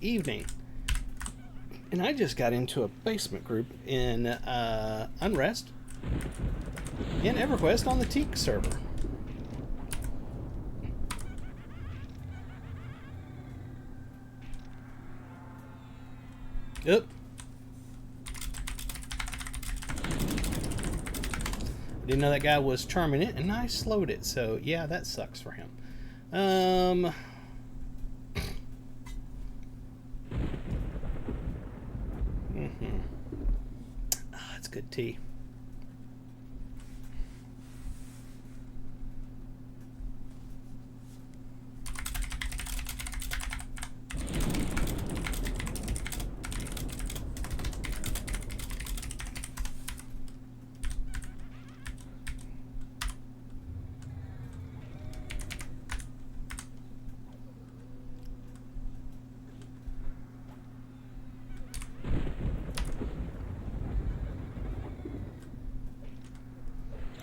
evening, and I just got into a basement group in Unrest in EverQuest on the Teek server. Oop. Didn't know that guy was charming it, and I slowed it, so yeah, that sucks for him. It's good tea.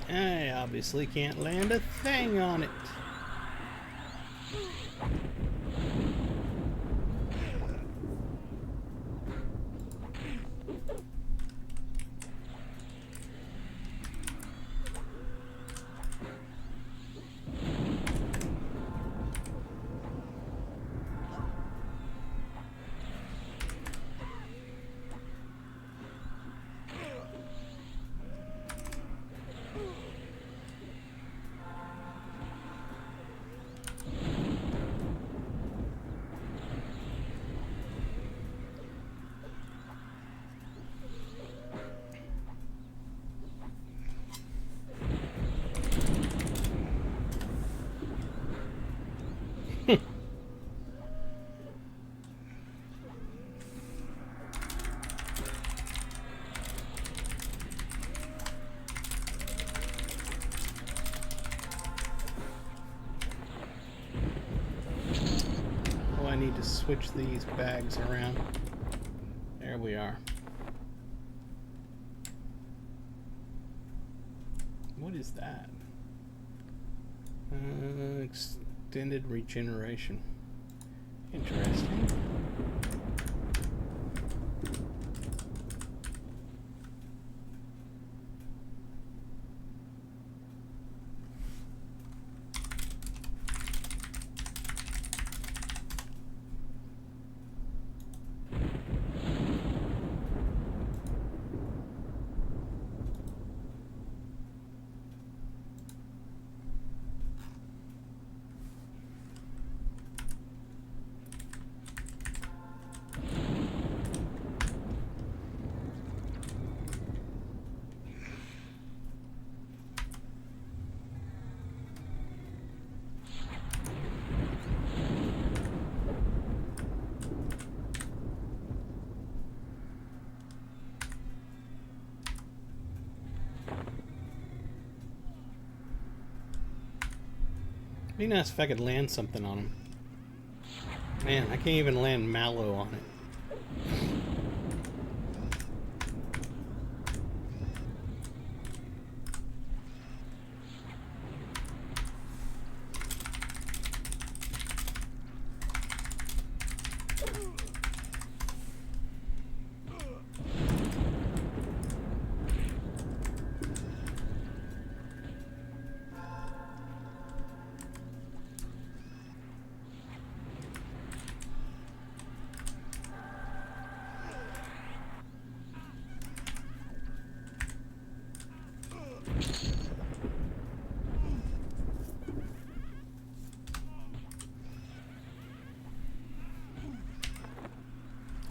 I obviously can't land a thing on it. I need to switch these bags around. There we are. What is that? Extended regeneration. Interesting. Be nice if I could land something on him. Man, I can't even land mallow on it.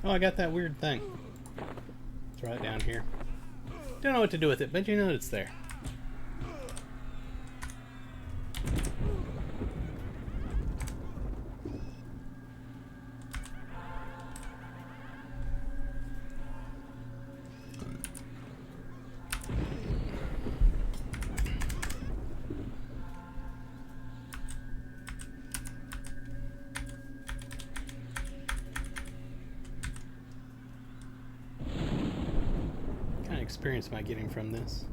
Oh, I got that weird thing. It's right down here. Don't know what to do with it, but you know it's there. Experience am I getting from this?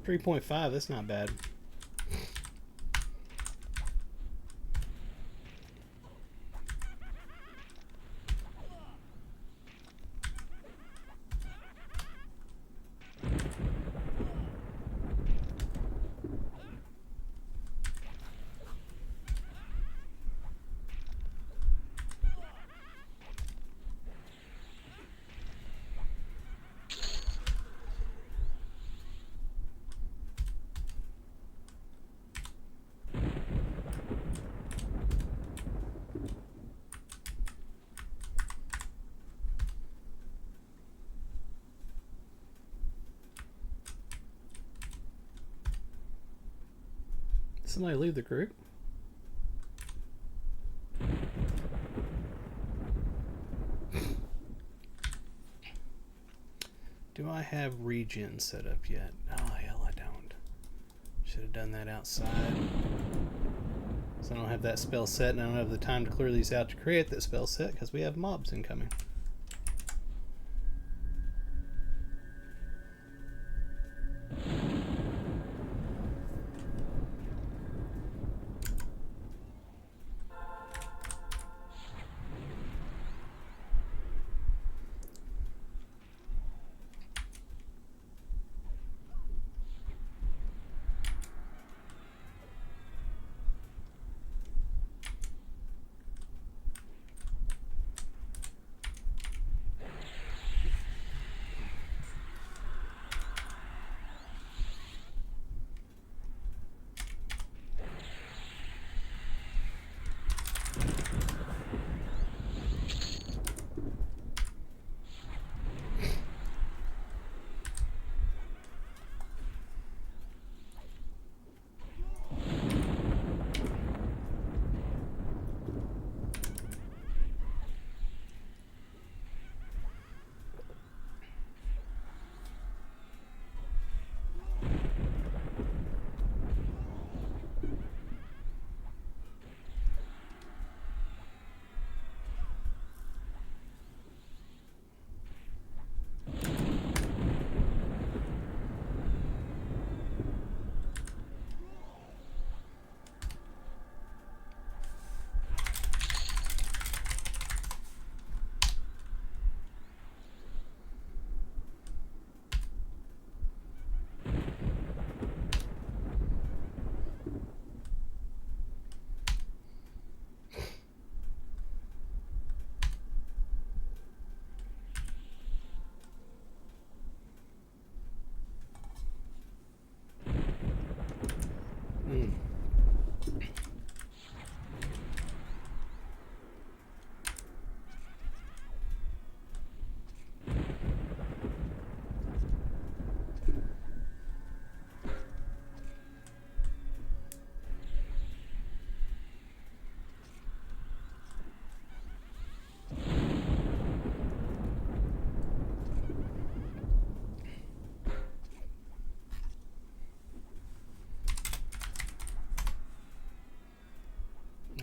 3.5, that's not bad. Somebody leave the group. Do I have regen set up yet? Oh, hell, I don't. Should have done that outside. So I don't have that spell set, and I don't have the time to clear these out to create that spell set because we have mobs incoming.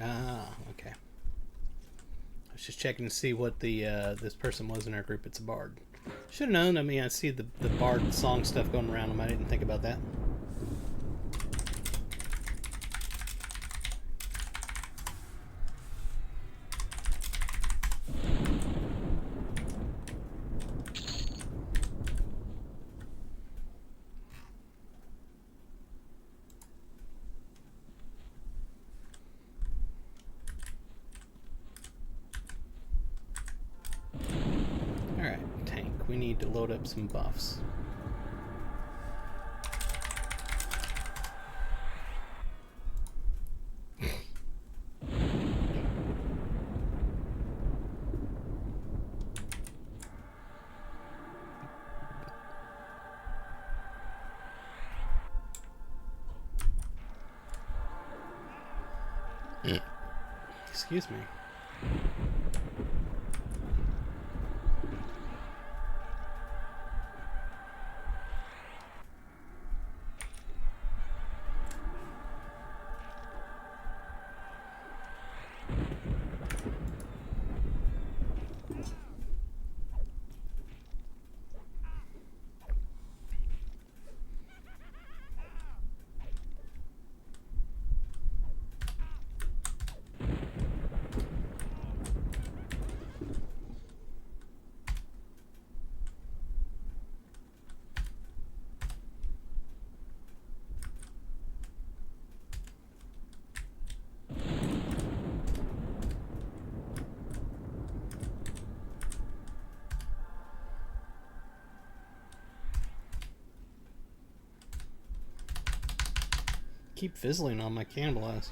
Ah, okay. I was just checking to see what the this person was in our group. It's a bard. Should have known. I mean, I see the bard song stuff going around them. I didn't think about that. We need to load up some buffs. Excuse me. Keep fizzling on my candlelights.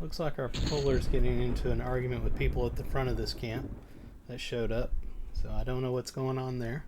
Looks like our puller's getting into an argument with people at the front of this camp that showed up. So I don't know what's going on there.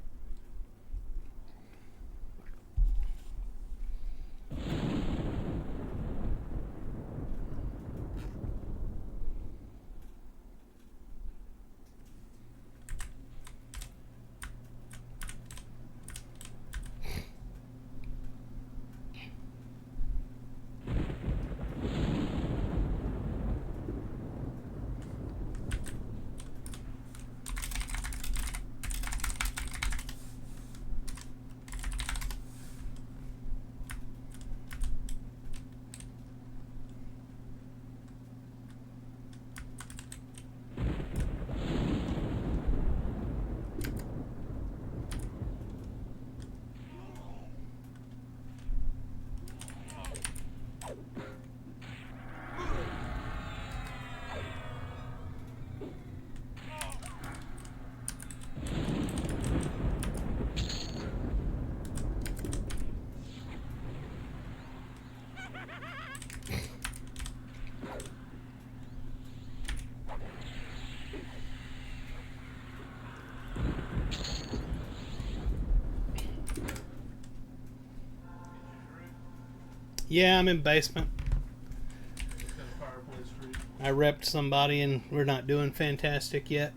Yeah, I'm in basement. I repped somebody and we're not doing fantastic yet.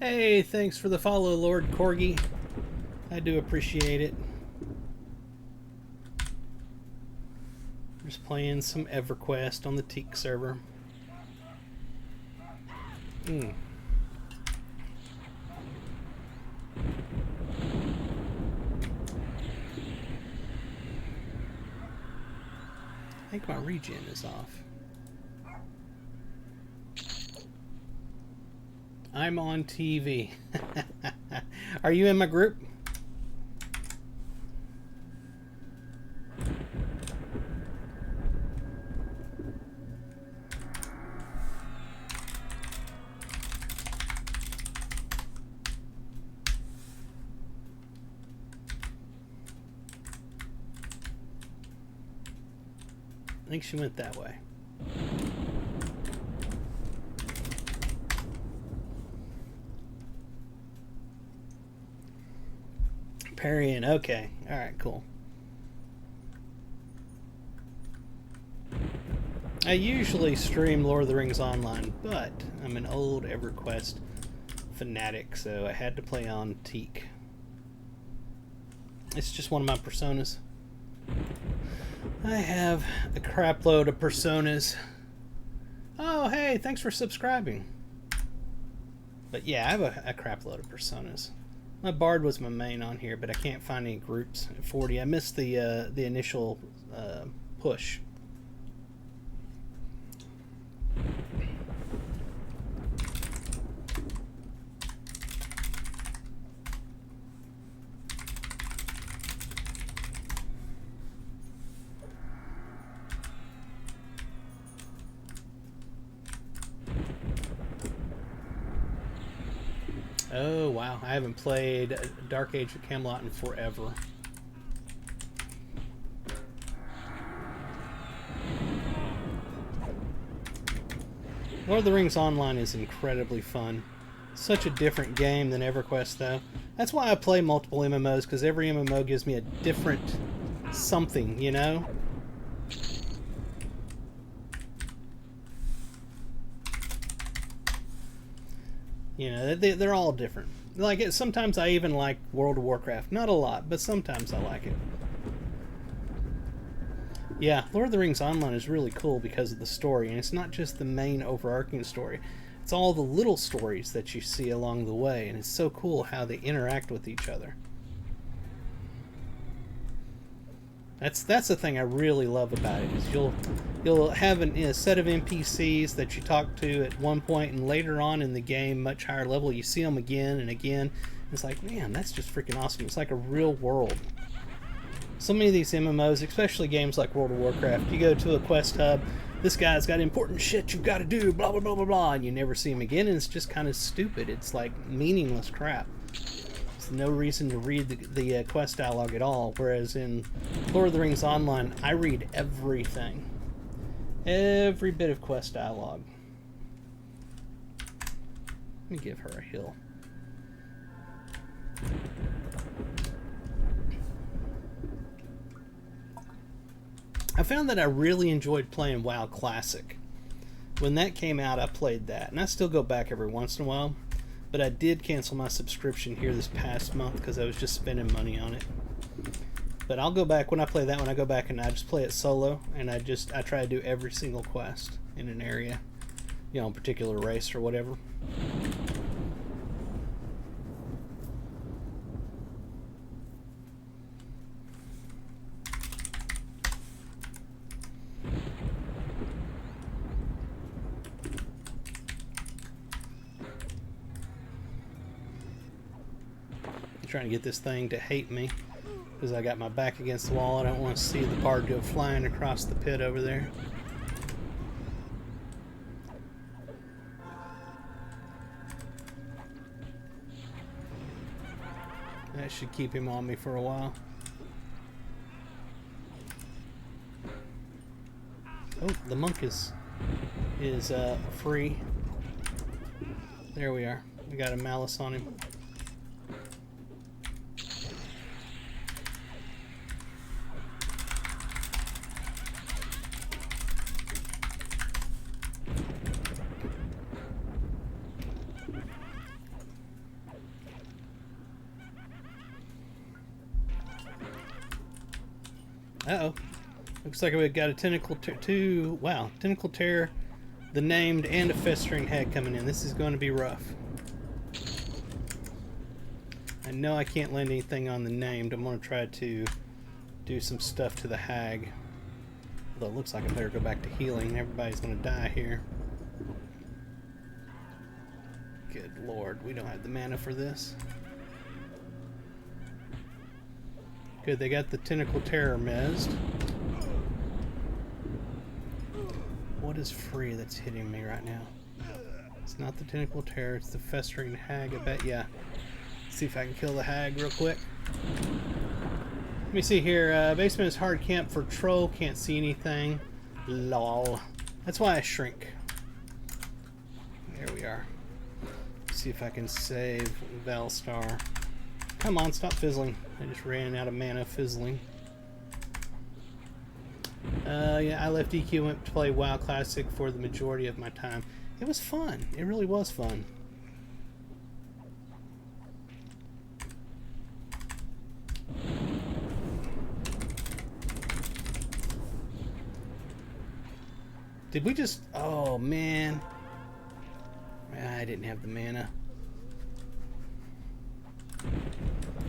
Hey, thanks for the follow, Lord Corgi. I do appreciate it. Just playing some EverQuest on the Teek server. I think my regen is off. I'm on TV. Are you in my group? I think she went that way. Parrying, okay. Alright, cool. I usually stream Lord of the Rings online, but I'm an old EverQuest fanatic, so I had to play on Teek. It's just one of my personas. I have a crap load of personas. Oh, hey, thanks for subscribing. But yeah, I have a crap load of personas. My Bard was my main on here, but I can't find any groups at 40. I missed the initial push. Oh wow, I haven't played Dark Age of Camelot in forever. Lord of the Rings Online is incredibly fun. Such a different game than EverQuest though. That's why I play multiple MMOs, because every MMO gives me a different something, you know? You know, they're all different. Like, sometimes I even like World of Warcraft. Not a lot, but sometimes I like it. Yeah, Lord of the Rings Online is really cool because of the story, and it's not just the main overarching story. It's all the little stories that you see along the way, and it's so cool how they interact with each other. That's the thing I really love about it, is you'll have a set of NPCs that you talk to at one point, and later on in the game, much higher level, you see them again and again. It's like, man, that's just freaking awesome. It's like a real world. So many of these MMOs, especially games like World of Warcraft, you go to a quest hub, this guy's got important shit you've got to do, blah, blah, blah, blah, blah, and you never see him again, and it's just kind of stupid. It's like meaningless crap. There's no reason to read the quest dialogue at all, whereas in Lord of the Rings Online, I read everything. Every bit of quest dialogue. Let me give her a heal. I found that I really enjoyed playing WoW Classic. When that came out, I played that, and I still go back every once in a while, but I did cancel my subscription here this past month because I was just spending money on it. But I'll go back, when I play that one, I go back and I just play it solo, and I try to do every single quest in an area, you know, a particular race or whatever. Trying to get this thing to hate me because I got my back against the wall. I don't want to see the Bard go flying across the pit over there. That should keep him on me for a while. Oh, the monk is free. There we are. We got a malice on him. Uh-oh. Looks like we got a tentacle wow, tentacle tear, the named, and a festering head coming in. This is going to be rough. I know I can't land anything on the named. I'm going to try to do some stuff to the hag. Although it looks like I better go back to healing. Everybody's going to die here. Good lord, we don't have the mana for this. Good, they got the tentacle terror mezzed. What is free that's hitting me right now? It's not the tentacle terror, it's the festering hag, I bet. Yeah. Let's see if I can kill the hag real quick. Let me see here. Basement is hard camp for troll. Can't see anything. Lol. That's why I shrink. There we are. Let's see if I can save Valstar. Come on, stop fizzling. I just ran out of mana fizzling. Yeah, I left EQ, went to play WoW Classic for the majority of my time. It was fun. It really was fun. Did we just... Oh, man. I didn't have the mana.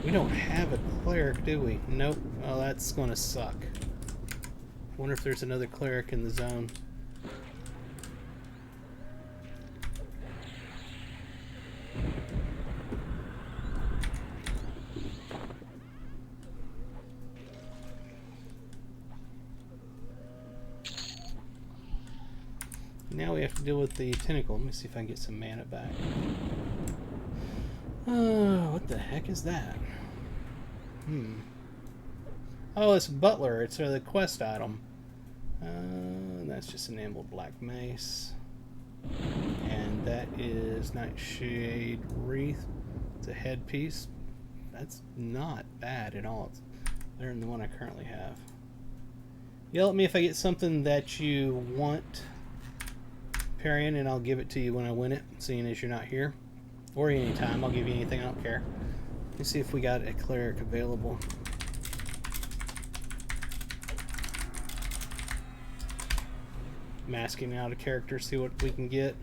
We don't have a cleric, do we? Nope. Oh, that's going to suck. Wonder if there's another cleric in the zone. Now we have to deal with the tentacle. Let me see if I can get some mana back. Oh, what the heck is that? Oh, it's Butler. It's the quest item. That's just an enameled black mace. And that is Nightshade Wreath. It's a headpiece. That's not bad at all. It's better than the one I currently have. Yell at me if I get something that you want, Parian, and I'll give it to you when I win it, seeing as you're not here. Or anytime. I'll give you anything. I don't care. Let me see if we got a cleric available. Masking out a character, see what we can get.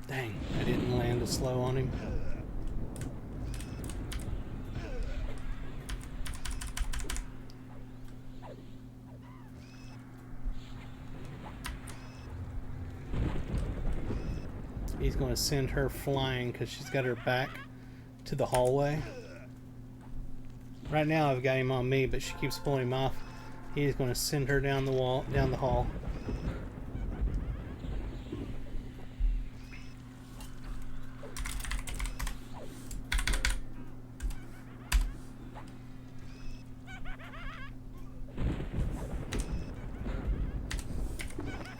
Dang, I didn't land a slow on him. He's going to send her flying because she's got her back to the hallway. Right now I've got him on me, but she keeps pulling him off. He's going to send her down the wall, down the hall.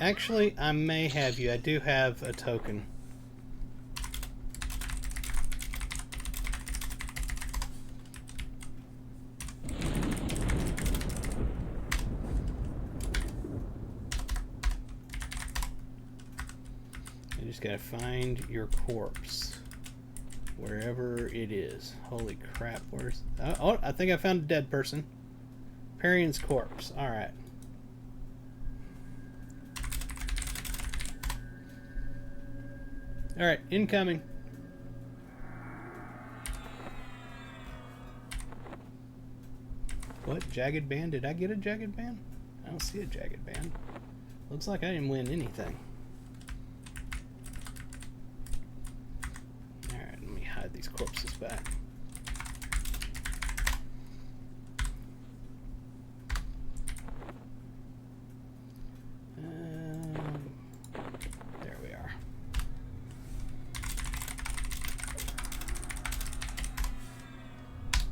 Actually, I may have you. I do have a token. You just gotta find your corpse. Wherever it is. Holy crap, where's... Oh, I think I found a dead person. Parian's corpse. Alright. Alright, incoming. What? Jagged band? Did I get a jagged band? I don't see a jagged band. Looks like I didn't win anything. Alright, let me hide these corpses back. There we are.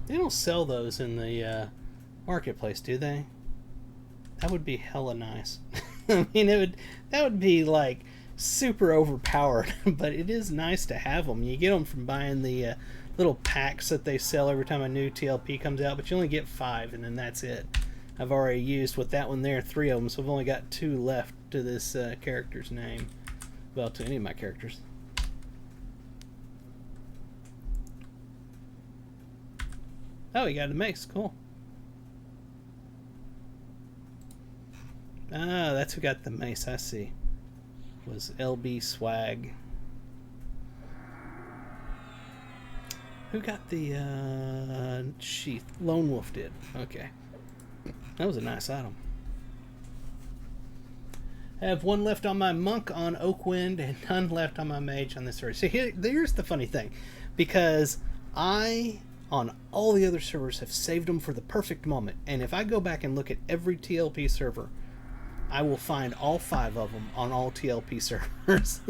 They don't sell those in the marketplace, do they? That would be hella nice. I mean, that would be like super overpowered, but it is nice to have them. You get them from buying the little packs that they sell every time a new TLP comes out, but you only get 5, and then that's it. I've already used with that one there 3 of them, so I've only got 2 left to this character's name. Well, to any of my characters. Oh, you got a mace. Cool. Ah, that's who got the mace. I see. Was LB Swag. Who got the sheath? Lone Wolf did. Okay. That was a nice item. I have 1 left on my monk on Oakwind and none left on my mage on this area. So here's the funny thing. Because I, on all the other servers, have saved them for the perfect moment. And if I go back and look at every TLP server, I will find all 5 of them on all TLP servers.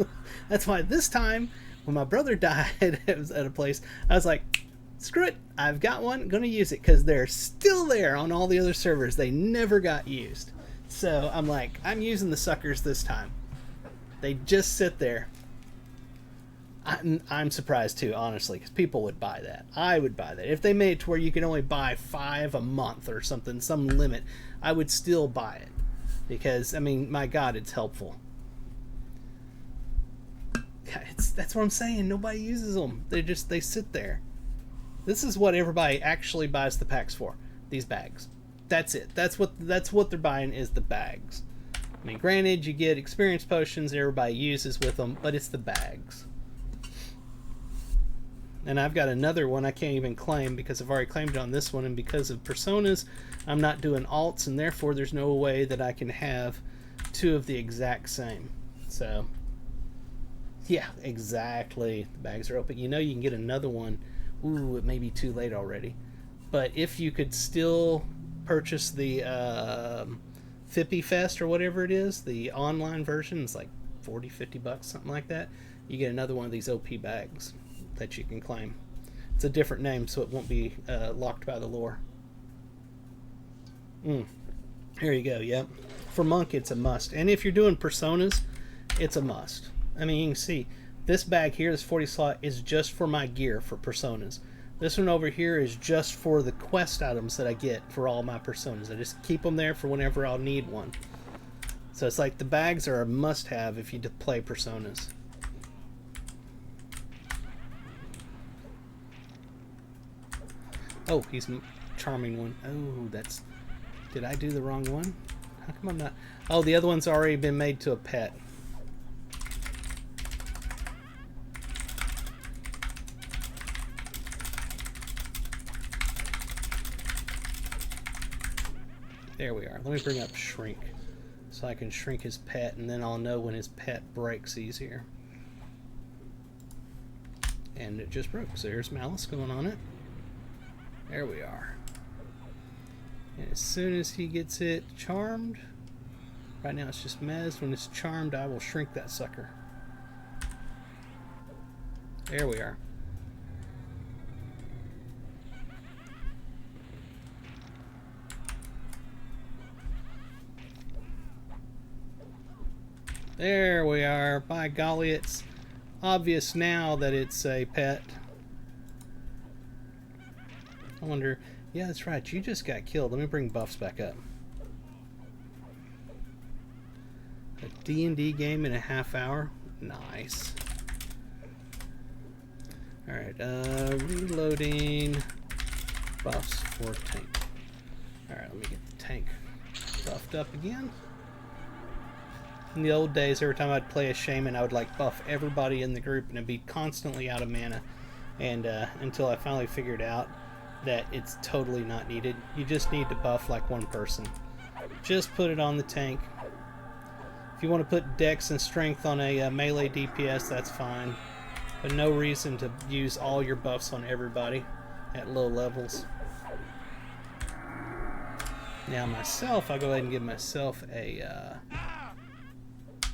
That's why this time, when my brother died, it was at a place, I was like, screw it, I've got one, gonna use it, because they're still there on all the other servers. They never got used. So I'm like, I'm using the suckers this time. They just sit there. I'm surprised too, honestly, because people would buy that. I would buy that. If they made it to where you could only buy 5 a month or something, some limit, I would still buy it. Because, I mean, my God, it's helpful. That's what I'm saying. Nobody uses them. They sit there. This is what everybody actually buys the packs for. These bags. That's it. That's what they're buying, is the bags. I mean, granted, you get experience potions everybody uses with them, but it's the bags. And I've got another one I can't even claim because I've already claimed it on this one, and because of personas, I'm not doing alts, and therefore there's no way that I can have 2 of the exact same. So, yeah, exactly. The bags are open. You know you can get another one. Ooh, it may be too late already. But if you could still purchase the Fippy Fest or whatever it is, the online version, it's like 40, 50 bucks, something like that. You get another one of these OP bags that you can claim. It's a different name, so it won't be locked by the lore. Here you go. Yep. For Monk, it's a must. And if you're doing personas, it's a must. I mean, you can see this bag here, this 40 slot, is just for my gear for personas. This one over here is just for the quest items that I get for all my personas. I just keep them there for whenever I'll need one. So it's like the bags are a must-have if you play personas. Oh, he's a charming one. Oh, that's... Did I do the wrong one? How come I'm not... Oh, the other one's already been made to a pet. There we are. Let me bring up Shrink so I can shrink his pet, and then I'll know when his pet breaks easier. And it just broke. So there's Malice going on it. There we are. And as soon as he gets it charmed, right now it's just Mez. When it's charmed, I will shrink that sucker. There we are. There we are. By golly, it's obvious now that it's a pet. I wonder... Yeah, that's right. You just got killed. Let me bring buffs back up. A D&D game in a half hour? Nice. Alright, reloading buffs for tank. Alright, let me get the tank buffed up again. In the old days, every time I'd play a shaman, I would like buff everybody in the group, and it'd be constantly out of mana. And until I finally figured out that it's totally not needed. You just need to buff like one person. Just put it on the tank. If you want to put dex and strength on a melee DPS, that's fine. But no reason to use all your buffs on everybody at low levels. Now myself, I'll go ahead and give myself a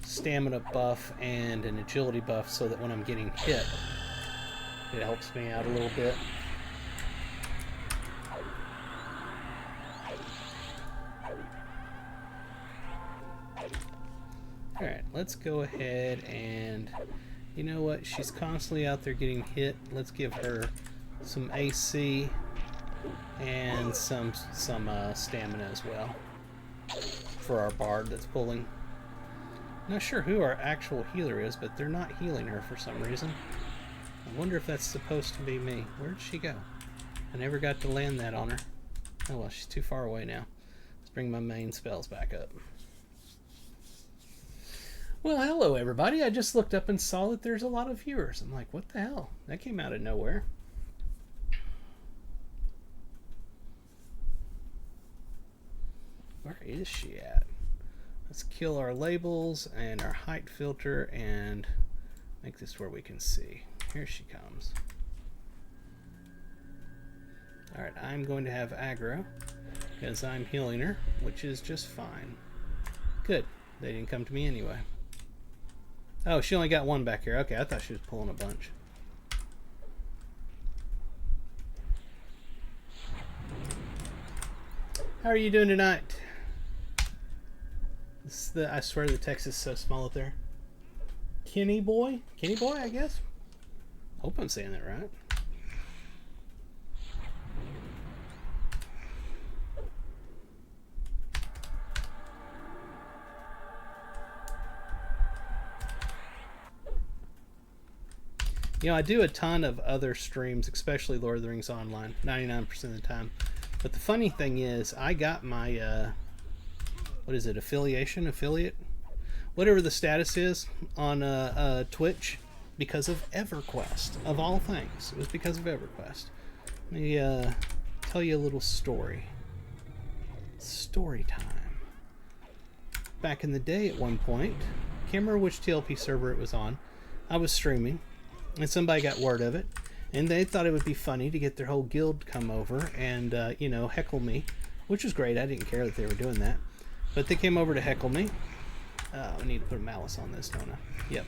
stamina buff and an agility buff so that when I'm getting hit, it helps me out a little bit. Alright, let's go ahead and, you know what, she's constantly out there getting hit. Let's give her some AC and some stamina as well for our bard that's pulling. Not sure who our actual healer is, but they're not healing her for some reason. I wonder if that's supposed to be me. Where'd she go? I never got to land that on her. Oh well, she's too far away now. Let's bring my main spells back up. Well, hello everybody. I just looked up and saw that there's a lot of viewers. I'm like, what the hell? That came out of nowhere. Where is she at? Let's kill our labels and our height filter and make this where we can see. Here she comes. Alright, I'm going to have aggro because I'm healing her, which is just fine. Good. They didn't come to me anyway. Oh, she only got one back here. Okay, I thought she was pulling a bunch. How are you doing tonight? This is the, I swear the text is so small up there. Kenny boy? Kenny boy, I guess? Hope I'm saying that right. You know, I do a ton of other streams, especially Lord of the Rings Online, 99% of the time. But the funny thing is, I got my, what is it, affiliate? Whatever the status is on Twitch because of EverQuest, of all things. It was because of EverQuest. Let me tell you a little story. Story time. Back in the day at one point, can't remember which TLP server it was on, I was streaming, and somebody got word of it, and they thought it would be funny to get their whole guild come over and, you know, heckle me, which was great. I didn't care that they were doing that. But they came over to heckle me. I need to put a malice on this, don't I? Yep.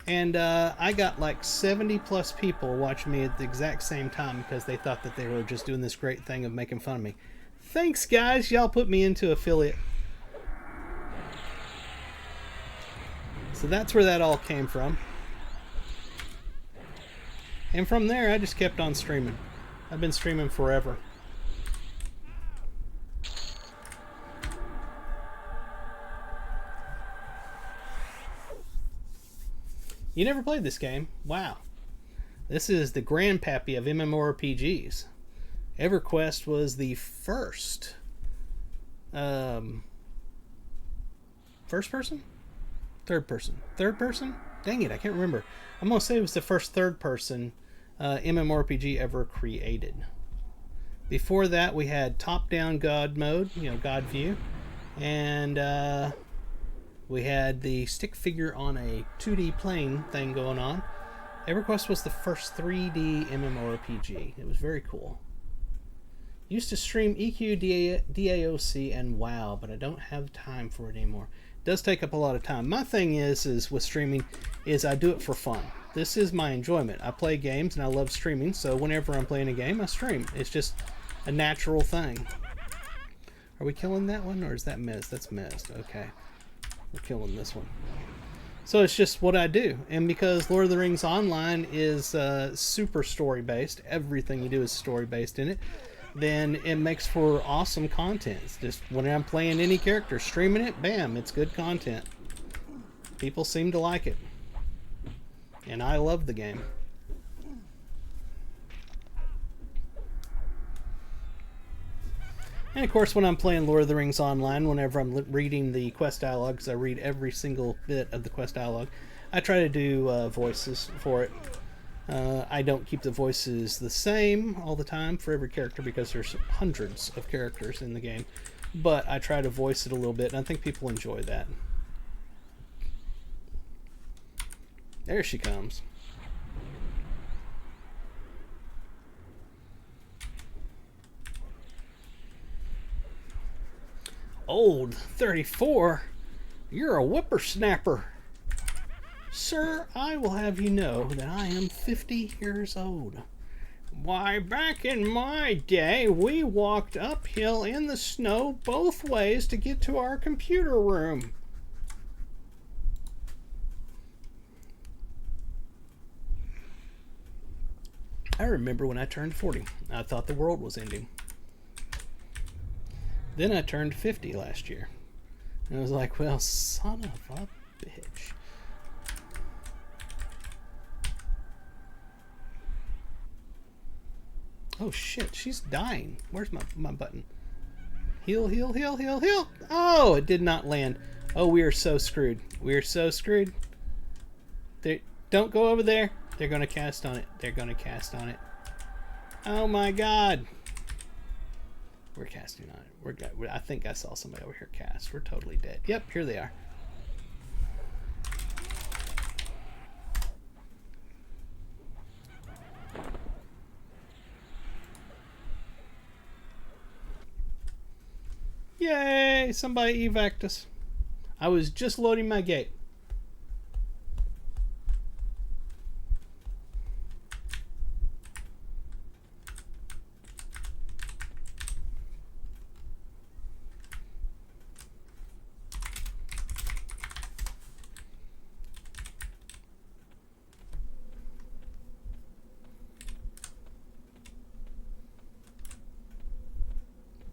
And I got like 70 plus people watching me at the exact same time because they thought that they were just doing this great thing of making fun of me. Thanks, guys. Y'all put me into affiliate. So that's where that all came from. And from there, I just kept on streaming. I've been streaming forever. You never played this game? Wow. This is the grandpappy of MMORPGs. EverQuest was the first... first person? Third person. Third person? Dang it, I can't remember. I'm going to say it was the first third person MMORPG ever created. Before that, we had top-down God mode, you know, God view. And we had the stick figure on a 2D plane thing going on. EverQuest was the first 3D MMORPG. It was very cool. Used to stream EQ, DAOC, and WoW, but I don't have time for it anymore. It does take up a lot of time. My thing is with streaming, is I do it for fun. This is my enjoyment. I play games and I love streaming, so whenever I'm playing a game, I stream. It's just a natural thing. Are we killing that one, or is that missed? That's missed. Okay. We're killing this one. So it's just what I do. And because Lord of the Rings Online is super story-based, everything you do is story-based in it, then it makes for awesome content. It's just when I'm playing any character, streaming it, bam, it's good content. People seem to like it. And I love the game. And of course, when I'm playing Lord of the Rings Online, whenever I'm reading the quest dialogue, because I read every single bit of the quest dialogue, I try to do voices for it. I don't keep the voices the same all the time for every character because there's hundreds of characters in the game. But I try to voice it a little bit, and I think people enjoy that. There she comes. Old 34? You're a whippersnapper. Sir, I will have you know that I am 50 years old. Why, back in my day, we walked uphill in the snow both ways to get to our computer room. I remember when I turned 40. I thought the world was ending. Then I turned 50 last year. And I was like, well, son of a bitch. Oh shit, she's dying. Where's my button? Heal, heal, heal, heal, heal. Oh, it did not land. Oh, we are so screwed. We are so screwed. Don't go over there. They're going to cast on it. They're going to cast on it. Oh my god. We're casting on it. I think I saw somebody over here cast. We're totally dead. Yep, here they are. Yay! Somebody evac'd us. I was just loading my gate.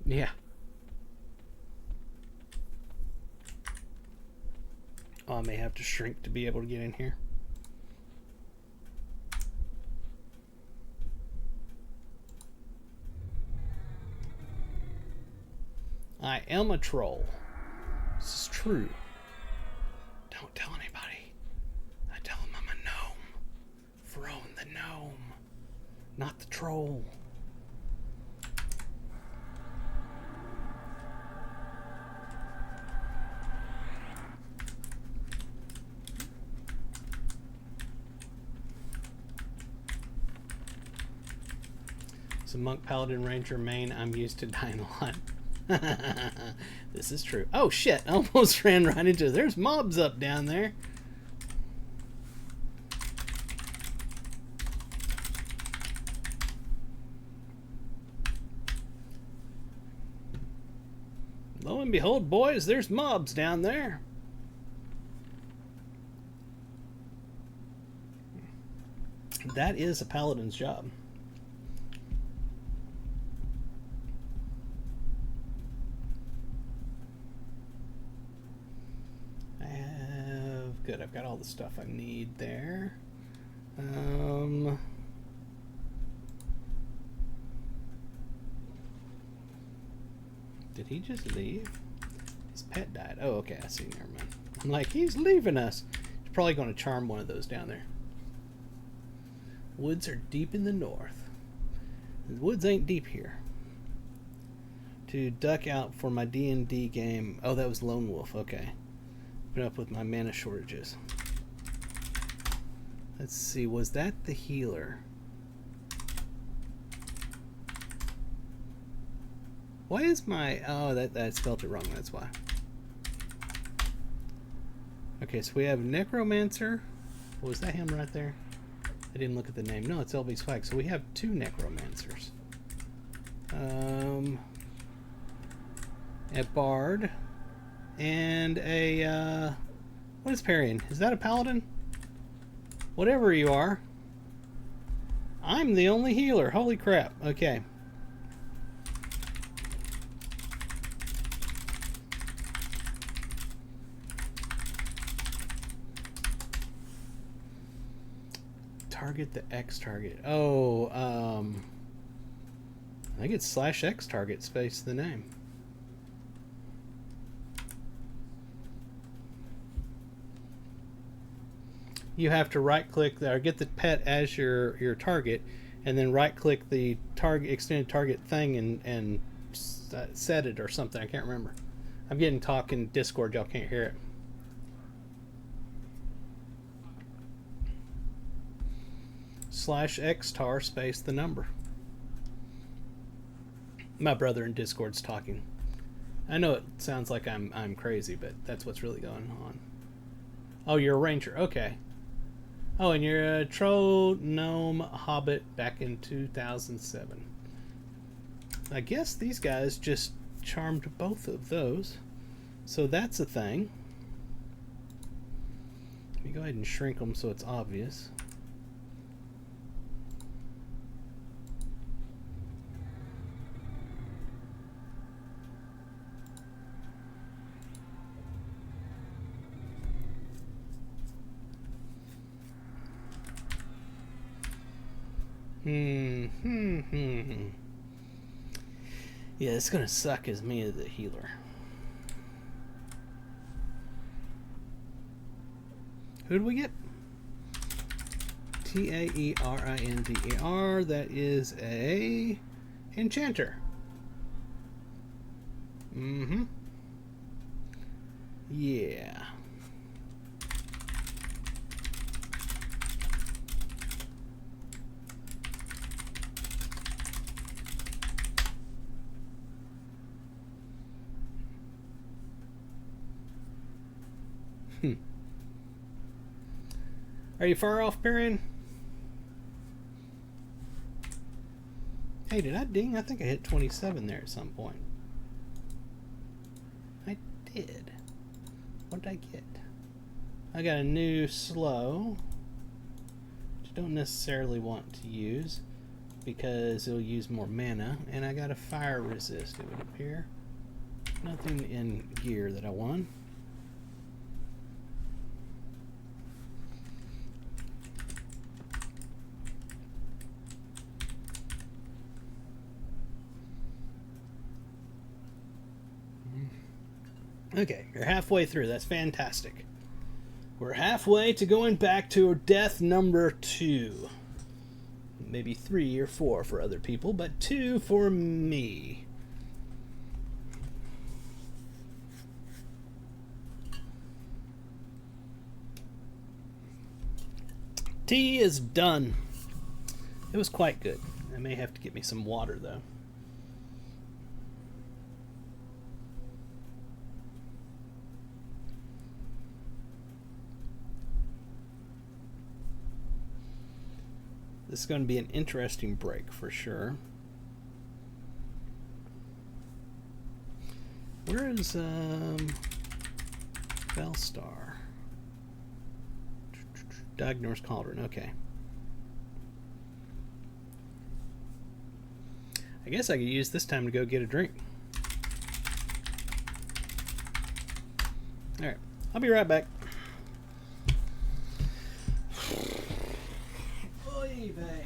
Yeah. Oh, I may have to shrink to be able to get in here. I am a troll. This is true. Don't tell anybody. I tell them I'm a gnome. Throne the gnome, not the troll. So monk, paladin, ranger, main. I'm used to dying a lot. This is true. Oh shit! I almost ran right into. There's mobs up down there. Lo and behold, boys, there's mobs down there. That is a paladin's job. Good, I've got all the stuff I need there. Did he just leave? His pet died. Oh, okay, I see. Never mind. I'm like, he's leaving us. He's probably going to charm one of those down there. Woods are deep in the north. The woods ain't deep here. To duck out for my D&D game. Oh, that was Lone Wolf. Okay. Put up with my mana shortages. Let's see. Was that the healer? Why is my... Oh, that spelled it wrong. That's why. Okay, so we have Necromancer. Oh, was that him right there? I didn't look at the name. No, it's LB Swag. So we have 2 Necromancers. A Bard. And a... what is parrying? Is that a Paladin? Whatever you are. I'm the only healer. Holy crap. Okay. Target the X target. Oh, I think it's /X target space the name. You have to right click or get the pet as your target, and then right click the target extended target thing and set it or something. I can't remember. I'm getting talk in Discord. Y'all can't hear it. /X tar space the number. My brother in Discord's talking. I know it sounds like I'm crazy, but that's what's really going on. Oh, you're a ranger. Okay. Oh, and you're a troll gnome hobbit back in 2007. I guess these guys just charmed both of those. So that's a thing. Let me go ahead and shrink them so it's obvious. Yeah, it's gonna suck as me as the healer. Who do we get? Taerinder. That is a enchanter. Yeah. Are you far off, Perion? Hey, did I ding? I think I hit 27 there at some point. I did. What did I get? I got a new slow, which I don't necessarily want to use because it'll use more mana, and I got a fire resist, it would appear. Nothing in gear that I won. Okay, you're halfway through. That's fantastic. We're halfway to going back to death number 2. Maybe 3 or 4 for other people, but 2 for me. Tea is done. It was quite good. I may have to get me some water, though. This is going to be an interesting break for sure. Where is Bellstar? Diagnore's Cauldron, okay. I guess I could use this time to go get a drink. Alright, I'll be right back. Oy vey.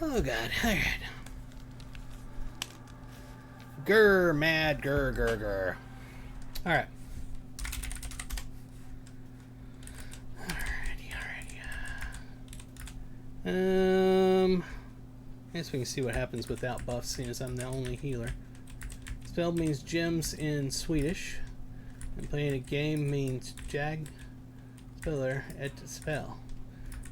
Oh god, alright. Grr, mad, grr, grr, grr. Alright. Alrighty. I guess we can see what happens without buffs, seeing as I'm the only healer. Spell means gems in Swedish. And playing a game means jag. Speller et spell.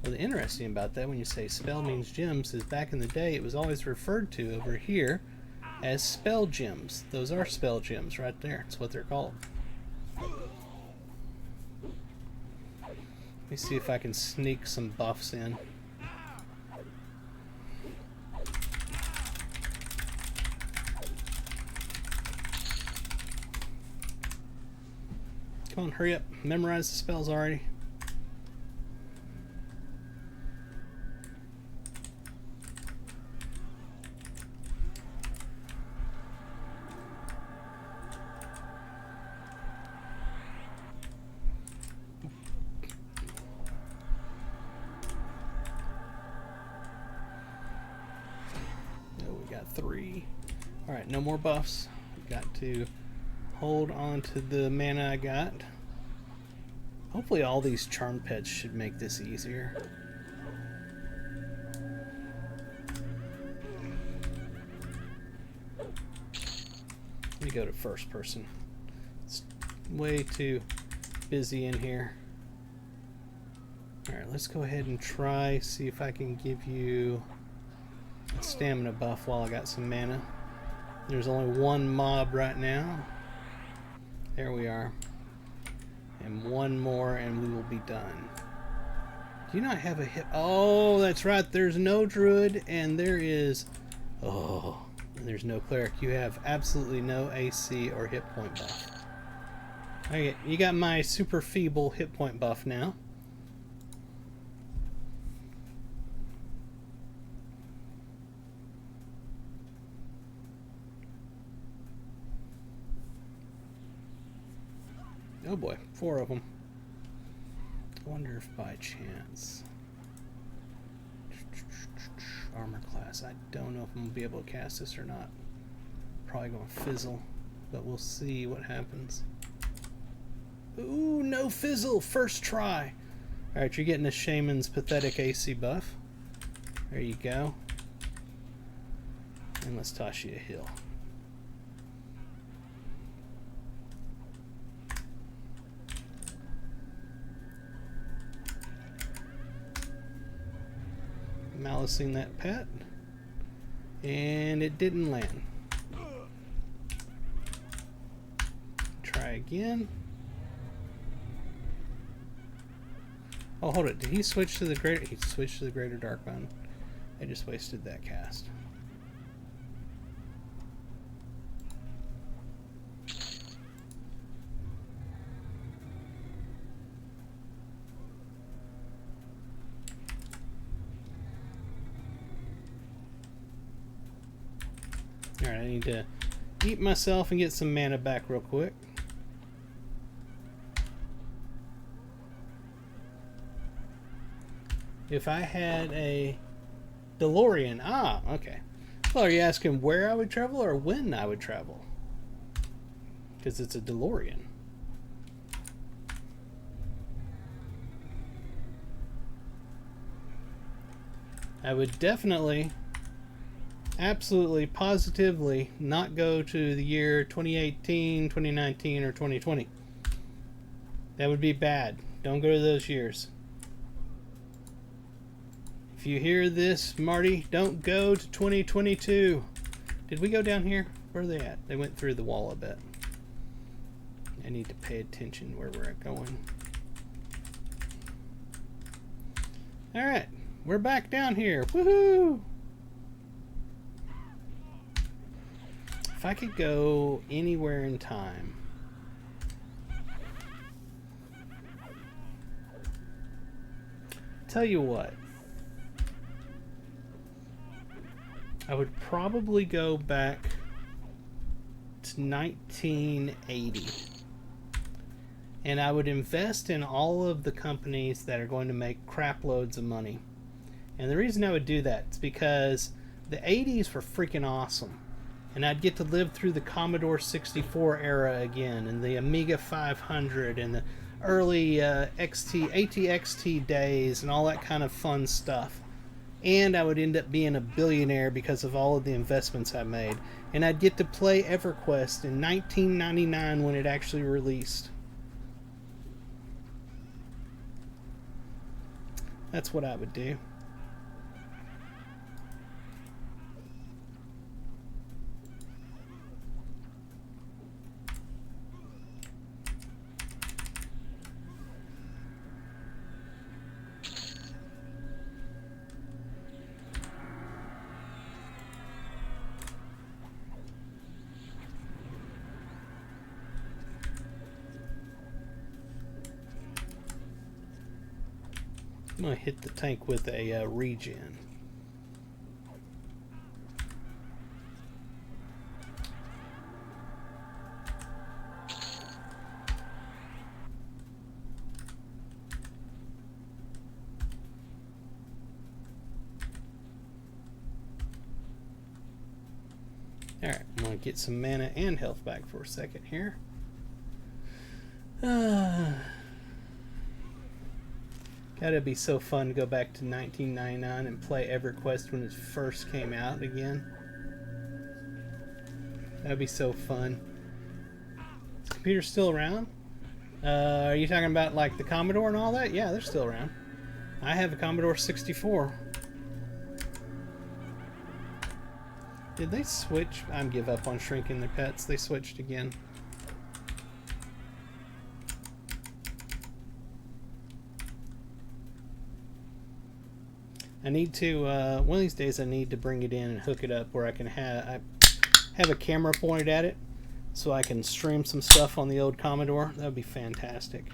Well, the interesting about that, when you say spell means gems, is back in the day it was always referred to over here as spell gems. Those are spell gems right there. That's what they're called. Let me see if I can sneak some buffs in. Come on, hurry up. Memorize the spells already. We got 3. Alright, no more buffs. Got to hold on to the mana I got. Hopefully all these charm pets should make this easier. Let me go to first person. It's way too busy in here. Alright, let's go ahead and try, see if I can give you a stamina buff while I got some mana. There's only one mob right now. There we are. And one more and we will be done. Do you not have a hit? Oh, that's right. There's no druid and there is... Oh, and there's no cleric. You have absolutely no AC or hit point buff. Okay, you got my super feeble hit point buff now. Oh boy, 4 of them. I wonder if by chance... Armor class. I don't know if I'm going to be able to cast this or not. Probably going to fizzle, but we'll see what happens. Ooh, no fizzle! First try! Alright, you're getting a Shaman's Pathetic AC buff. There you go. And let's toss you a heal. Malicing that pet, and it didn't land. Try again. Oh, hold it. Did he switch to the greater? He switched to the greater Darkbone. I just wasted that cast. Alright, I need to eat myself and get some mana back real quick. If I had a DeLorean... Ah, okay. Well, are you asking where I would travel or when I would travel? Because it's a DeLorean. I would definitely... absolutely, positively not go to the year 2018, 2019, or 2020. That would be bad. Don't go to those years. If you hear this, Marty, don't go to 2022. Did we go down here? Where are they at? They went through the wall a bit. I need to pay attention where we're going. Alright, we're back down here. Woohoo! If I could go anywhere in time. Tell you what. I would probably go back to 1980. And I would invest in all of the companies that are going to make crap loads of money. And the reason I would do that is because the 80s were freaking awesome. And I'd get to live through the Commodore 64 era again, and the Amiga 500, and the early ATXT days, and all that kind of fun stuff. And I would end up being a billionaire because of all of the investments I made. And I'd get to play EverQuest in 1999 when it actually released. That's what I would do. I'm going to hit the tank with a regen. Alright, I'm going to get some mana and health back for a second here. Gotta be so fun to go back to 1999 and play EverQuest when it first came out again. That'd be so fun. Is the computer still around? Are you talking about like the Commodore and all that? Yeah, they're still around. I have a Commodore 64. Did they switch? I give up on shrinking their pets. They switched again. I need to, one of these days I need to bring it in and hook it up where I can have a camera pointed at it so I can stream some stuff on the old Commodore. That would be fantastic.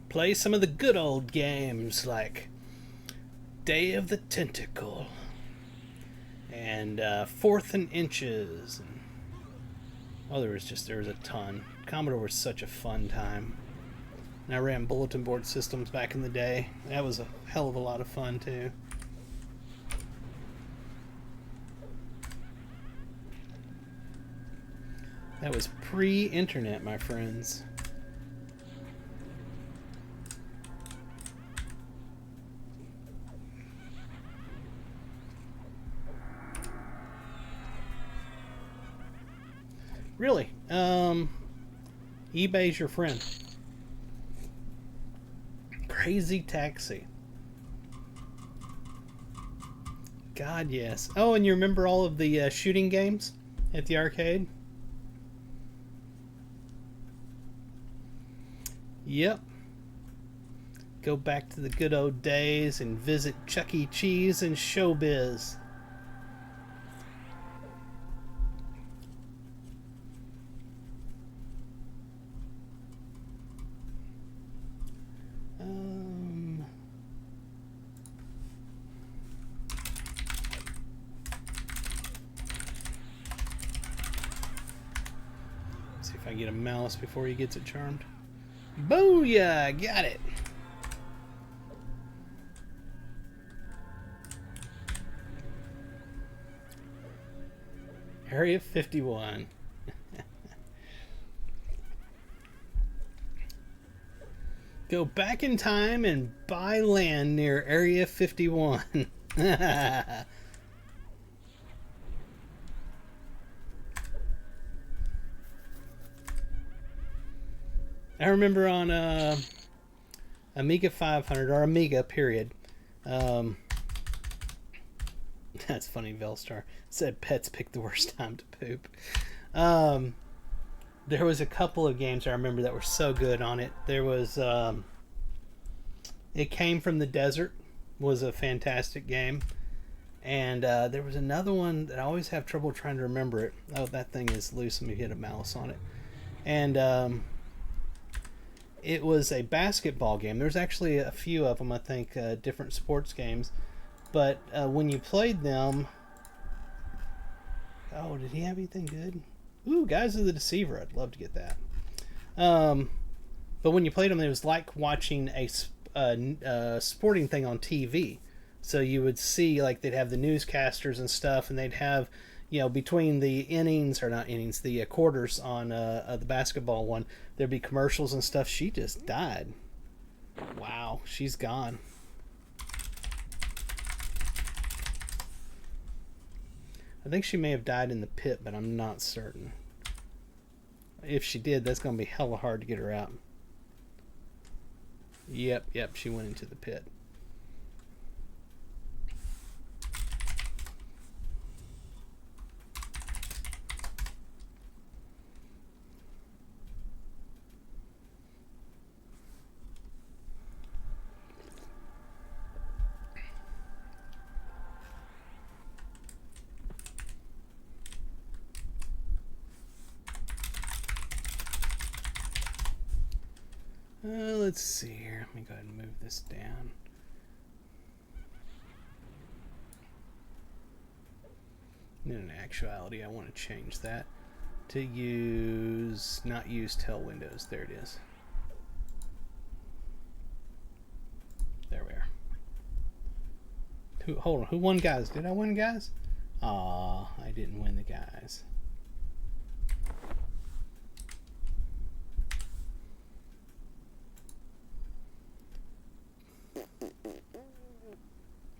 Play some of the good old games like Day of the Tentacle and Fourth and Inches. Oh, there was a ton. Commodore was such a fun time. And I ran bulletin board systems back in the day. That was a hell of a lot of fun too. That was pre-internet, my friends. Really? eBay's your friend. Crazy Taxi. God, yes. Oh, and you remember all of the shooting games at the arcade? Yep. Go back to the good old days and visit Chuck E. Cheese and Showbiz. See if I can get a mouse before he gets it charmed. Booyah! Got it! Area 51. Go back in time and buy land near Area 51. I remember on Amiga 500, or Amiga, period. That's funny, Velstar. Said pets pick the worst time to poop. There was a couple of games I remember that were so good on it. There was It Came from the Desert was a fantastic game. And there was another one that I always have trouble trying to remember it. Oh, that thing is loose. Let me hit a mouse on it. And it was a basketball game. There's actually a few of them, I think, different sports games. But when you played them... Oh, did he have anything good? Ooh, Guys of the Deceiver. I'd love to get that. But when you played them, it was like watching a sporting thing on TV. So you would see, like, they'd have the newscasters and stuff, and they'd have, you know, between the innings, or not innings, the quarters on the basketball one, there'd be commercials and stuff. She just died. Wow, she's gone. I think she may have died in the pit, but I'm not certain. If she did, that's going to be hella hard to get her out. Yep, she went into the pit. Let's see here. Let me go ahead and move this down. In actuality, I want to change that to use, not use tail windows. There it is. There we are. Hold on. Who won, guys? Did I win, guys? Aw, I didn't win the guys.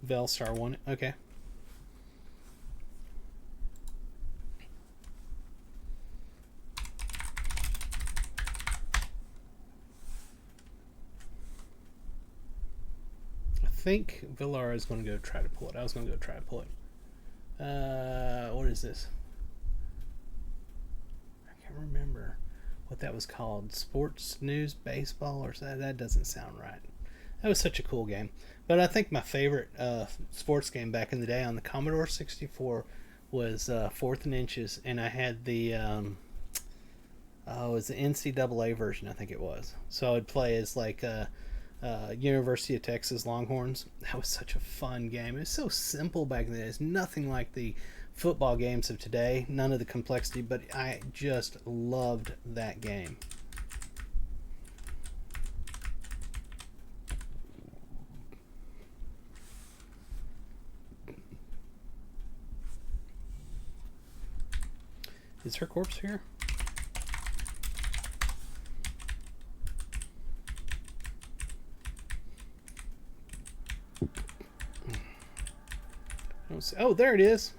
Velstar won it. Okay. think Villara is going to go try to pull it. I was going to go try to pull it. What is this? I can't remember what that was called. Sports News Baseball or something. That doesn't sound right. That was such a cool game. But I think my favorite sports game back in the day on the Commodore 64 was Fourth and Inches, and I had the it was the NCAA version, I think it was. So I'd play as like University of Texas Longhorns. That was such a fun game. It was so simple back then. It's nothing like the football games of today. None of the complexity, but I just loved that game. Is her corpse here? Oh, there it is.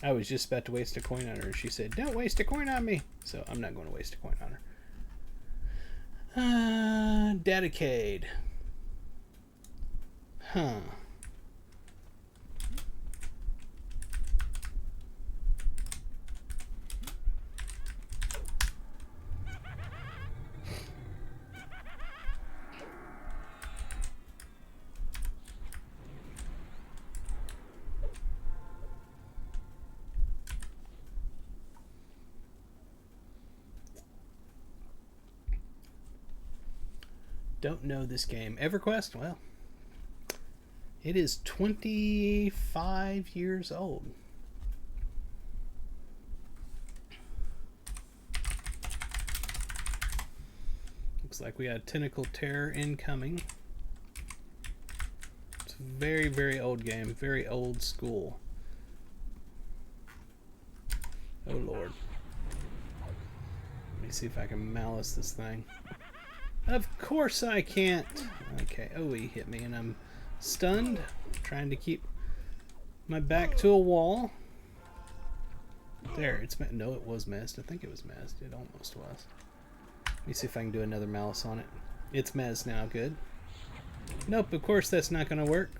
I was just about to waste a coin on her. She said, "Don't waste a coin on me." So I'm not going to waste a coin on her. Dedicade. Huh. Don't know this game. EverQuest? Well, it is 25 years old. Looks like we got Tentacle Terror incoming. It's a very, very old game. Very old school. Oh, Lord. Let me see if I can malice this thing. Of course I can't. Okay. Oh, he hit me and I'm stunned. Trying to keep my back to a wall. There. It's no, it was messed. I think it was messed. It almost was. Let me see if I can do another malice on it. It's mez now. Good. Nope. Of course that's not going to work.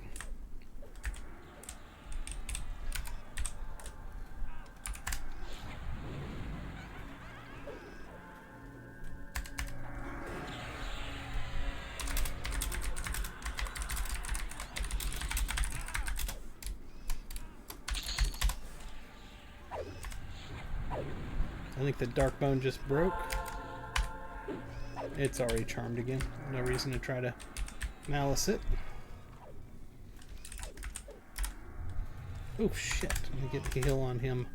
I think the dark bone just broke. It's already charmed again. No reason to try to malice it. Oh shit, let me get the heal on him.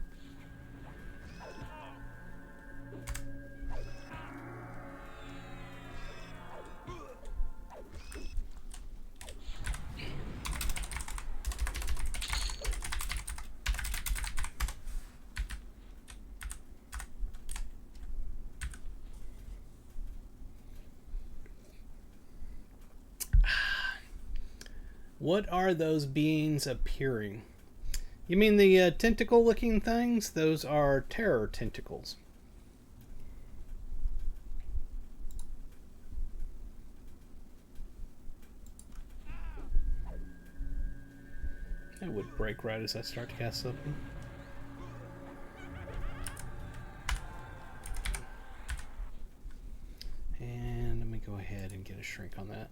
What are those beings appearing? You mean the tentacle-looking things? Those are terror tentacles. That would break right as I start to cast something. And let me go ahead and get a shrink on that.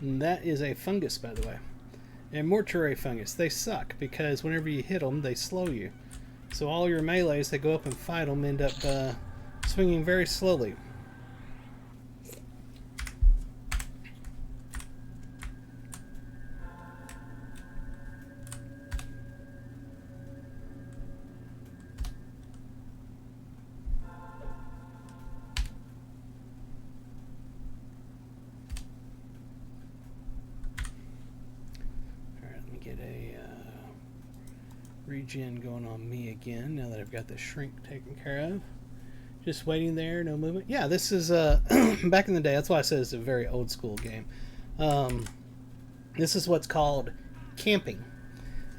And that is a fungus, by the way. A mortuary fungus. They suck because whenever you hit them, they slow you. So all your melees that go up and fight them end up swinging very slowly. regen going on me again now that I've got the shrink taken care of. Just waiting there, no movement. Yeah, this is back in the day. That's why I said it's a very old school game. This is what's called camping,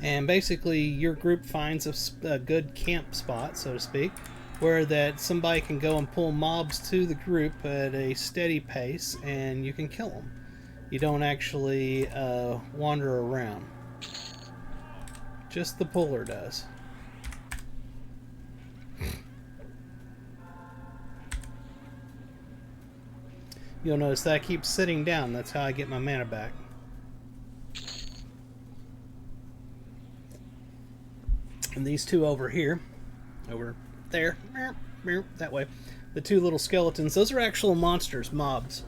and basically your group finds a good camp spot, so to speak, where that somebody can go and pull mobs to the group at a steady pace, and you can kill them. You don't actually wander around. Just the puller does. You'll notice that I keep sitting down. That's how I get my mana back. And these two over here, over there, that way, the two little skeletons, those are actual monsters, mobs.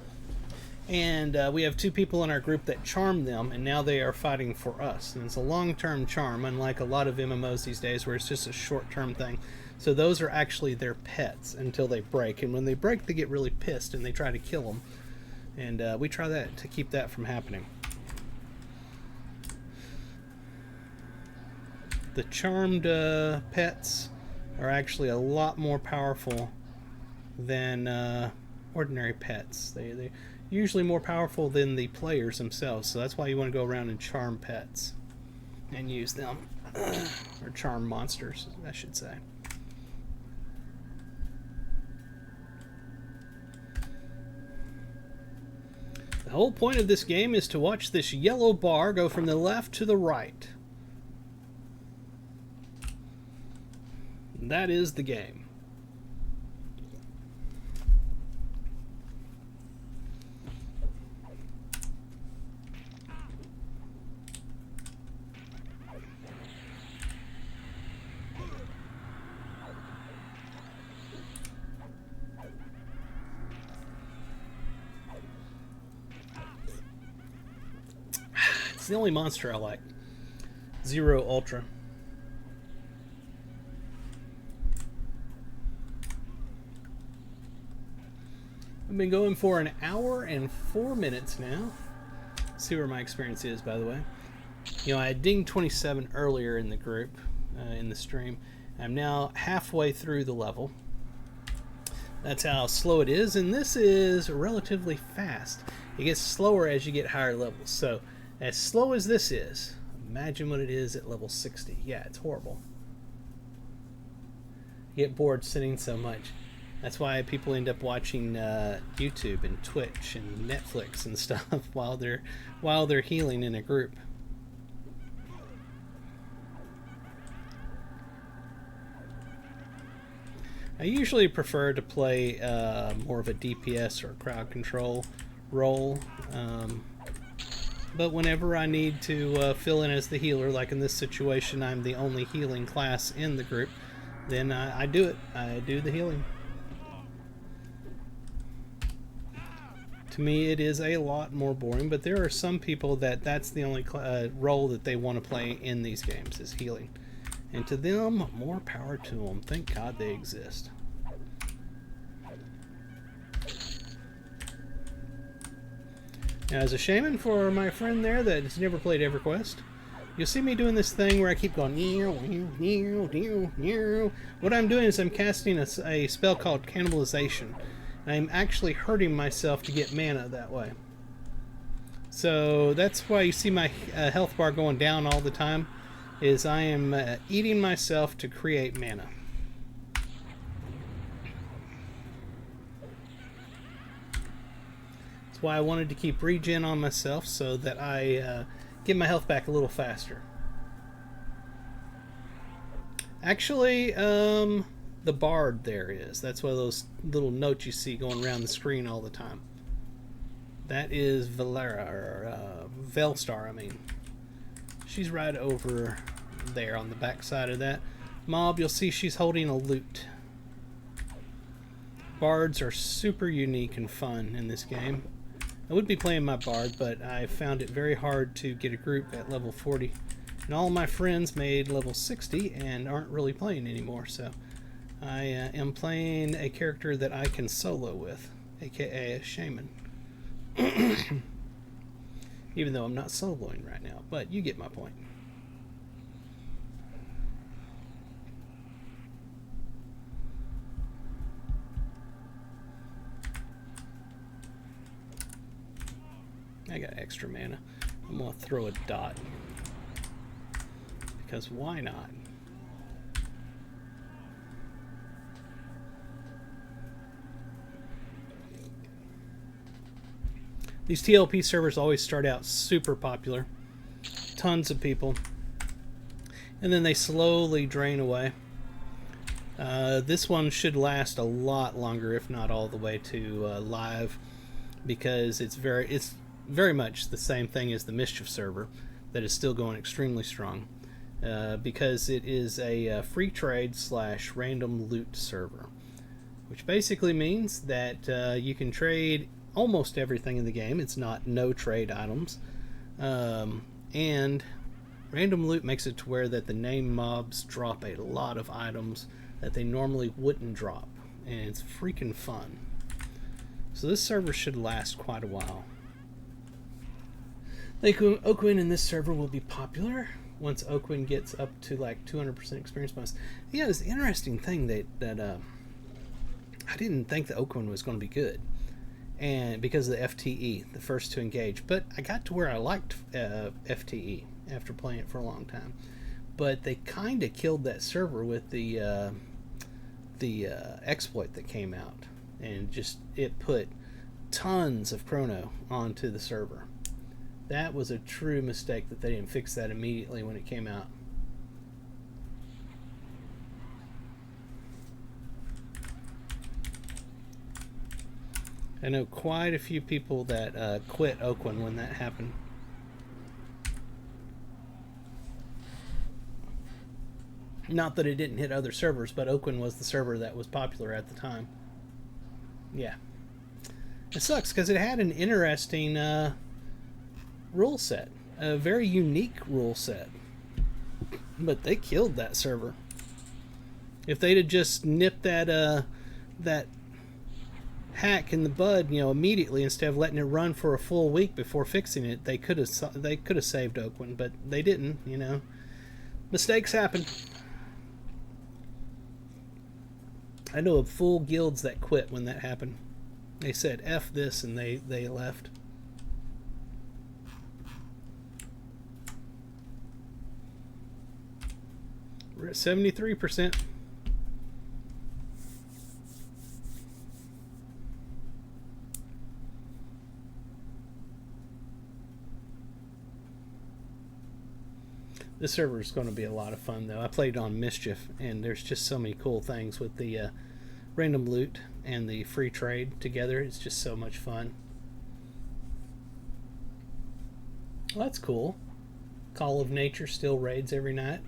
And we have two people in our group that charm them, and now they are fighting for us. And it's a long-term charm, unlike a lot of MMOs these days where it's just a short-term thing. So those are actually their pets until they break. And when they break, they get really pissed and they try to kill them. And we try that to keep that from happening. The charmed pets are actually a lot more powerful than ordinary pets. They're usually more powerful than the players themselves. So that's why you want to go around and charm pets and use them. Or charm monsters, I should say. The whole point of this game is to watch this yellow bar go from the left to the right. That is the game. It's the only monster I like. Zero Ultra. I've been going for an hour and 4 minutes now. Let's see where my experience is, by the way. You know, I had dinged 27 earlier in the group, in the stream. I'm now halfway through the level. That's how slow it is, and this is relatively fast. It gets slower as you get higher levels. So, as slow as this is, imagine what it is at level 60. Yeah, it's horrible. You get bored sitting so much. That's why people end up watching YouTube and Twitch and Netflix and stuff while they're healing in a group. I usually prefer to play more of a DPS or crowd control role, but whenever I need to fill in as the healer, like in this situation, I'm the only healing class in the group, then I do it. I do the healing. To me, it is a lot more boring, but there are some people that's the only role that they want to play in these games is healing. And to them, more power to them. Thank God they exist. Now, as a shaman, for my friend there that has never played EverQuest, you'll see me doing this thing where I keep going. What I'm doing is I'm casting a spell called Cannibalization. I'm actually hurting myself to get mana that way. So that's why you see my health bar going down all the time, is I am eating myself to create mana. That's why I wanted to keep regen on myself so that I get my health back a little faster. Actually, the bard there is. That's one of those little notes you see going around the screen all the time. That is Valera, or Velstar, I mean. She's right over there on the back side of that mob. You'll see she's holding a lute. Bards are super unique and fun in this game. I would be playing my bard, but I found it very hard to get a group at level 40. And all my friends made level 60 and aren't really playing anymore, so I am playing a character that I can solo with, aka a shaman. Even though I'm not soloing right now, but you get my point. I got extra mana. I'm gonna throw a dot. Because why not? These TLP servers always start out super popular. Tons of people. And then they slowly drain away. This one should last a lot longer, if not all the way to live, because it's very much the same thing as the Mischief server that is still going extremely strong, because it is a free trade / random loot server, which basically means that you can trade almost everything in the game. It's not no trade items, and random loot makes it to where that the named mobs drop a lot of items that they normally wouldn't drop, and it's freaking fun. So this server should last quite a while. I think Oakwin in this server will be popular once Oakwin gets up to like 200% experience bonus. Yeah, it's an interesting thing that I didn't think the Oakwin was going to be good, and because of the FTE, the first to engage. But I got to where I liked FTE after playing it for a long time. But they kind of killed that server with the exploit that came out, and just it put tons of chrono onto the server. That was a true mistake that they didn't fix that immediately when it came out. I know quite a few people that quit Oakwin when that happened. Not that it didn't hit other servers, but Oakwin was the server that was popular at the time. Yeah. It sucks because it had an interesting rule set. A very unique rule set. But they killed that server. If they'd have just nipped that hack in the bud, immediately, instead of letting it run for a full week before fixing it, they could have saved Oakwin, but they didn't. Mistakes happen. I know of full guilds that quit when that happened. They said F this, and they left. We're at 73%. This server is going to be a lot of fun, though. I played on Mischief, and there's just so many cool things with the random loot and the free trade together. It's just so much fun. Well, that's cool. Call of Nature still raids every night.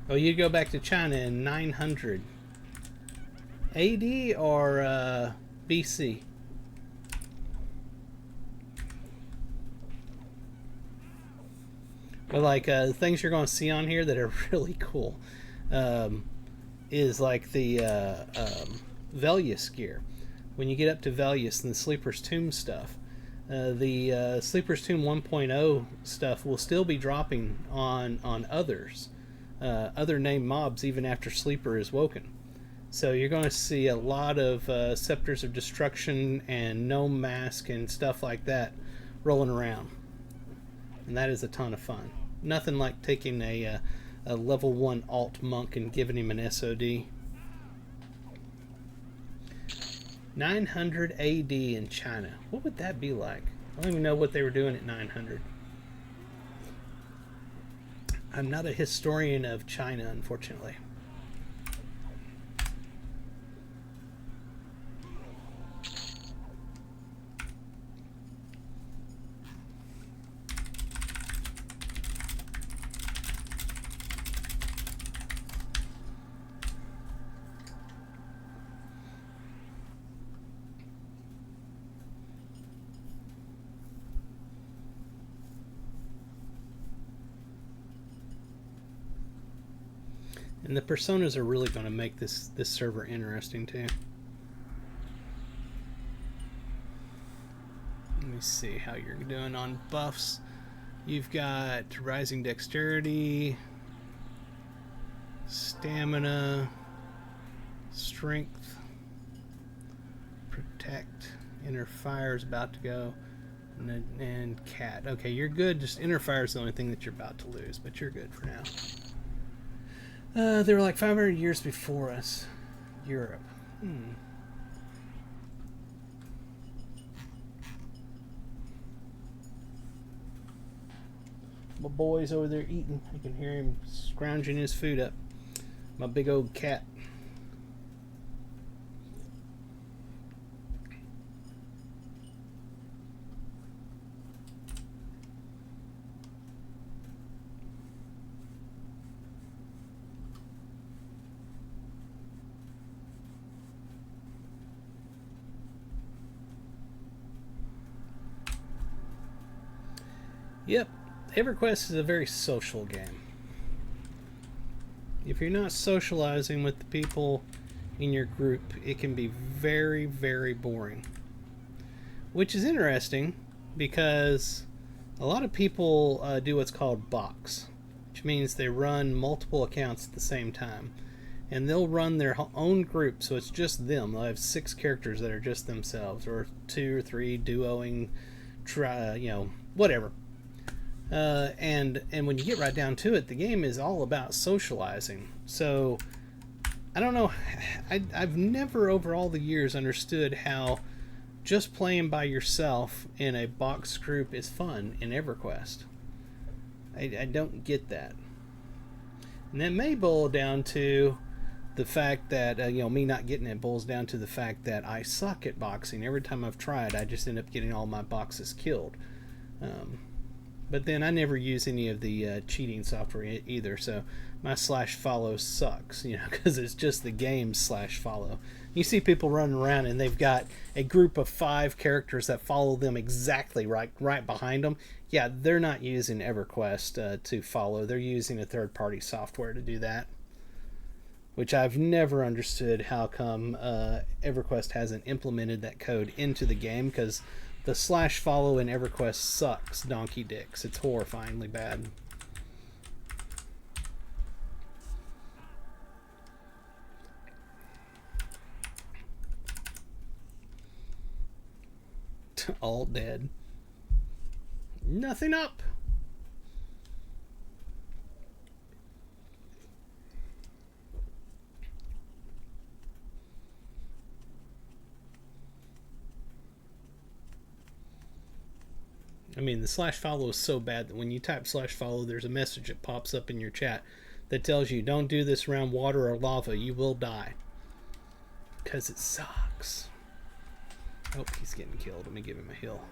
Oh, you go back to China in 900 AD or BC? But like things you're going to see on here that are really cool is like the Velius gear. When you get up to Velius and the Sleeper's Tomb stuff, the Sleeper's Tomb 1.0 stuff will still be dropping on others, other named mobs, even after Sleeper is woken. So you're going to see a lot of Scepters of Destruction and Gnome Mask and stuff like that rolling around. And that is a ton of fun. Nothing like taking a level 1 alt monk and giving him an SOD. 900 AD in China. What would that be like? I don't even know what they were doing at 900. I'm not a historian of China, unfortunately. And the personas are really going to make this server interesting too. Let me see how you're doing on buffs. You've got Rising Dexterity, Stamina, Strength, detect. Inner fire is about to go. And cat. Okay, you're good. Just inner fire is the only thing that you're about to lose, but you're good for now. They were like 500 years before us. Europe. My boy's over there eating. I can hear him scrounging his food up. My big old cat. Yep, EverQuest is a very social game. If you're not socializing with the people in your group, it can be very, very boring. Which is interesting because a lot of people do what's called box, which means they run multiple accounts at the same time. And they'll run their own group, so it's just them. They'll have 6 characters that are just themselves, or 2 or 3 duoing, whatever. And when you get right down to it, the game is all about socializing. So I don't know, I've never over all the years understood how just playing by yourself in a box group is fun in EverQuest. I don't get that. And that may boil down to the fact that me not getting it boils down to the fact that I suck at boxing. Every time I've tried, I just end up getting all my boxes killed. But then I never use any of the cheating software either, so my /follow sucks, because it's just the game /follow. You see people running around and they've got a group of 5 characters that follow them exactly right behind them. Yeah, they're not using EverQuest to follow. They're using a third-party software to do that, which I've never understood how come EverQuest hasn't implemented that code into the game, because the /follow in EverQuest sucks donkey dicks. It's horrifyingly bad. All dead. Nothing up. I mean, the /follow is so bad that when you type /follow, there's a message that pops up in your chat that tells you, don't do this around water or lava, you will die. Because it sucks. Oh, he's getting killed. Let me give him a heal.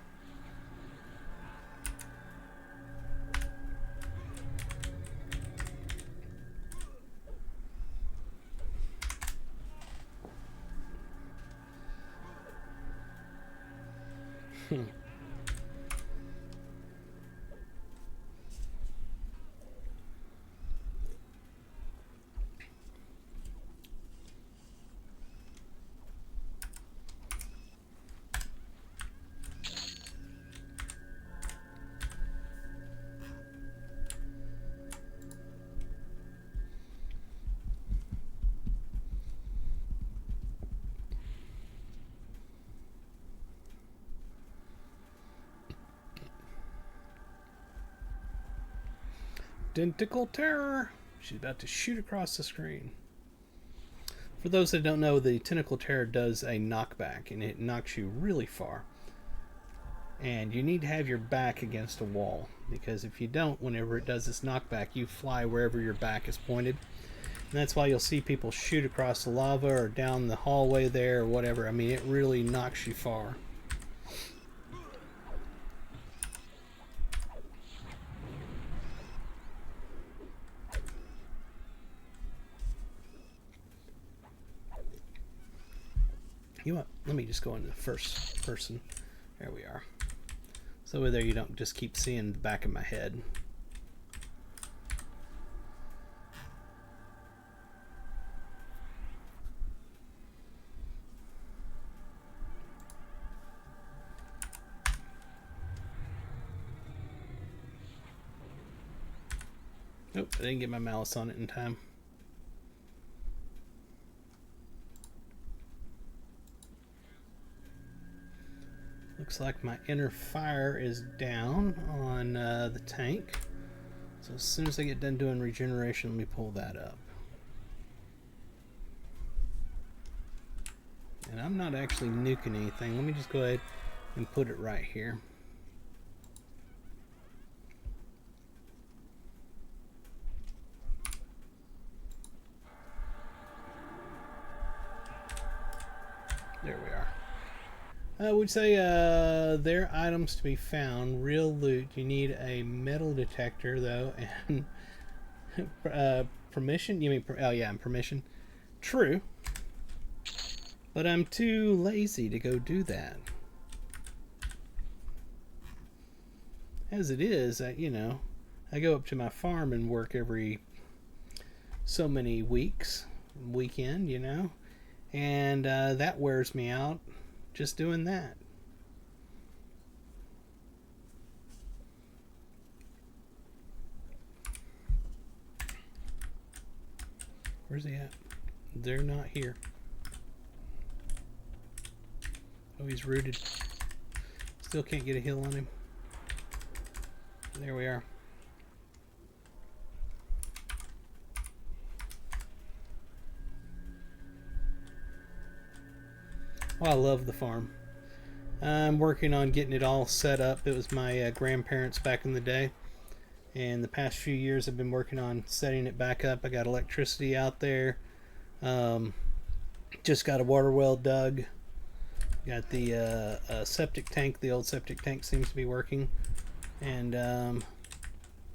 Tentacle Terror. She's about to shoot across the screen. For those that don't know, the Tentacle Terror does a knockback, and it knocks you really far. And you need to have your back against a wall, because if you don't, whenever it does this knockback, you fly wherever your back is pointed. And that's why you'll see people shoot across the lava or down the hallway there or whatever. I mean, it really knocks you far. You know what? Let me just go into the first person. There we are. So over there you don't just keep seeing the back of my head. Nope, I didn't get my mouse on it in time. Looks like my inner fire is down on the tank. So as soon as I get done doing regeneration, let me pull that up. And I'm not actually nuking anything. Let me just go ahead and put it right here. There we are. I would say there are items to be found. Real loot. You need a metal detector though, and permission. You mean? Oh yeah, and permission. True. But I'm too lazy to go do that. As it is, you know, I go up to my farm and work every so many weeks, weekend, you know, and that wears me out just doing that. Where's he at? They're not here. Oh, he's rooted. Still can't get a heal on him. There we are. Oh, I love the farm. I'm working on getting it all set up. It was my grandparents back in the day. And the past few years I've been working on setting it back up. I got electricity out there. Just got a water well dug. Got the septic tank. The old septic tank seems to be working. And the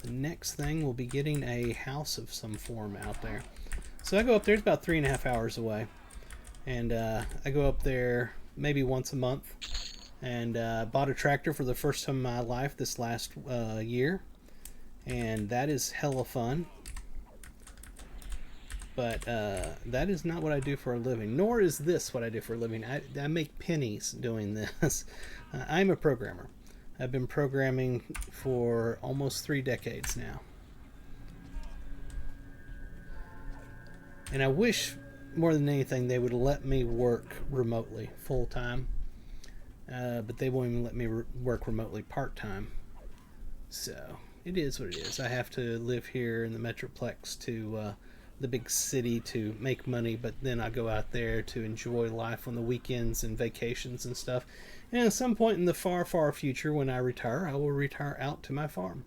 next thing will be getting a house of some form out there. So I go up there. It's about 3.5 hours away. And I go up there maybe once a month. And bought a tractor for the first time in my life this last year. And that is hella fun. But that is not what I do for a living. Nor is this what I do for a living. I make pennies doing this. I'm a programmer. I've been programming for almost 3 decades now. And I wish more than anything they would let me work remotely full time. But they won't even let me work remotely part time. So it is what it is. I have to live here in the Metroplex to the big city to make money, but then I go out there to enjoy life on the weekends and vacations and stuff. And at some point in the far, far future, when I retire, I will retire out to my farm.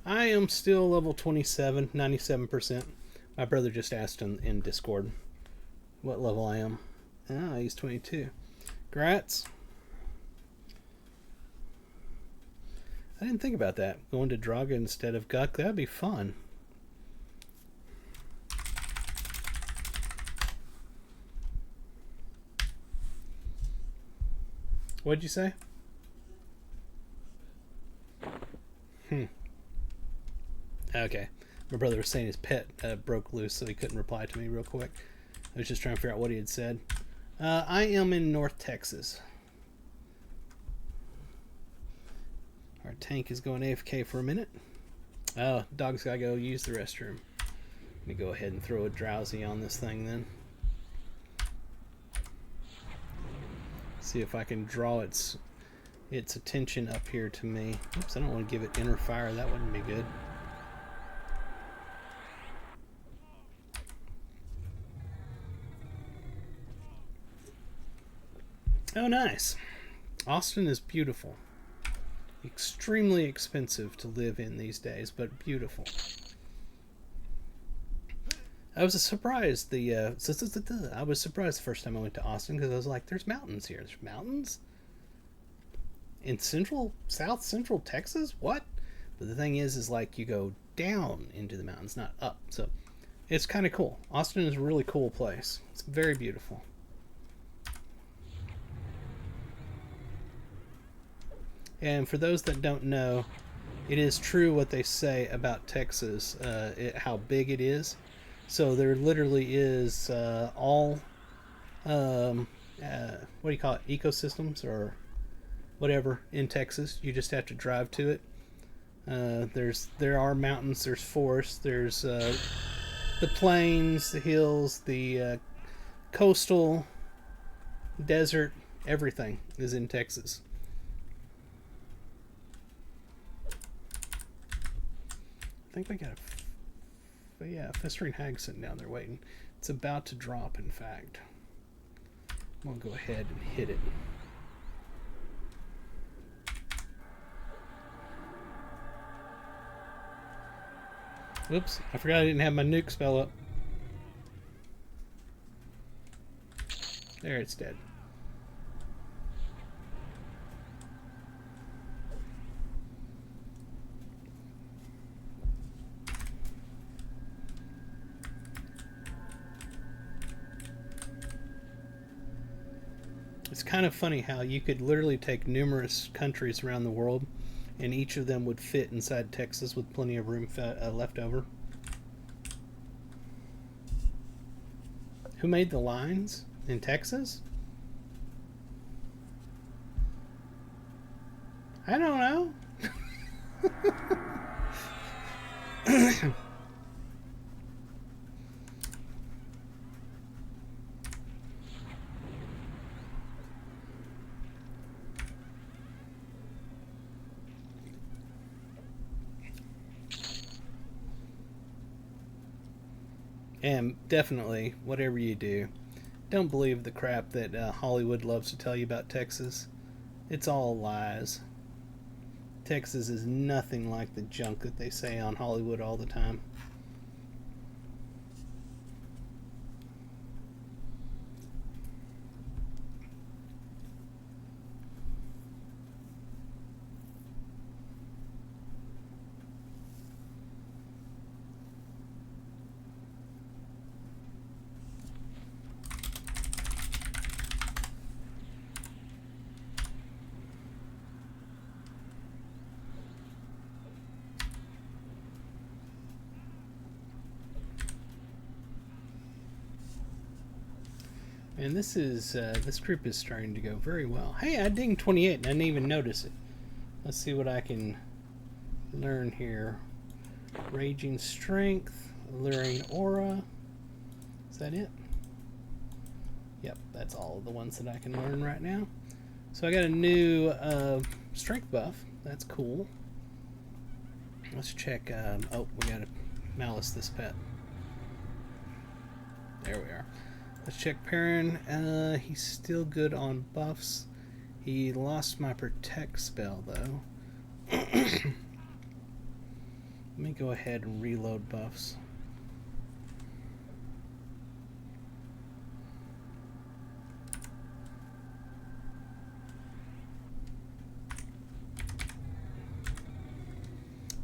I am still level 27, 97%. My brother just asked in Discord what level I am. Ah, he's 22. Grats. I didn't think about that. Going to Draga instead of Guk, that'd be fun. What'd you say? Okay. My brother was saying his pet broke loose, so he couldn't reply to me real quick. I was just trying to figure out what he had said. I am in North Texas. Our tank is going AFK for a minute. Oh, dog's gotta go use the restroom. Let me go ahead and throw a drowsy on this thing then. See if I can draw its attention up here to me. Oops, I don't want to give it inner fire. That wouldn't be good. Oh, nice. Austin is beautiful. Extremely expensive to live in these days, but beautiful. I was surprised I was surprised the first time I went to Austin because I was like, there's mountains here. There's mountains? In South Central Texas? What? But the thing is like you go down into the mountains, not up. So it's kind of cool. Austin is a really cool place. It's very beautiful. And for those that don't know, it is true what they say about Texas, how big it is. So there literally is what do you call it, ecosystems or whatever in Texas. You just have to drive to it. There are mountains, there's forests, there's the plains, the hills, the coastal, desert, everything is in Texas. I think we got a festering hag sitting down there waiting. It's about to drop, in fact. I'm gonna go ahead and hit it. Oops, I forgot I didn't have my nuke spell up. There, it's dead. It's kind of funny how you could literally take numerous countries around the world and each of them would fit inside Texas with plenty of room left over. Who made the lines in Texas? I don't know. And definitely, whatever you do, don't believe the crap that Hollywood loves to tell you about Texas. It's all lies. Texas is nothing like the junk that they say on Hollywood all the time. And this group is starting to go very well. Hey, I dinged 28 and I didn't even notice it. Let's see what I can learn here. Raging Strength, Alluring Aura. Is that it? Yep, that's all of the ones that I can learn right now. So I got a new strength buff. That's cool. Let's check. Oh, we got to malice this pet. There we are. Let's check Perrin. He's still good on buffs. He lost my protect spell though. Let me go ahead and reload buffs.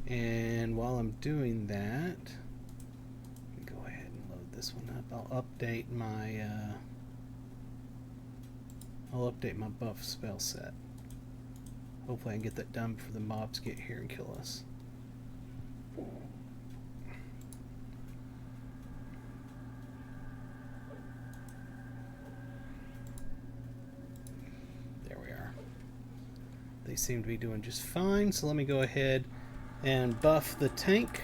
And while I'm doing that, this one up. I'll update my buff spell set. Hopefully I can get that done before the mobs get here and kill us. There we are. They seem to be doing just fine, so let me go ahead and buff the tank.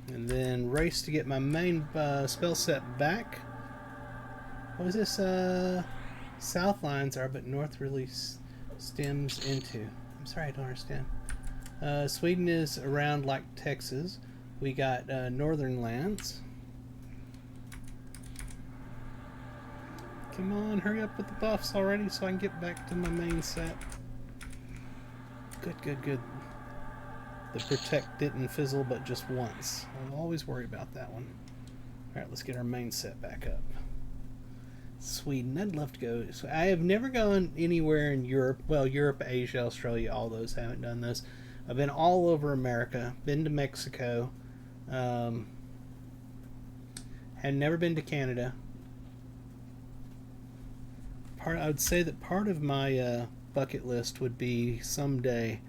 And then race to get my main spell set back. What was this? South lines are, but north really stems into. I'm sorry, I don't understand. Sweden is around like Texas. We got northern lands. Come on, hurry up with the buffs already so I can get back to my main set. Good, good, good. The protect didn't fizzle, but just once. I'll always worry about that one. Alright, let's get our main set back up. Sweden, I'd love to go. So I have never gone anywhere in Europe. Well, Europe, Asia, Australia, all those. Haven't done those. I've been all over America. Been to Mexico. Had never been to Canada. I would say that part of my bucket list would be someday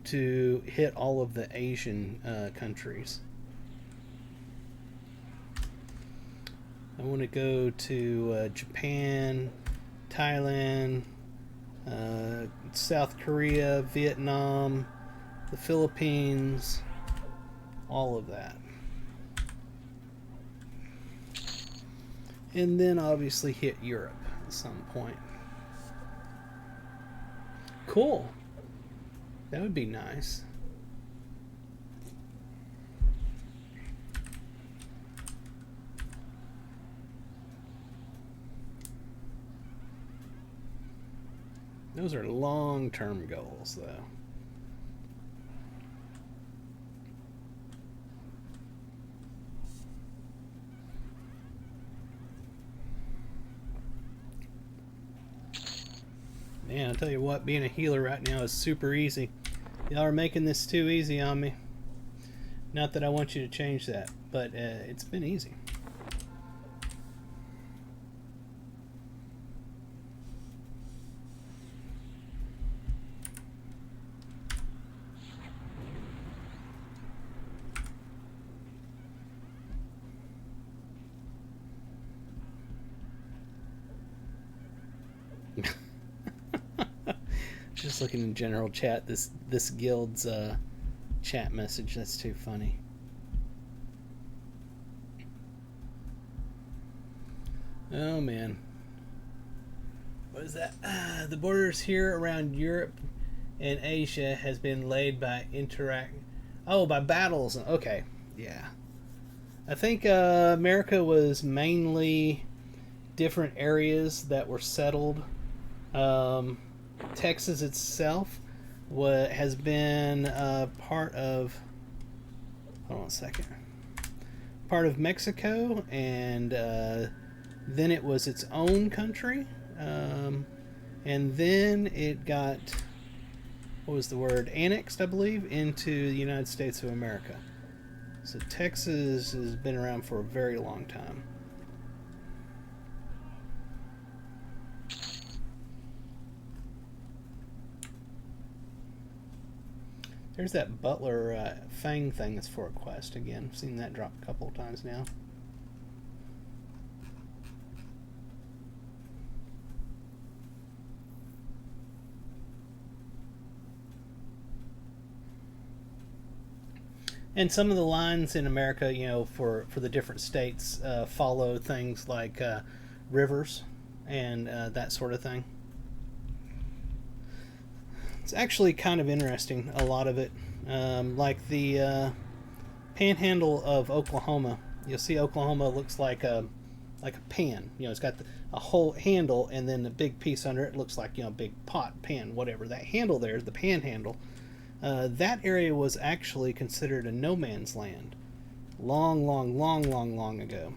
to hit all of the Asian countries. I want to go to Japan, Thailand, South Korea, Vietnam, the Philippines, all of that. And then obviously hit Europe at some point. Cool. That would be nice. Those are long-term goals, though. Man, I'll tell you what, being a healer right now is super easy. Y'all are making this too easy on me. Not that I want you to change that, but it's been easy. Just looking in general chat, this guild's chat message, that's too funny. Oh man. What is that? The borders here around Europe and Asia has been laid by by battles. Okay, yeah. I think America was mainly different areas that were settled. Texas itself has been part of. Hold on a second. Part of Mexico, and then it was its own country, and then it got, what was the word, annexed, I believe, into the United States of America. So Texas has been around for a very long time. There's that Butler Fang thing that's for a quest again. I've seen that drop a couple of times now. And some of the lines in America, you know, for the different states, follow things like rivers and that sort of thing. It's actually kind of interesting, a lot of it. Like the panhandle of Oklahoma. You'll see Oklahoma looks like a pan. You know, it's got a whole handle, and then the big piece under it looks like, you know, a big pot, pan, whatever. That handle there, the panhandle, that area was actually considered a no man's land long ago.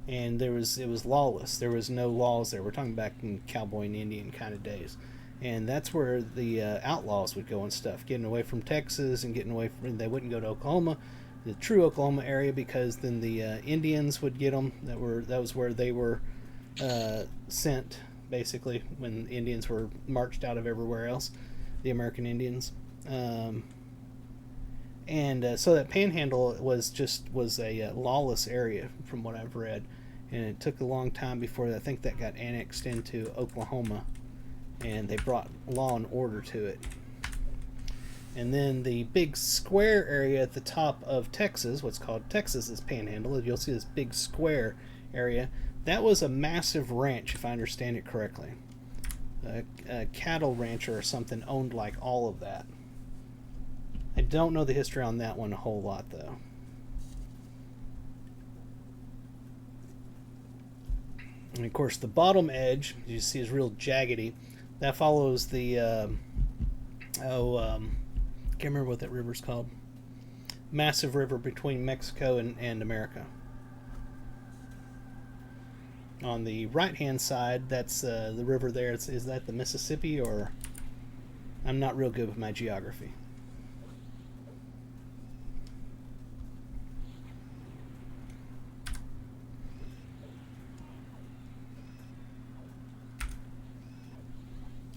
And it was lawless. There was no laws there. We're talking back in cowboy and Indian kind of days. And that's where the outlaws would go and stuff, getting away from Texas and getting away from. They wouldn't go to Oklahoma, the true Oklahoma area, because then the Indians would get them. That was where they were sent, basically, when Indians were marched out of everywhere else, the American Indians. So that Panhandle was a lawless area, from what I've read, and it took a long time before I think that got annexed into Oklahoma. And they brought law and order to it. And then the big square area at the top of Texas, what's called Texas's Panhandle, you'll see this big square area. That was a massive ranch, if I understand it correctly. A cattle rancher or something owned like all of that. I don't know the history on that one a whole lot, though. And of course, the bottom edge, you see, is real jaggedy. That follows the, can't remember what that river's called. Massive river between Mexico and America. On the right-hand side, that's the river there. Is that the Mississippi, or? I'm not real good with my geography.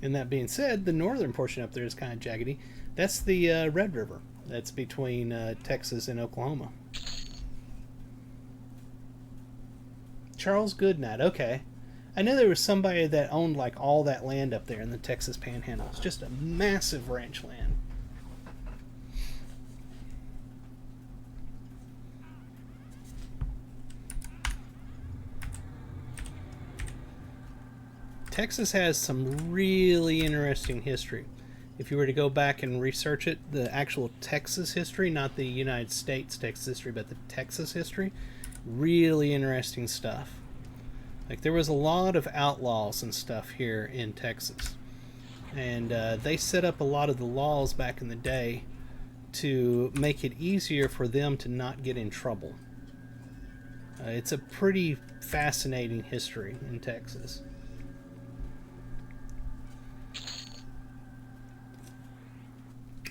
And that being said, the northern portion up there is kind of jaggedy. That's the Red River. That's between Texas and Oklahoma. Charles Goodnight. Okay. I know there was somebody that owned like all that land up there in the Texas Panhandle. It's just a massive ranch land. Texas has some really interesting history. If you were to go back and research it, the actual Texas history, not the United States Texas history, but the Texas history, really interesting stuff. Like, there was a lot of outlaws and stuff here in Texas. And they set up a lot of the laws back in the day to make it easier for them to not get in trouble. It's a pretty fascinating history in Texas.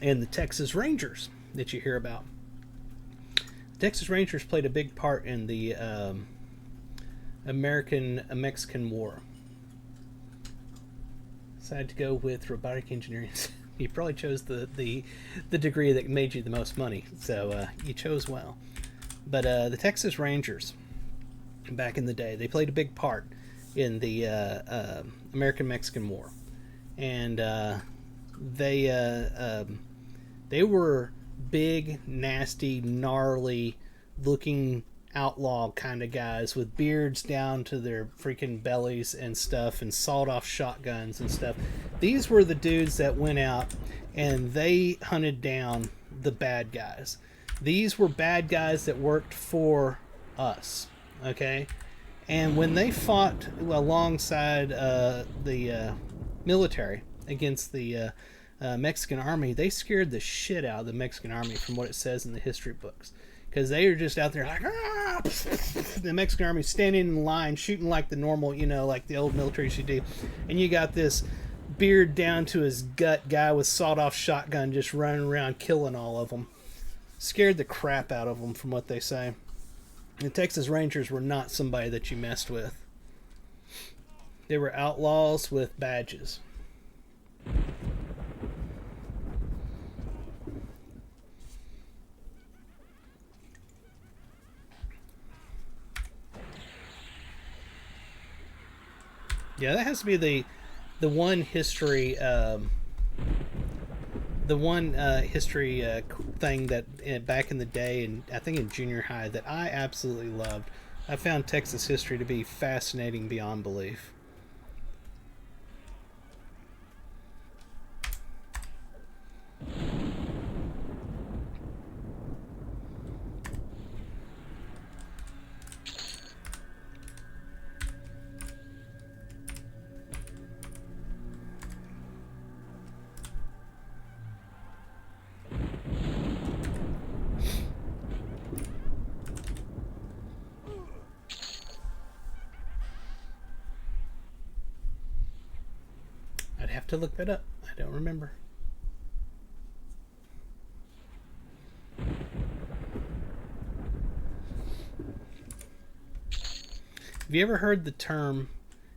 And the Texas Rangers that you hear about. The Texas Rangers played a big part in the Mexican War. Decided to go with robotic engineering. You probably chose the degree that made you the most money, so you chose well. But the Texas Rangers, back in the day, they played a big part in the American-Mexican War, and they were big, nasty, gnarly-looking outlaw kind of guys with beards down to their freaking bellies and stuff, and sawed-off shotguns and stuff. These were the dudes that went out and they hunted down the bad guys. These were bad guys that worked for us, okay? And when they fought alongside the military against the Mexican army, they scared the shit out of the Mexican army, from what it says in the history books. Because they are just out there like, ah! The Mexican army standing in line, shooting like the normal, like the old military should do. And you got this beard down to his gut guy with sawed-off shotgun just running around killing all of them. Scared the crap out of them, from what they say. The Texas Rangers were not somebody that you messed with. They were outlaws with badges. Yeah, that has to be the one history thing that back in the day, and I think in junior high, that I absolutely loved. I found Texas history to be fascinating beyond belief. I'd have to look that up. I don't remember. Have you ever heard the term,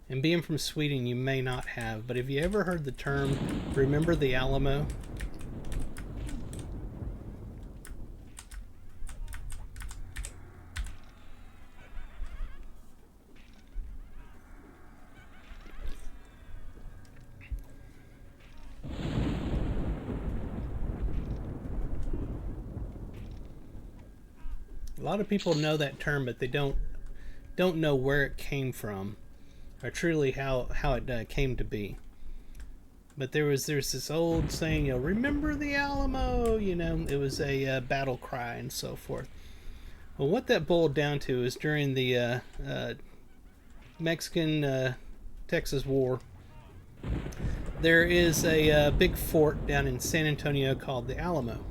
and being from Sweden you may not have, but have you ever heard the term, remember the Alamo? A lot of people know that term, but they don't know where it came from, or truly how it came to be. But there's this old saying, remember the Alamo, it was a battle cry and so forth. Well, what that boiled down to is during the Mexican-Texas War, there is a big fort down in San Antonio called the Alamo.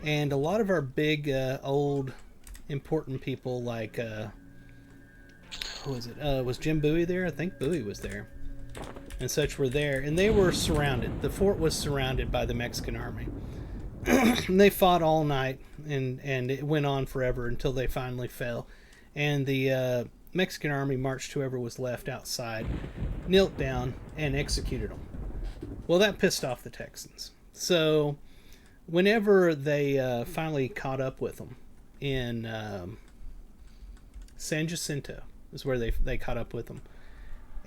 And a lot of our big, old, important people like, who was it? Was Jim Bowie there? I think Bowie was there. And such were there. And they were surrounded. The fort was surrounded by the Mexican army. And they fought all night, and it went on forever until they finally fell. And the Mexican army marched whoever was left outside, knelt down, and executed them. Well, that pissed off the Texans. So whenever they finally caught up with them in San Jacinto, is where they caught up with them.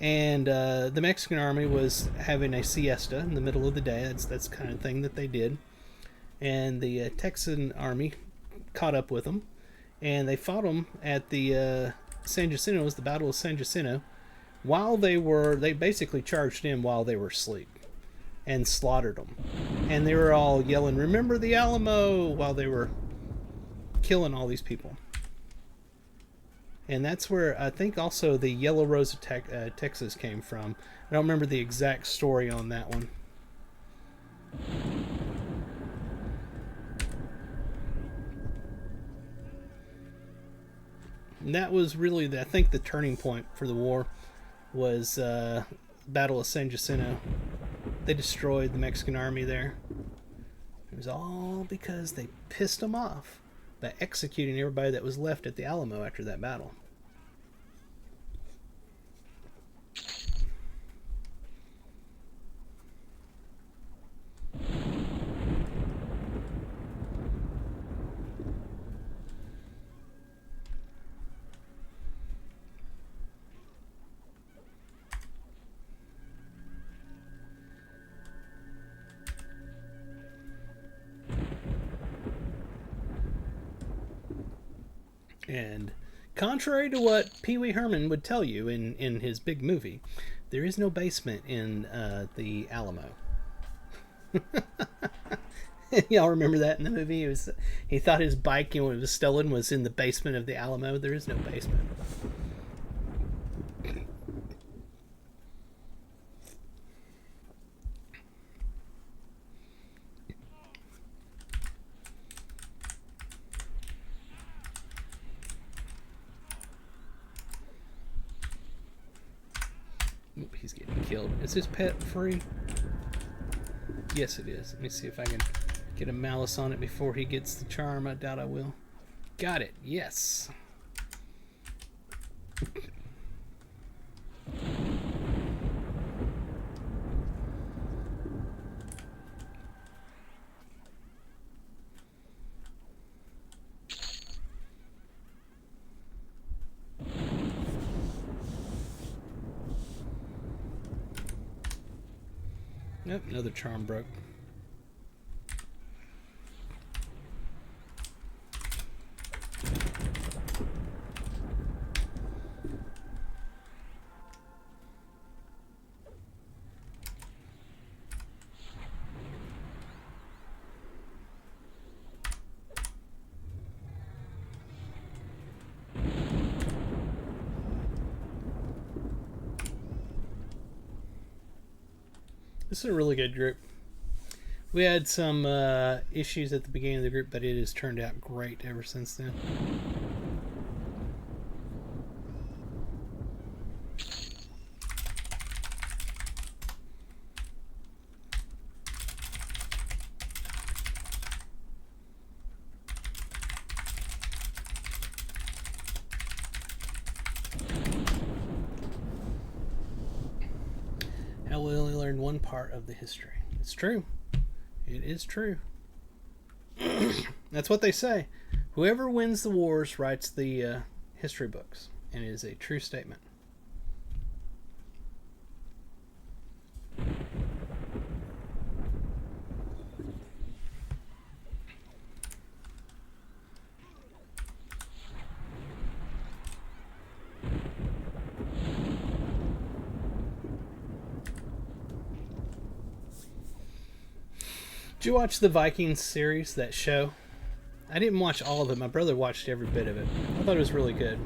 And the Mexican army was having a siesta in the middle of the day. That's the kind of thing that they did. And the Texan army caught up with them, and they fought them at the San Jacinto. It was the Battle of San Jacinto. They basically charged in while they were asleep and slaughtered them. And they were all yelling, "Remember the Alamo," while they were killing all these people. And that's where I think also the Yellow Rose of Texas came from. I don't remember the exact story on that one. And that was really, I think, the turning point for the war was Battle of San Jacinto. They destroyed the Mexican army there. It was all because they pissed them off by executing everybody that was left at the Alamo after that battle. And contrary to what Pee Wee Herman would tell you in his big movie, there is no basement in the Alamo. Y'all remember that in the movie? He thought his bike, when it was stolen, was in the basement of the Alamo. There is no basement. He's getting killed. Is his pet free? Yes, it is. Let me see if I can get a malice on it before he gets the charm. I doubt I will. Got it. Yes. Nope, another charm broke. This is a really good group. We had some issues at the beginning of the group, but it has turned out great ever since then. We only learned one part of the history. It's true. It is true. That's what they say. Whoever wins the wars writes the history books. And it is a true statement. Did you watch the Vikings series, that show? I didn't watch all of it. My brother watched every bit of it. I thought it was really good.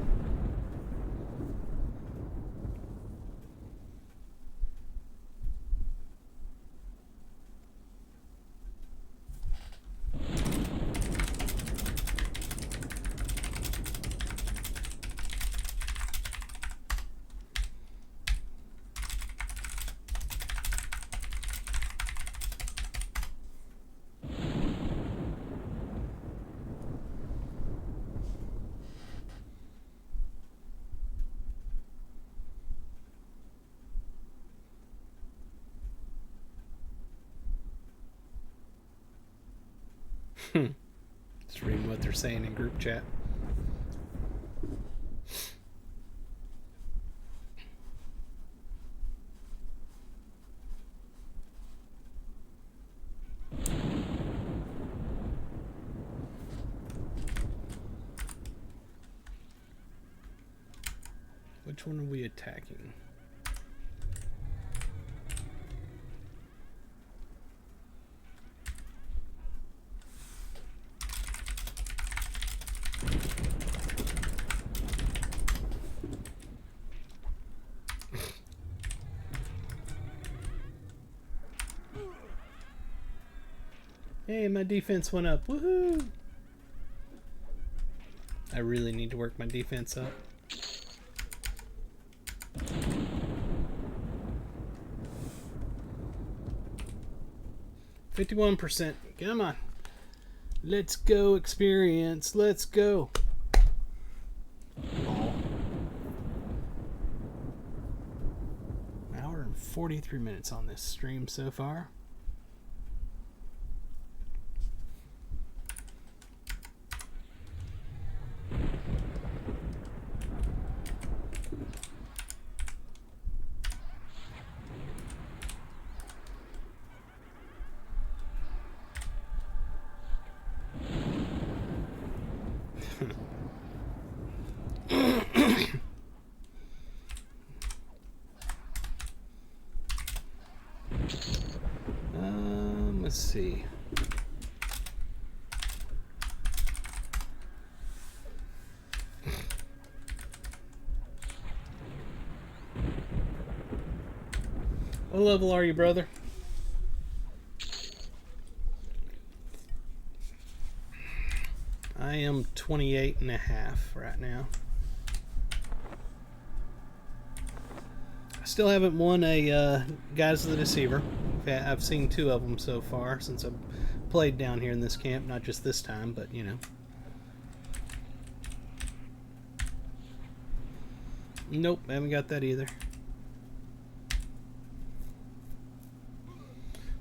Just reading what they're saying in group chat. Which one are we attacking? Hey, my defense went up. Woohoo! I really need to work my defense up. %. Come on. Let's go experience. Let's go. Hour and 43 minutes on this stream so far. Let's see. What level are you, brother? I am 28.5 right now. I still haven't won a Guys of the Deceiver. I've seen 2 of them so far since I've played down here in this camp. Not just this time, but you know. Nope, I haven't got that either.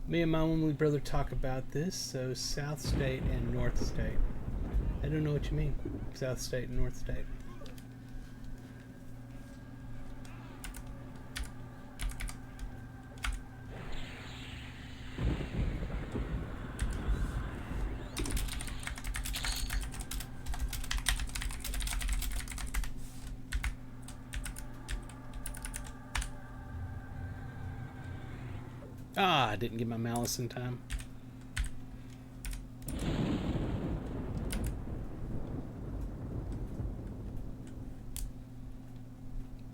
Me and my only brother talk about this, so South State and North State. I don't know what you mean, South State and North State. Ah, I didn't get my malice in time.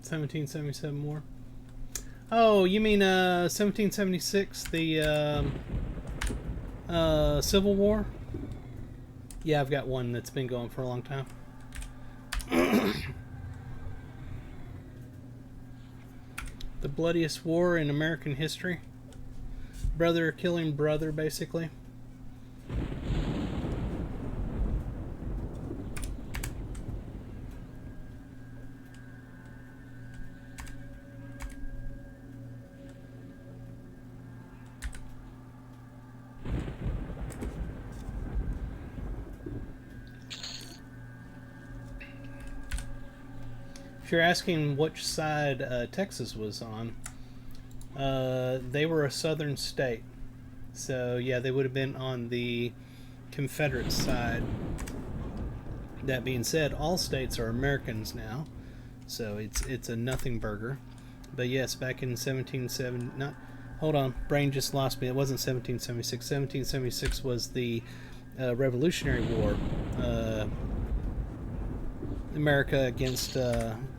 $17.77 more. Oh, you mean $17.76, the Civil War? Yeah, I've got one that's been going for a long time. The bloodiest war in American history. Brother killing brother, basically. If you're asking which side Texas was on, they were a southern state. So, yeah, they would have been on the Confederate side. That being said, all states are Americans now. So, it's a nothing burger. But, yes, back in 1770... Hold on, brain just lost me. It wasn't 1776. 1776 was the Revolutionary War. America against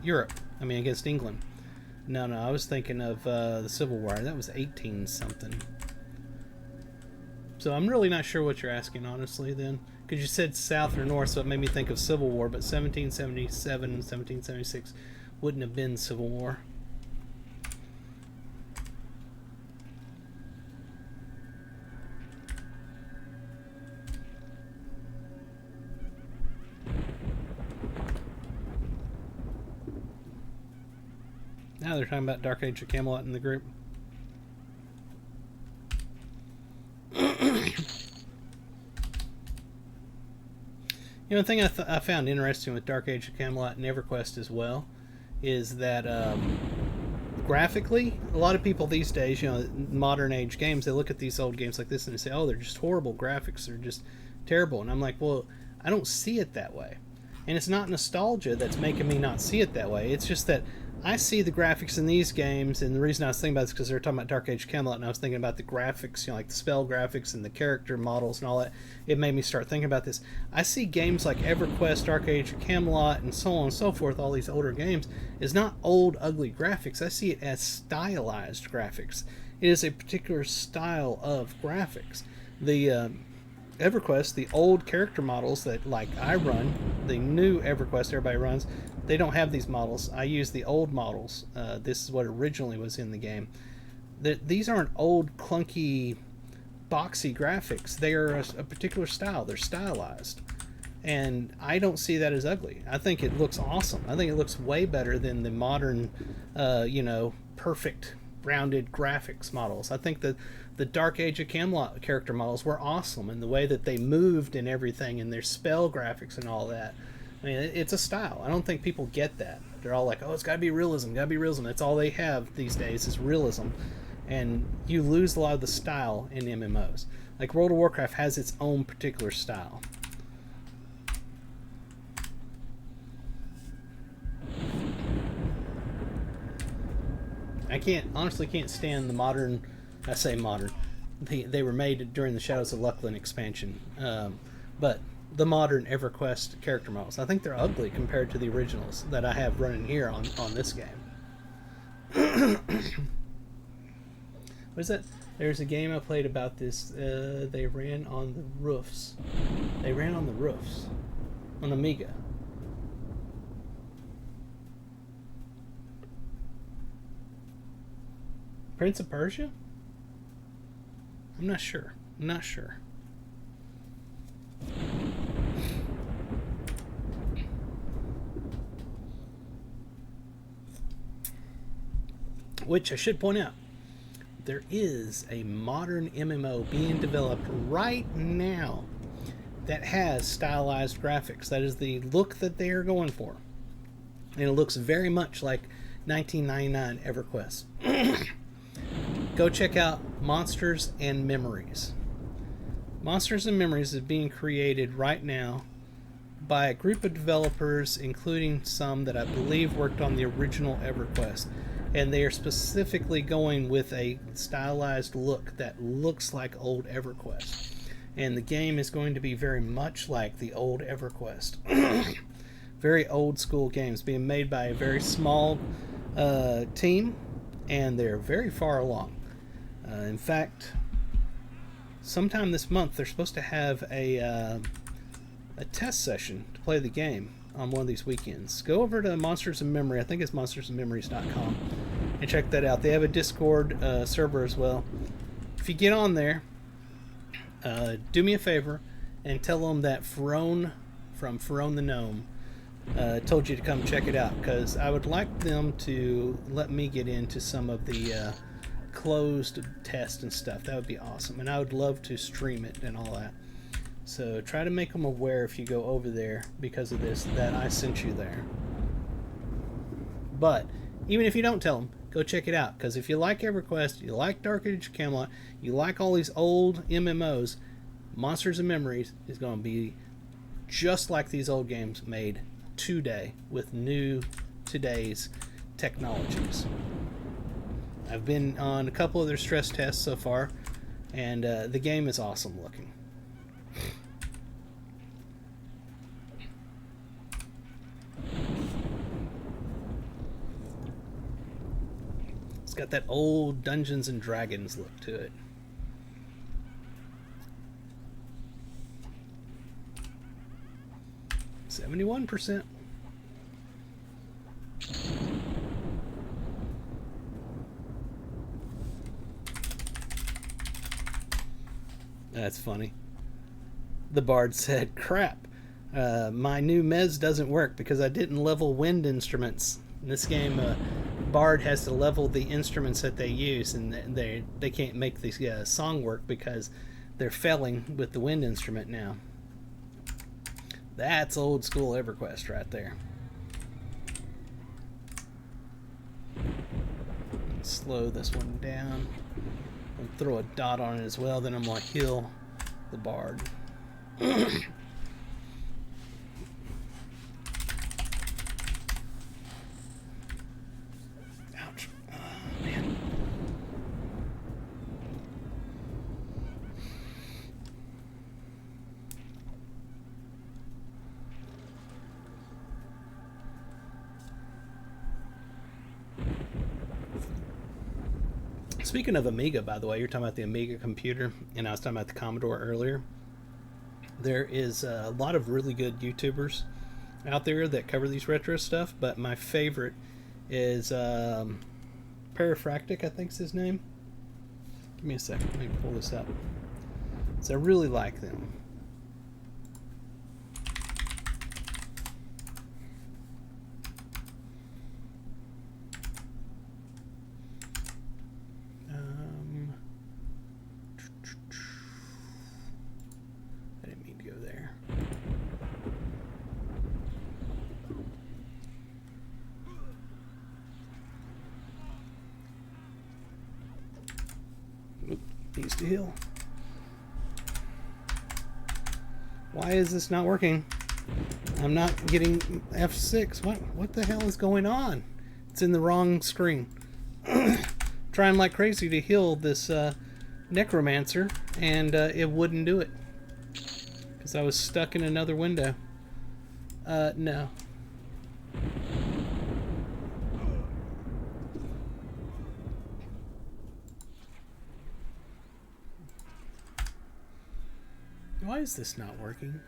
Europe. I mean, against England. No, I was thinking of the Civil War. That was 18-something. So I'm really not sure what you're asking, honestly, then. Because you said south or north, so it made me think of Civil War. But 1777 and 1776 wouldn't have been Civil War. Now they're talking about Dark Age of Camelot in the group. You know, the thing I found interesting with Dark Age of Camelot and EverQuest as well is that graphically, a lot of people these days, you know, modern age games, they look at these old games like this and they say, oh, they're just horrible graphics, they're just terrible. And I'm like, well, I don't see it that way. And it's not nostalgia that's making me not see it that way. It's just that I see the graphics in these games, and the reason I was thinking about this is because they were talking about Dark Age Camelot, and I was thinking about the graphics, you know, like the spell graphics and the character models and all that. It made me start thinking about this. I see games like EverQuest, Dark Age Camelot, and so on and so forth, all these older games, as not old, ugly graphics. I see it as stylized graphics. It is a particular style of graphics. The EverQuest, the old character models that like I run, the new EverQuest everybody runs, they don't have these models. I use the old models. This is what originally was in the game. These aren't old, clunky, boxy graphics. They are a particular style. They're stylized. And I don't see that as ugly. I think it looks awesome. I think it looks way better than the modern, perfect, rounded graphics models. I think that the Dark Age of Camelot character models were awesome, and the way that they moved and everything, and their spell graphics and all that. I mean, it's a style. I don't think people get that. They're all like, oh, it's got to be realism, got to be realism. That's all they have these days is realism. And you lose a lot of the style in MMOs. Like World of Warcraft has its own particular style. I honestly can't stand the modern, I say modern, they were made during the Shadows of Luclin expansion, but the modern EverQuest character models, I think they're ugly compared to the originals that I have running here on this game. What is that? There's a game I played about this, they ran on the roofs. They ran on the roofs. On Amiga. Prince of Persia? I'm not sure. I'm not sure. Which I should point out, there is a modern MMO being developed right now that has stylized graphics. That is the look that they are going for. And it looks very much like 1999 EverQuest. Go check out Monsters and Memories. Monsters and Memories is being created right now by a group of developers, including some that I believe worked on the original EverQuest. And they are specifically going with a stylized look that looks like old EverQuest. And the game is going to be very much like the old EverQuest. Very old school games being made by a very small team, and they're very far along. In fact, sometime this month they're supposed to have a test session to play the game on one of these weekends. Go over to Monsters in Memory, I think it's monstersandmemories.com, and check that out. They have a Discord server as well. If you get on there, do me a favor and tell them that Ferone from Ferone the Gnome told you to come check it out, because I would like them to let me get into some of the closed tests and stuff. That would be awesome, and I would love to stream it and all that. So try to make them aware if you go over there because of this that I sent you there. But even if you don't tell them, go check it out, because if you like EverQuest, you like Dark Age Camelot, you like all these old MMOs, Monsters and Memories is going to be just like these old games made today with new today's technologies. I've been on a couple of their stress tests so far, and the game is awesome looking. It's got that old Dungeons and Dragons look to it. %. That's funny. The Bard said, crap, my new mez doesn't work because I didn't level wind instruments. In this game, Bard has to level the instruments that they use, and they can't make the song work because they're failing with the wind instrument now. That's old school EverQuest right there. Slow this one down. I'll throw a dot on it as well, then I'm going to heal the Bard. Speaking of Amiga, by the way, you're talking about the Amiga computer, and I was talking about the Commodore earlier. There is a lot of really good YouTubers out there that cover these retro stuff, but my favorite is Parafractic, I think's his name. Give me a second, let me pull this up. So I really like them. I didn't mean to go there. Oop, needs to heal. Why is this not working? I'm not getting F6. What the hell is going on? It's in the wrong screen. Trying like crazy to heal this necromancer, and it wouldn't do it because I was stuck in another window. No. Why is this not working?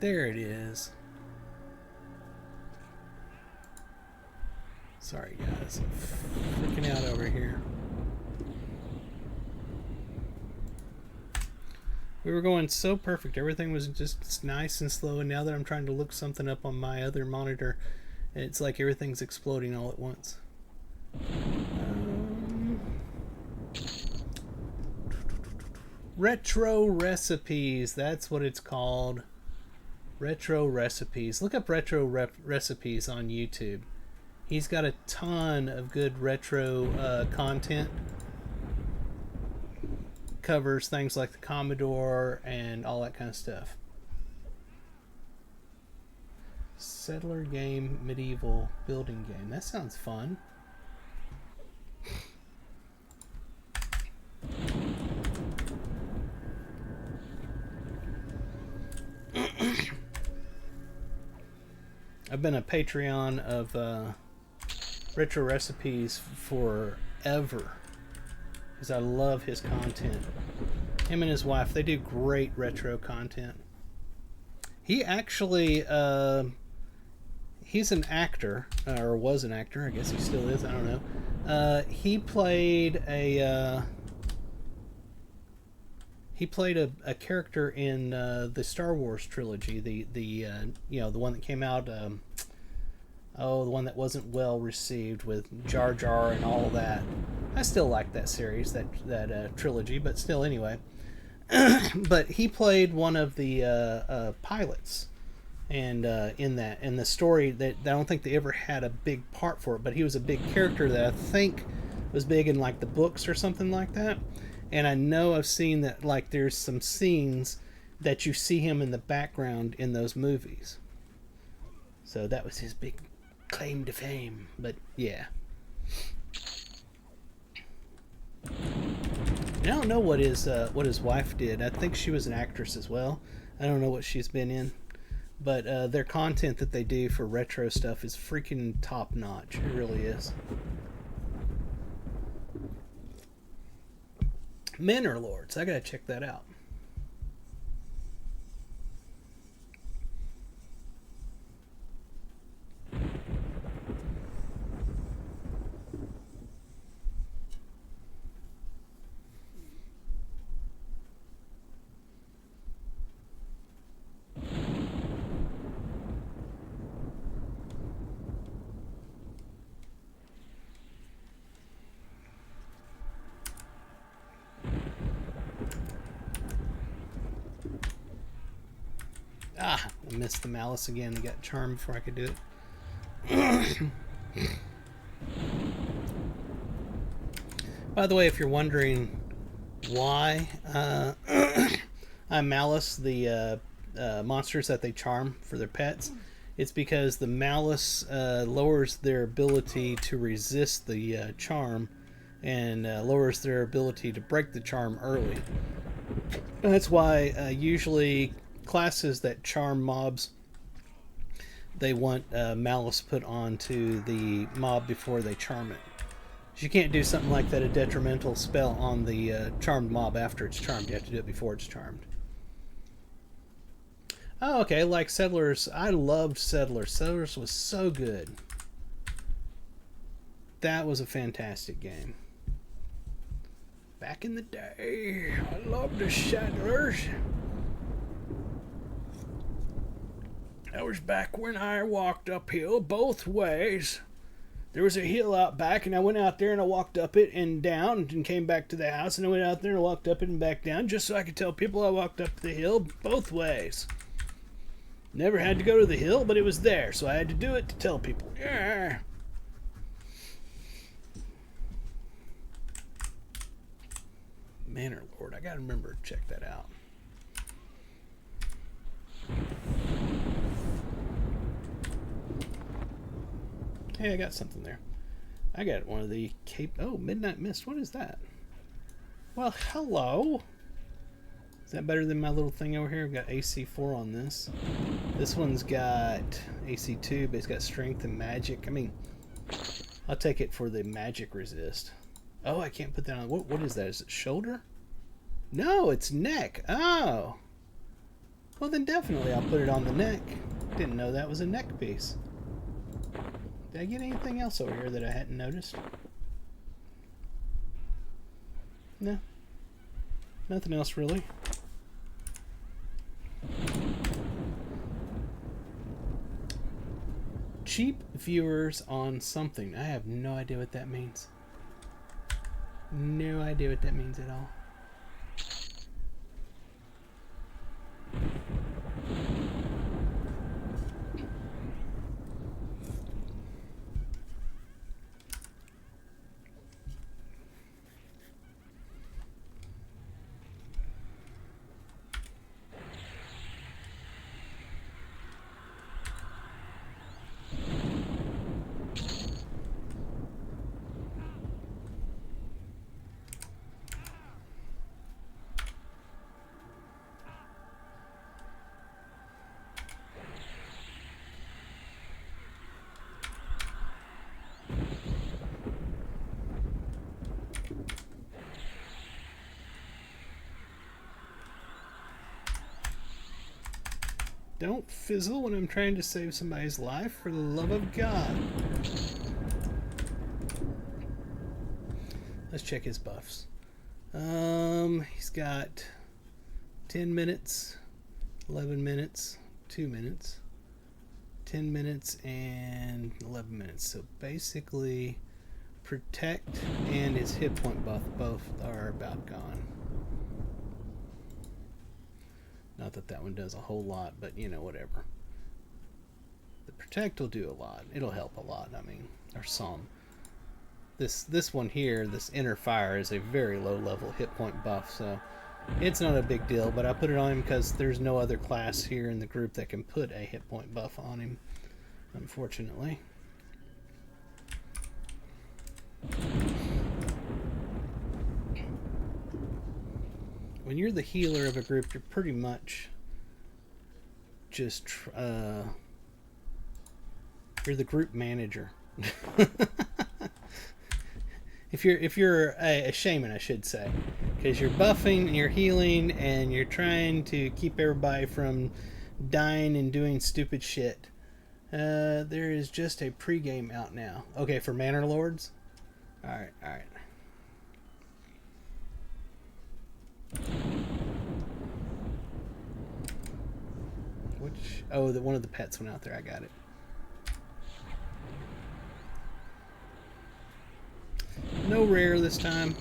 There it is. Sorry guys, I'm freaking out over here. We were going so perfect. Everything was just nice and slow, and now that I'm trying to look something up on my other monitor, it's like everything's exploding all at once. Retro recipes, that's what it's called. Retro recipes. Look up retro recipes on YouTube. He's got a ton of good retro content. Covers things like the Commodore and all that kind of stuff. Settler game, medieval building game. That sounds fun. I've been a Patreon of retro recipes forever because I love his content. Him and his wife, they do great retro content. He actually he's an actor, or was an actor, I guess he still is, I don't know. He played a character in the Star Wars trilogy, the you know, the one that came out, the one that wasn't well received with Jar Jar and all that. I still like that series, that trilogy, but still, anyway. But he played one of the pilots, and in the story, that I don't think they ever had a big part for it, but he was a big character that I think was big in like the books or something like that. And I know I've seen that, like, there's some scenes that you see him in the background in those movies. So that was his big claim to fame. But yeah. And I don't know what his wife did. I think she was an actress as well. I don't know what she's been in. But their content that they do for retro stuff is freaking top notch. It really is. Men are Lords. I gotta check that out. Ah, I missed the malice again. I got charm before I could do it. By the way, if you're wondering why I malice the monsters that they charm for their pets, it's because the malice lowers their ability to resist the charm, and lowers their ability to break the charm early. And that's why usually classes that charm mobs, they want malice put onto the mob before they charm it. You can't do something like that, a detrimental spell on the charmed mob after it's charmed. You have to do it before it's charmed. Oh, okay, like Settlers. I loved Settlers. Settlers was so good. That was a fantastic game. Back in the day, I loved the Settlers. That was back when I walked uphill both ways. There was a hill out back, and I went out there and I walked up it and down and came back to the house, and I went out there and I walked up it and back down just so I could tell people I walked up the hill both ways. Never had to go to the hill, but it was there, so I had to do it to tell people. Yeah. Manor Lord, I gotta remember to check that out. Hey, I got something there. I got one of the Midnight Mist. What is that? Well, hello. Is that better than my little thing over here? I've got AC4 on this. This one's got AC2, but it's got strength and magic. I mean, I'll take it for the magic resist. Oh, I can't put that on. What is that? Is it shoulder? No, it's neck. Oh. Well, then definitely I'll put it on the neck. Didn't know that was a neck piece. Did I get anything else over here that I hadn't noticed? No. Nothing else really. Cheap viewers on something. I have no idea what that means. No idea what that means at all. Don't fizzle when I'm trying to save somebody's life, for the love of God. Let's check his buffs. He's got 10 minutes, 11 minutes, 2 minutes, 10 minutes, and 11 minutes. So basically, protect and his hit point buff both are about gone. Not that that one does a whole lot, but you know, whatever. The protect will do a lot. It'll help a lot, I mean, or some. This one here, this inner fire, is a very low level hit point buff, so it's not a big deal, but I put it on him because there's no other class here in the group that can put a hit point buff on him, unfortunately. When you're the healer of a group, you're pretty much just you're the group manager. if you're a shaman, I should say, because you're buffing and you're healing and you're trying to keep everybody from dying and doing stupid shit. There is just a pregame out now. Okay, for Manor Lords. All right. One of the pets went out there. I got it. No rare this time.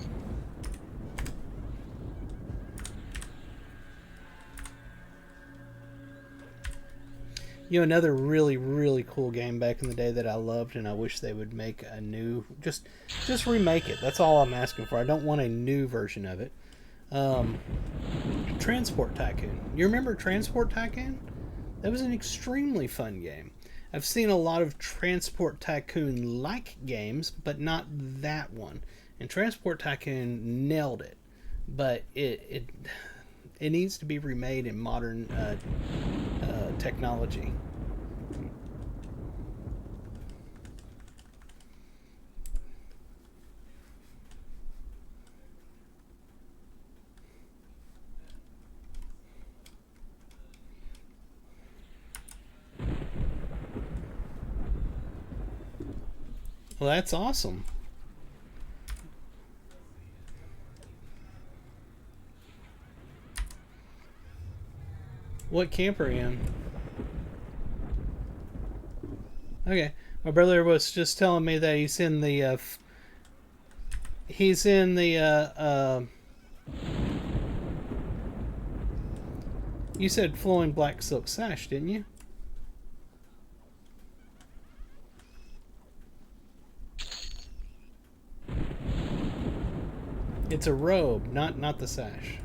You know, another really, really cool game back in the day that I loved, and I wish they would make a new, just remake it. That's all I'm asking for. I don't want a new version of it. Transport Tycoon. You remember Transport Tycoon? That was an extremely fun game. I've seen a lot of Transport Tycoon-like games, but not that one. And Transport Tycoon nailed it. But it needs to be remade in modern technology. Well, that's awesome. What camp are you in? Okay. My brother was just telling me that he's in the you said flowing black silk sash, didn't you? It's a robe, not the sash.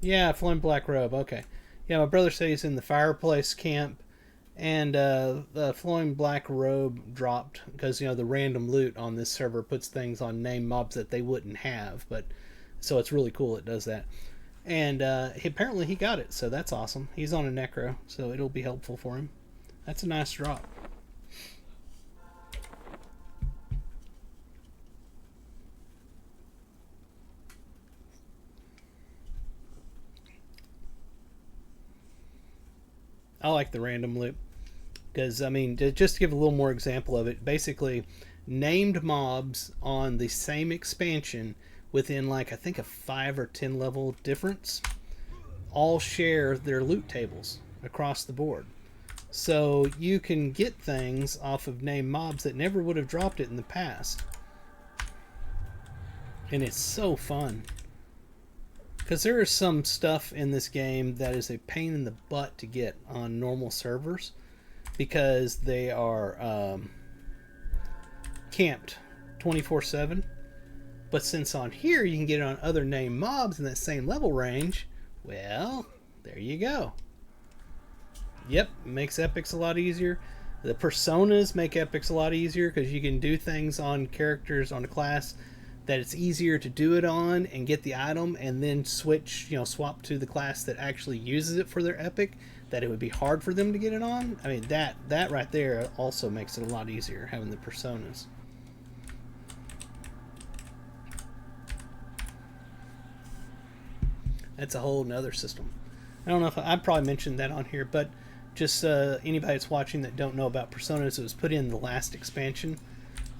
Yeah, flowing black robe. Okay. Yeah, my brother said he's in the fireplace camp, and the flowing black robe dropped because the random loot on this server puts things on named mobs that they wouldn't have, but so it's really cool it does that. And apparently he got it, so that's awesome. He's on a necro, so it'll be helpful for him. That's a nice drop. I like the random loot because I mean, just to give a little more example of it, basically named mobs on the same expansion within like I think a 5 or 10 level difference all share their loot tables across the board. So you can get things off of named mobs that never would have dropped it in the past. And it's so fun. Because there is some stuff in this game that is a pain in the butt to get on normal servers because they are camped 24/7. But since on here you can get it on other named mobs in that same level range, well, there you go. Yep, makes epics a lot easier. The personas make epics a lot easier because you can do things on characters on a class that it's easier to do it on and get the item and then switch, swap to the class that actually uses it for their epic, that it would be hard for them to get it on. I mean, that right there also makes it a lot easier, having the personas. That's a whole nother system. I don't know if I probably mentioned that on here, but just anybody that's watching that don't know about personas, it was put in the last expansion.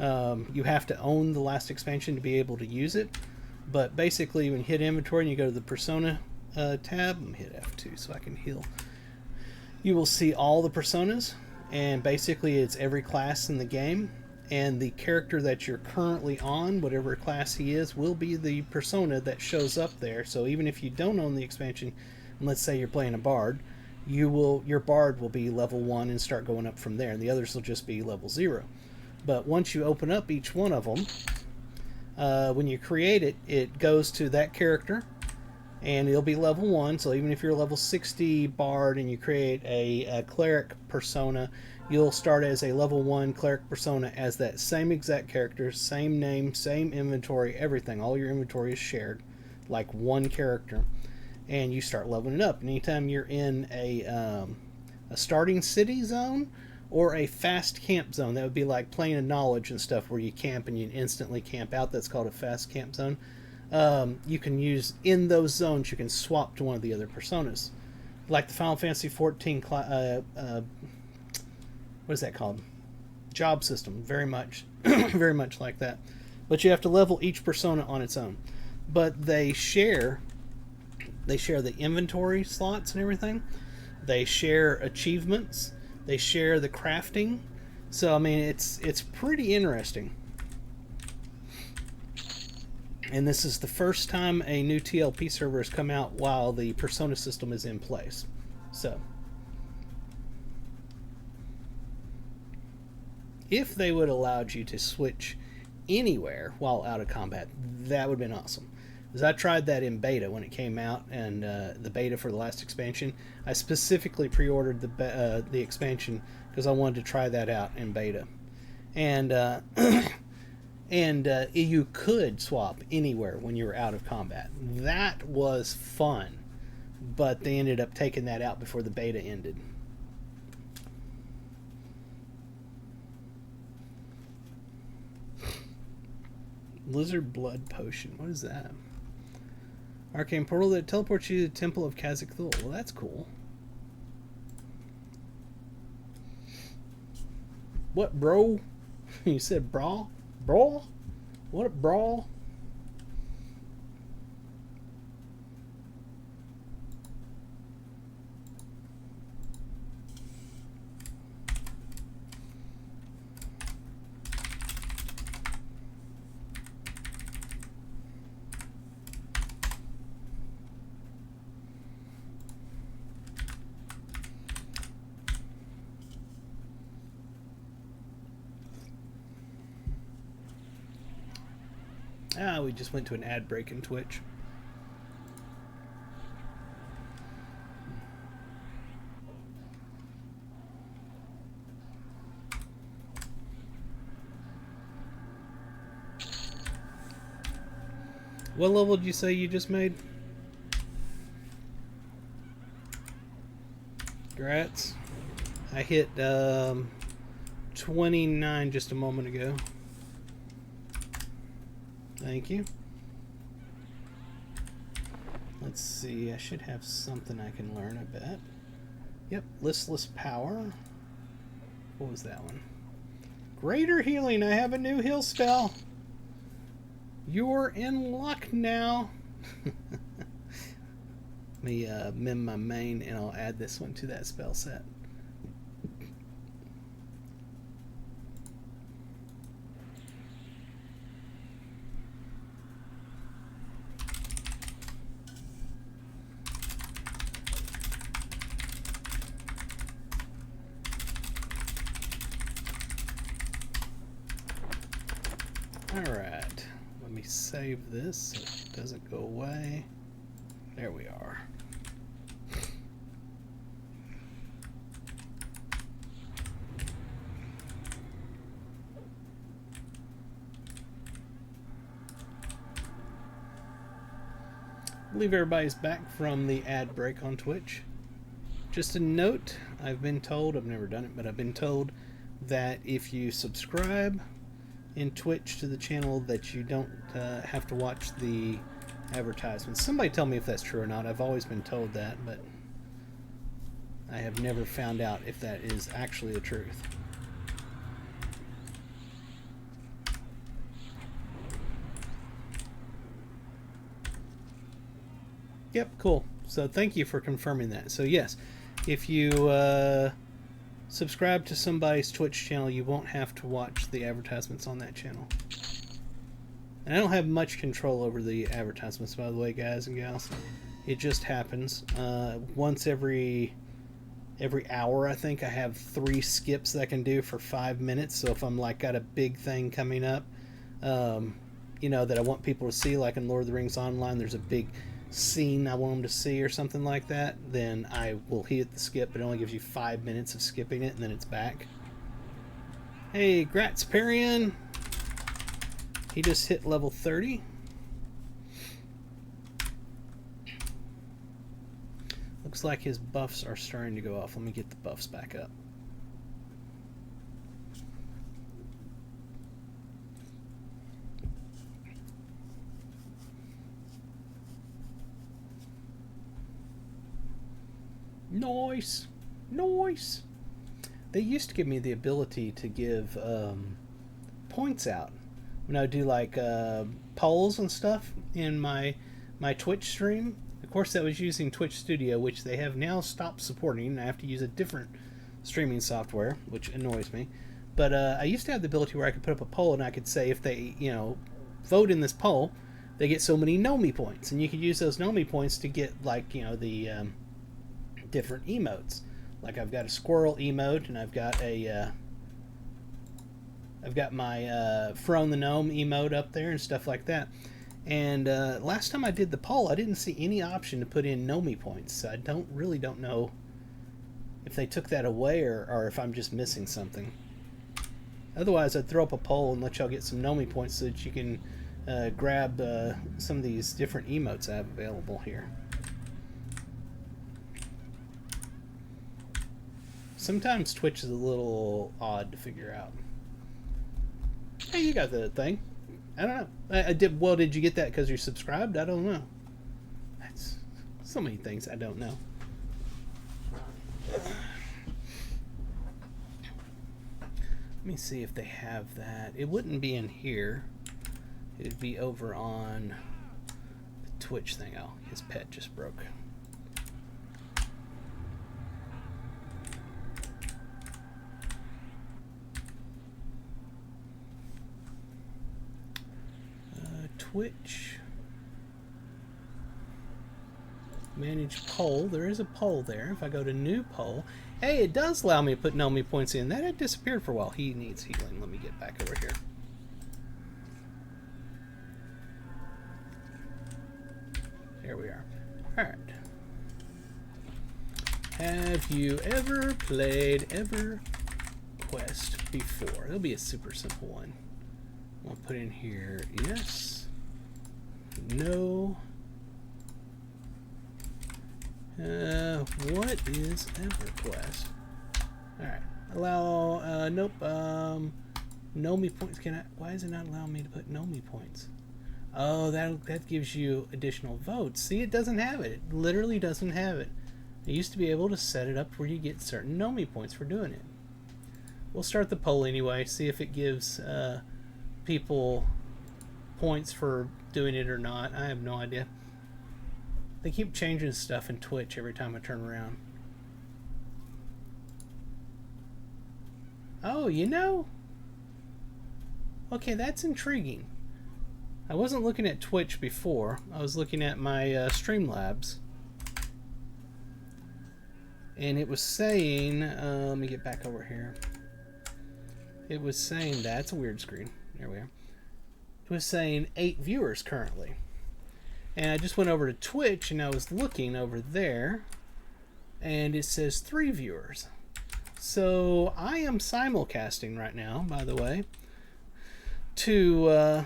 You have to own the last expansion to be able to use it. But basically, when you hit inventory and you go to the persona tab, let me hit F2 so I can heal. You will see all the personas, and basically it's every class in the game. And the character that you're currently on, whatever class he is, will be the persona that shows up there. So even if you don't own the expansion, and let's say you're playing a bard, your bard will be level 1 and start going up from there, and the others will just be level 0. But once you open up each one of them, when you create it, it goes to that character, and it'll be level 1. So even if you're a level 60 bard and you create a cleric persona, you'll start as a level 1 cleric persona as that same exact character, same name, same inventory, everything. All your inventory is shared, like one character, and you start leveling it up. And anytime you're in a starting city zone or a fast camp zone, that would be like Plane of Knowledge and stuff where you camp and you instantly camp out. That's called a fast camp zone. You can use, in those zones, you can swap to one of the other personas. Like the Final Fantasy 14 what is that called? Job system. Very much very much like that. But you have to level each persona on its own. But they share the inventory slots and everything. They share achievements. They share the crafting. So I mean, it's pretty interesting. And this is the first time a new TLP server has come out while the persona system is in place. So if they would have allowed you to switch anywhere while out of combat, that would have been awesome. Because I tried that in beta when it came out, and the beta for the last expansion. I specifically pre-ordered the expansion because I wanted to try that out in beta. And you could swap anywhere when you were out of combat. That was fun, but they ended up taking that out before the beta ended. Lizard Blood Potion. What is that? Arcane portal that teleports you to the Temple of Khazak-Thul. Well, that's cool. What, bro? You said brawl? Brawl? What a brawl? Ah, we just went to an ad break in Twitch. What level did you say you just made? Congrats. I hit 29 just a moment ago. Thank you. Let's see, I should have something I can learn, I bet. Yep, Listless Power. What was that one? Greater Healing, I have a new heal spell. You're in luck now. Let me mend my main and I'll add this one to that spell set. Alright, let me save this so it doesn't go away. There we are. I believe everybody's back from the ad break on Twitch. Just a note, I've been told, I've never done it, but I've been told that if you subscribe in Twitch to the channel that you don't have to watch the advertisements. Somebody tell me if that's true or not. I've always been told that, but I have never found out if that is actually the truth. Yep, cool. So thank you for confirming that. So yes, if you subscribe to somebody's Twitch channel, you won't have to watch the advertisements on that channel. And I don't have much control over the advertisements, by the way, guys and gals. It just happens. Once every hour, I think, I have 3 skips that I can do for 5 minutes. So if I'm like got a big thing coming up, you know, that I want people to see, like in Lord of the Rings Online, there's a big scene I want them to see or something like that, then I will hit the skip, but it only gives you 5 minutes of skipping it and then it's back. Hey, Gratsparian! He just hit level 30. Looks like his buffs are starting to go off. Let me get the buffs back up. Nice. Nice. They used to give me the ability to give points out when I would do like polls and stuff in my Twitch stream. Of course, that was using Twitch Studio, which they have now stopped supporting. I have to use a different streaming software, which annoys me. But I used to have the ability where I could put up a poll and I could say if they, you know, vote in this poll, they get so many Nomi points, and you could use those Nomi points to get, like, you know, the different emotes. Like I've got a squirrel emote, and I've got a I've got my Frone the Gnome emote up there and stuff like that. And last time I did the poll, I didn't see any option to put in Nomi points. So I really don't know if they took that away or if I'm just missing something. Otherwise, I'd throw up a poll and let y'all get some Nomi points so that you can grab some of these different emotes I have available here. Sometimes Twitch is a little odd to figure out. Hey, you got the thing. I don't know. I did. Well, did you get that because you're subscribed? I don't know. That's so many things I don't know. me see if they have that. It wouldn't be in here. It'd be over on the Twitch thing. Oh, his pet just broke. Twitch. Manage poll. There is a poll there. If I go to new poll, hey, it does allow me to put Nomi points in. That had disappeared for a while. He needs healing. Let me get back over here. There we are. Alright. Have you ever played EverQuest before? It'll be a super simple one. I'll put in here yes, no. What is EverQuest? Alright. Allow, nope, Nomi points. Why is it not allowing me to put Nomi points? Oh, that gives you additional votes. See, it doesn't have it. It literally doesn't have it. I used to be able to set it up where you get certain Nomi points for doing it. We'll start the poll anyway, see if it gives people points for doing it or not. I have no idea. They keep changing stuff in Twitch every time I turn around. Oh, you know? Okay, that's intriguing. I wasn't looking at Twitch before. I was looking at my Streamlabs. And it was saying... let me get back over here. It was saying... That's a weird screen. There we are. It was saying 8 viewers currently. And I just went over to Twitch and I was looking over there. And it says 3 viewers. So I am simulcasting right now, by the way, to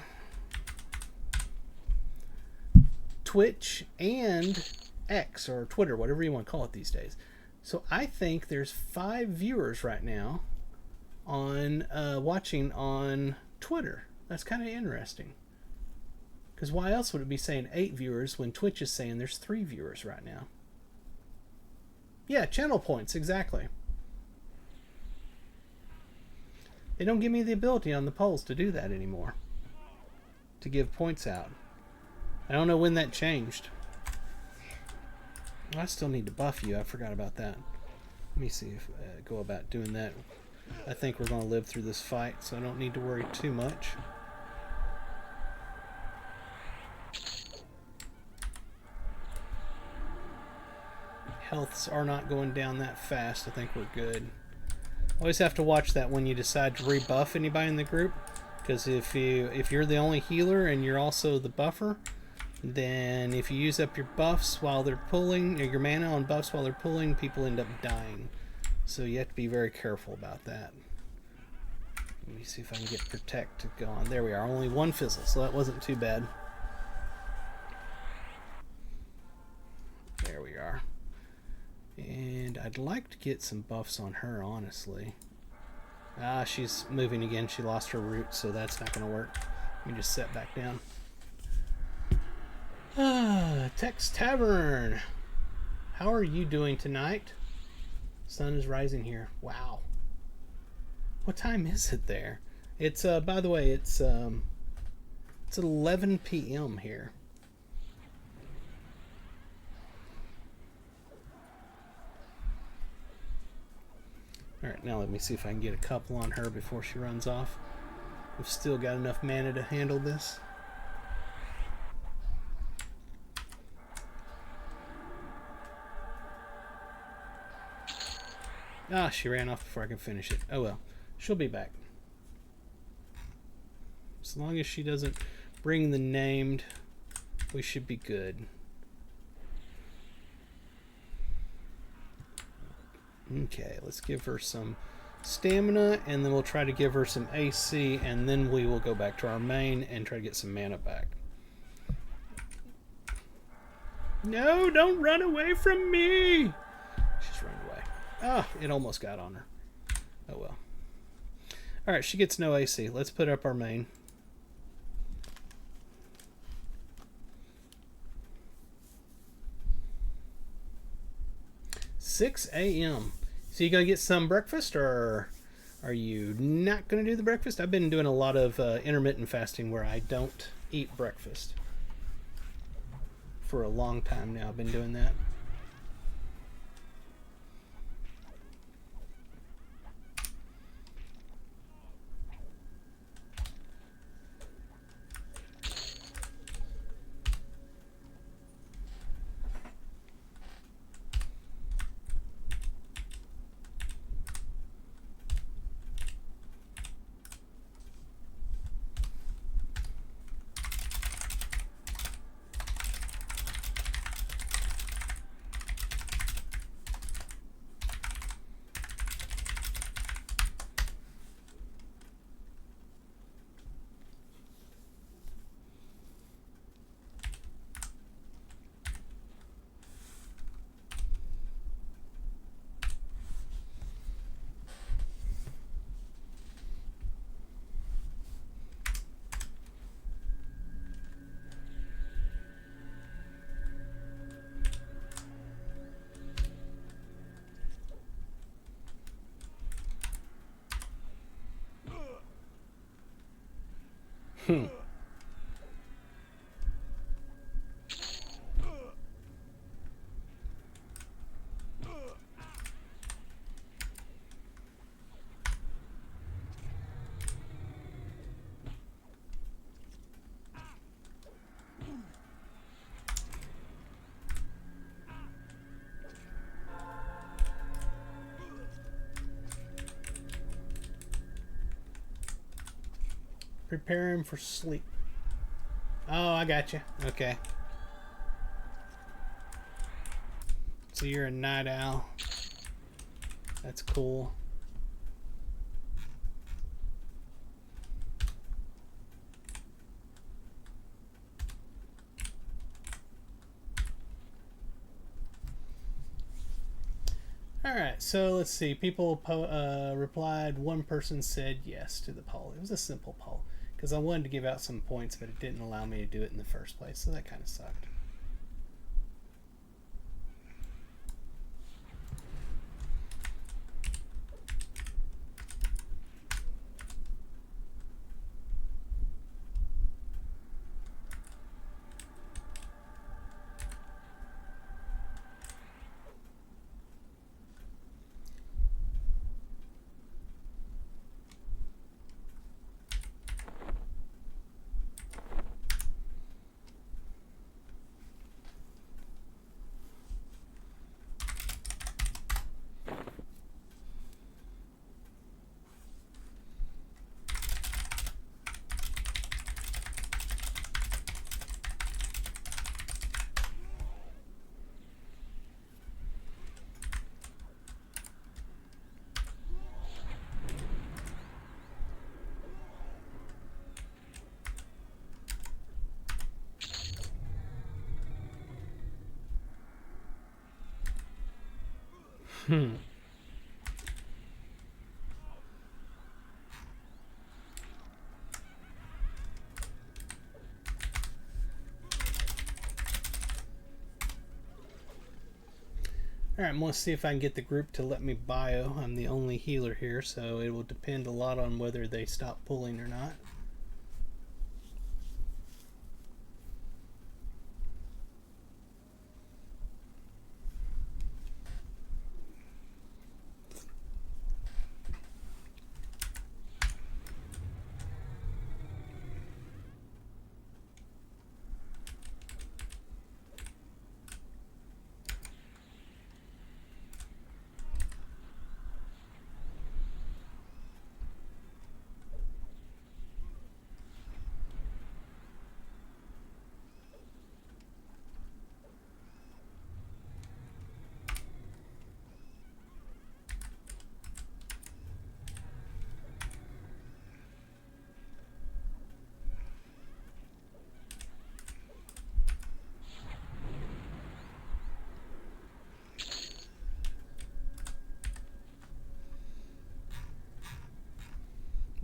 Twitch and X, or Twitter, whatever you want to call it these days. So I think there's 5 viewers right now on watching on Twitter. That's kind of interesting. Because why else would it be saying 8 viewers when Twitch is saying there's 3 viewers right now? Yeah, channel points, exactly. They don't give me the ability on the polls to do that anymore. To give points out. I don't know when that changed. I still need to buff you. I forgot about that. Let me see if I go about doing that. I think we're going to live through this fight, so I don't need to worry too much. Healths are not going down that fast. I think we're good. Always have to watch that when you decide to rebuff anybody in the group, because if you're the only healer and you're also the buffer, then if you use up your buffs while they're pulling, or your mana on buffs while they're pulling, people end up dying. So you have to be very careful about that. Let me see if I can get protect to go on. There we are. Only 1 fizzle, so that wasn't too bad. There we are. And I'd like to get some buffs on her, honestly. Ah, she's moving again. She lost her root, so that's not going to work. Let me just set back down. Ah, Tex Tavern. How are you doing tonight? Sun is rising here. Wow. What time is it there? It's by the way, it's 11 p.m. here. Alright, now let me see if I can get a couple on her before she runs off. We've still got enough mana to handle this. Ah, she ran off before I can finish it. Oh well, she'll be back. As long as she doesn't bring the named, we should be good. Okay, let's give her some stamina, and then we'll try to give her some AC, and then we will go back to our main and try to get some mana back. No, don't run away from me! She's run away. Ah, it almost got on her. Oh well. Alright, she gets no AC. Let's put up our main. $6 a.m. So you gonna get some breakfast, or Are you not going to do the breakfast? I've been doing a lot of intermittent fasting where I don't eat breakfast. For a long time now, I've been doing that. Prepare him for sleep. Oh, I got you. Okay. So you're a night owl. That's cool. Alright, so let's see. People replied. One person said yes to the poll. It was a simple poll. Because I wanted to give out some points, but it didn't allow me to do it in the first place. So that kind of sucked. Alright, I'm going to see if I can get the group to let me bio. I'm the only healer here, so it will depend a lot on whether they stop pulling or not.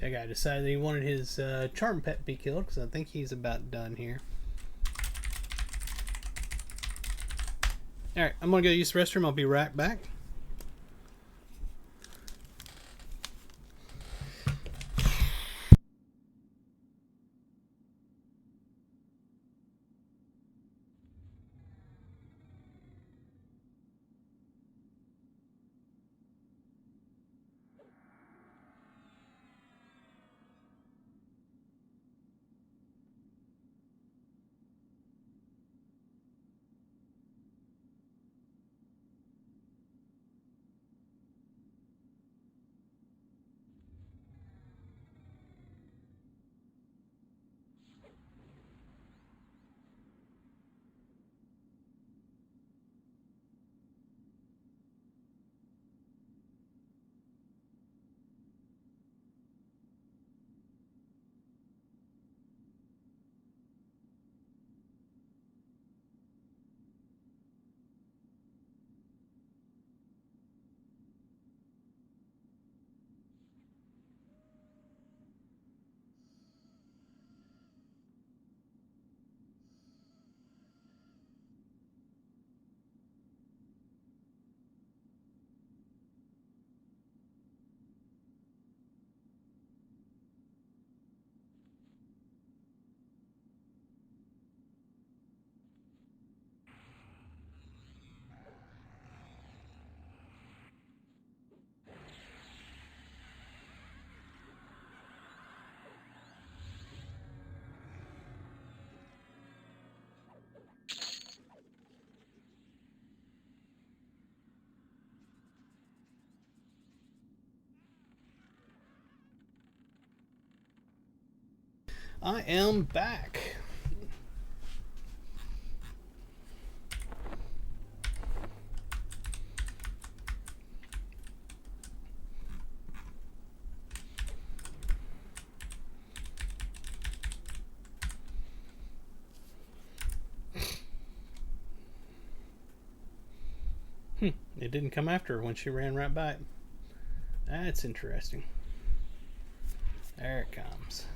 That guy decided he wanted his charm pet be killed, because I think he's about done here. Alright, I'm going to go use the restroom. I'll be right back. I am back. It didn't come after her when she ran right by it. That's interesting. There it comes.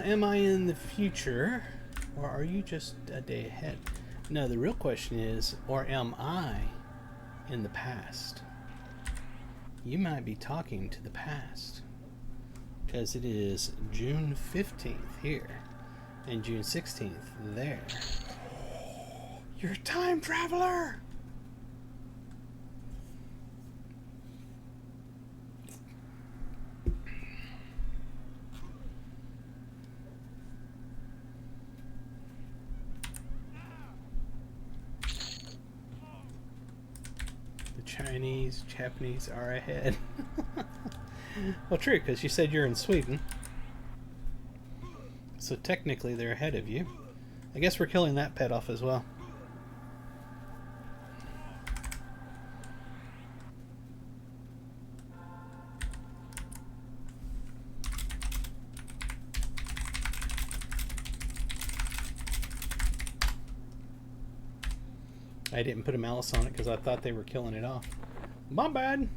Am I in the future, or are you just a day ahead? No, the real question is, or am I in the past? You might be talking to the past, because it is June 15th here, and June 16th there. You're a time traveler! Japanese are ahead. Well, true, because you said you're in Sweden. So technically they're ahead of you. I guess we're killing that pet off as well. I didn't put a malice on it because I thought they were killing it off. My bad.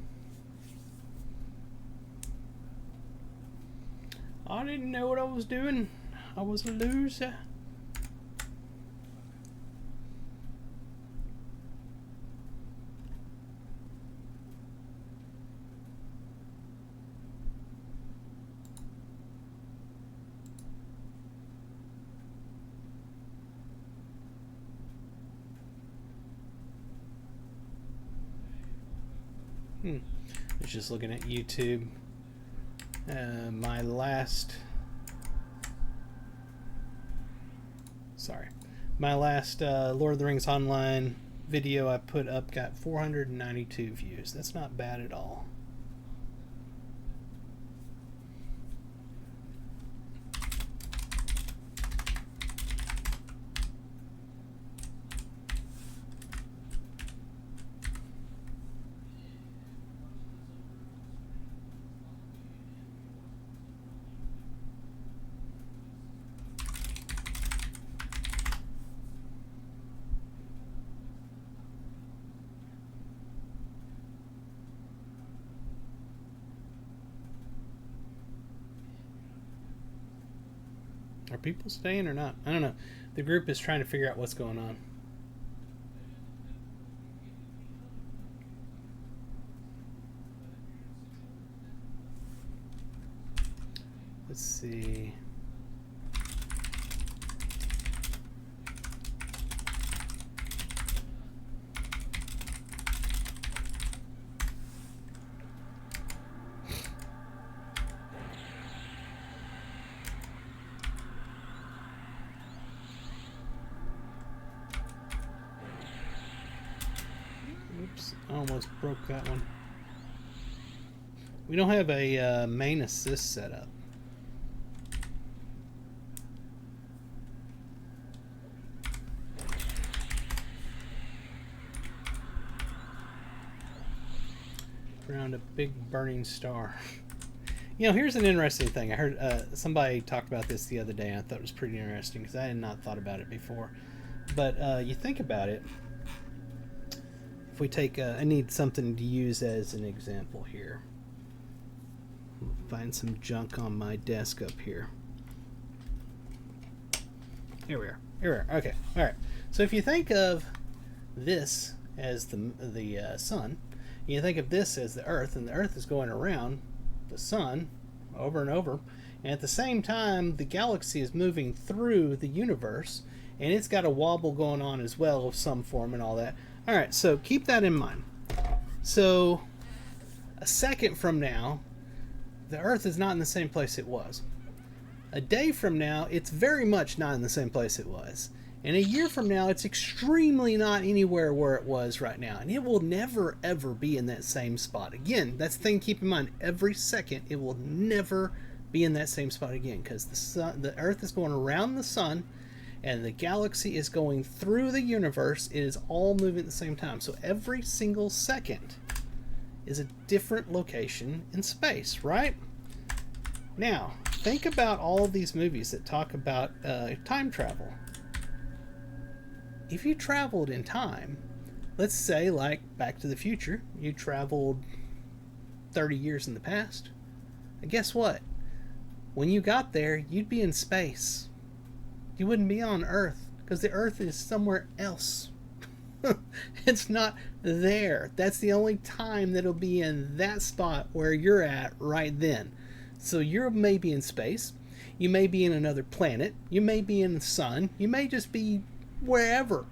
I didn't know what I was doing. I was a loser. I was just looking at YouTube. My last Lord of the Rings Online video I put up got 492 views. That's not bad at all. Are people staying or not? I don't know. The group is trying to figure out what's going on. Let's see. Oops, I almost broke that one. We don't have a main assist set up. Around a big burning star. You know, here's an interesting thing. I heard somebody talked about this the other day, and I thought it was pretty interesting because I had not thought about it before. But you think about it. If we take, I need something to use as an example here. Find some junk on my desk up here. Here we are. Here we are. Okay. All right. So if you think of this as the sun, you think of this as the Earth, and the Earth is going around the sun over and over. And at the same time, the galaxy is moving through the universe, and it's got a wobble going on as well of some form and all that. All right, so keep that in mind. So a second from now, the Earth is not in the same place it was. A day from now, it's very much not in the same place it was. And a year from now, it's extremely not anywhere where it was right now. And it will never, ever be in that same spot. Again, that's the thing to keep in mind. Every second, it will never be in that same spot again. Because the Earth is going around the sun, and the galaxy is going through the universe. It is all moving at the same time. So every single second is a different location in space, right? Now, think about all of these movies that talk about time travel. If you traveled in time, let's say like Back to the Future, you traveled 30 years in the past, and guess what? When you got there, you'd be in space. You wouldn't be on Earth, because the Earth is somewhere else. It's not there. That's the only time that it'll be in that spot where you're at right then. So you may be in space, you may be in another planet, you may be in the sun, you may just be wherever.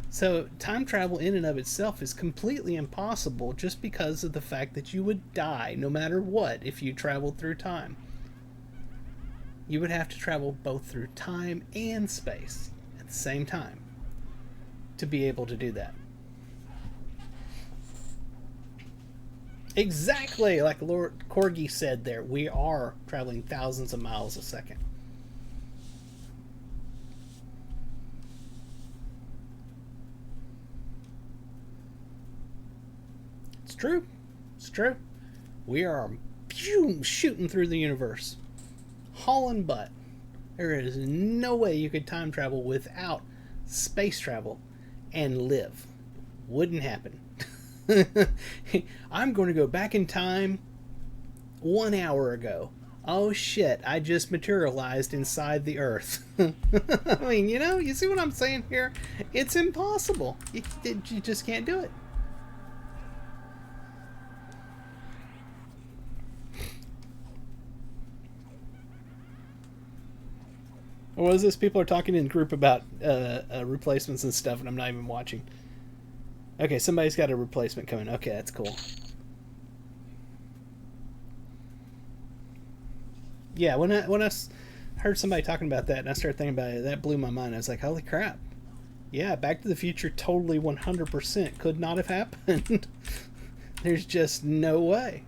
So time travel in and of itself is completely impossible just because of the fact that you would die no matter what if you traveled through time. You would have to travel both through time and space at the same time to be able to do that. Exactly like Lord Corgi said there, we are traveling thousands of miles a second. It's true. It's true. We are shooting through the universe. Hauling butt. There is no way you could time travel without space travel and live. Wouldn't happen. I'm going to go back in time 1 hour ago. Oh shit, I just materialized inside the Earth. I mean, you see what I'm saying here? It's impossible. You just can't do it. What is this? People are talking in group about replacements and stuff, and I'm not even watching. Okay, somebody's got a replacement coming. Okay, that's cool. Yeah, when I heard somebody talking about that, and I started thinking about it, that blew my mind. I was like, holy crap. Yeah, Back to the Future totally 100% could not have happened. There's just no way.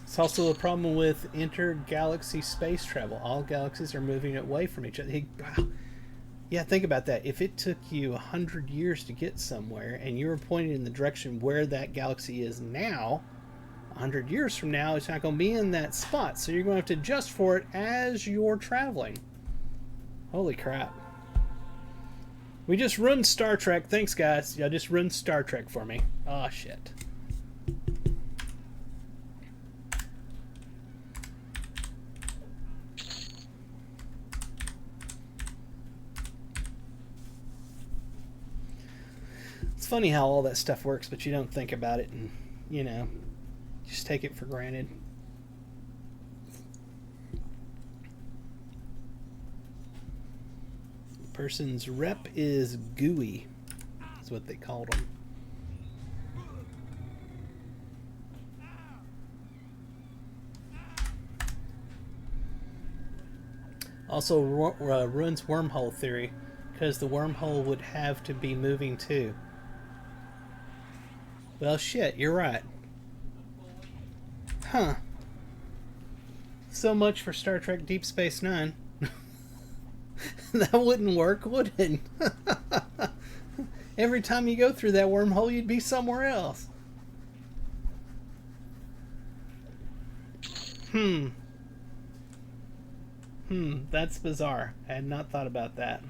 It's also a problem with intergalaxy space travel. All galaxies are moving away from each other. Wow. Yeah, think about that. If it took you 100 years to get somewhere and you were pointed in the direction where that galaxy is now, 100 years from now, it's not going to be in that spot. So you're going to have to adjust for it as you're traveling. Holy crap. We just ruined Star Trek. Thanks, guys. Y'all just ruined Star Trek for me. Oh, shit. It's funny how all that stuff works, but you don't think about it and, just take it for granted. The person's rep is gooey. That's what they called him. Also ruins wormhole theory, because the wormhole would have to be moving too. Well, shit, you're right. Huh. So much for Star Trek Deep Space Nine. That wouldn't work, would it? Every time you go through that wormhole, you'd be somewhere else. That's bizarre. I had not thought about that.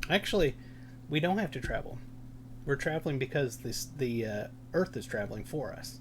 Actually, we don't have to travel. We're traveling because the Earth is traveling for us.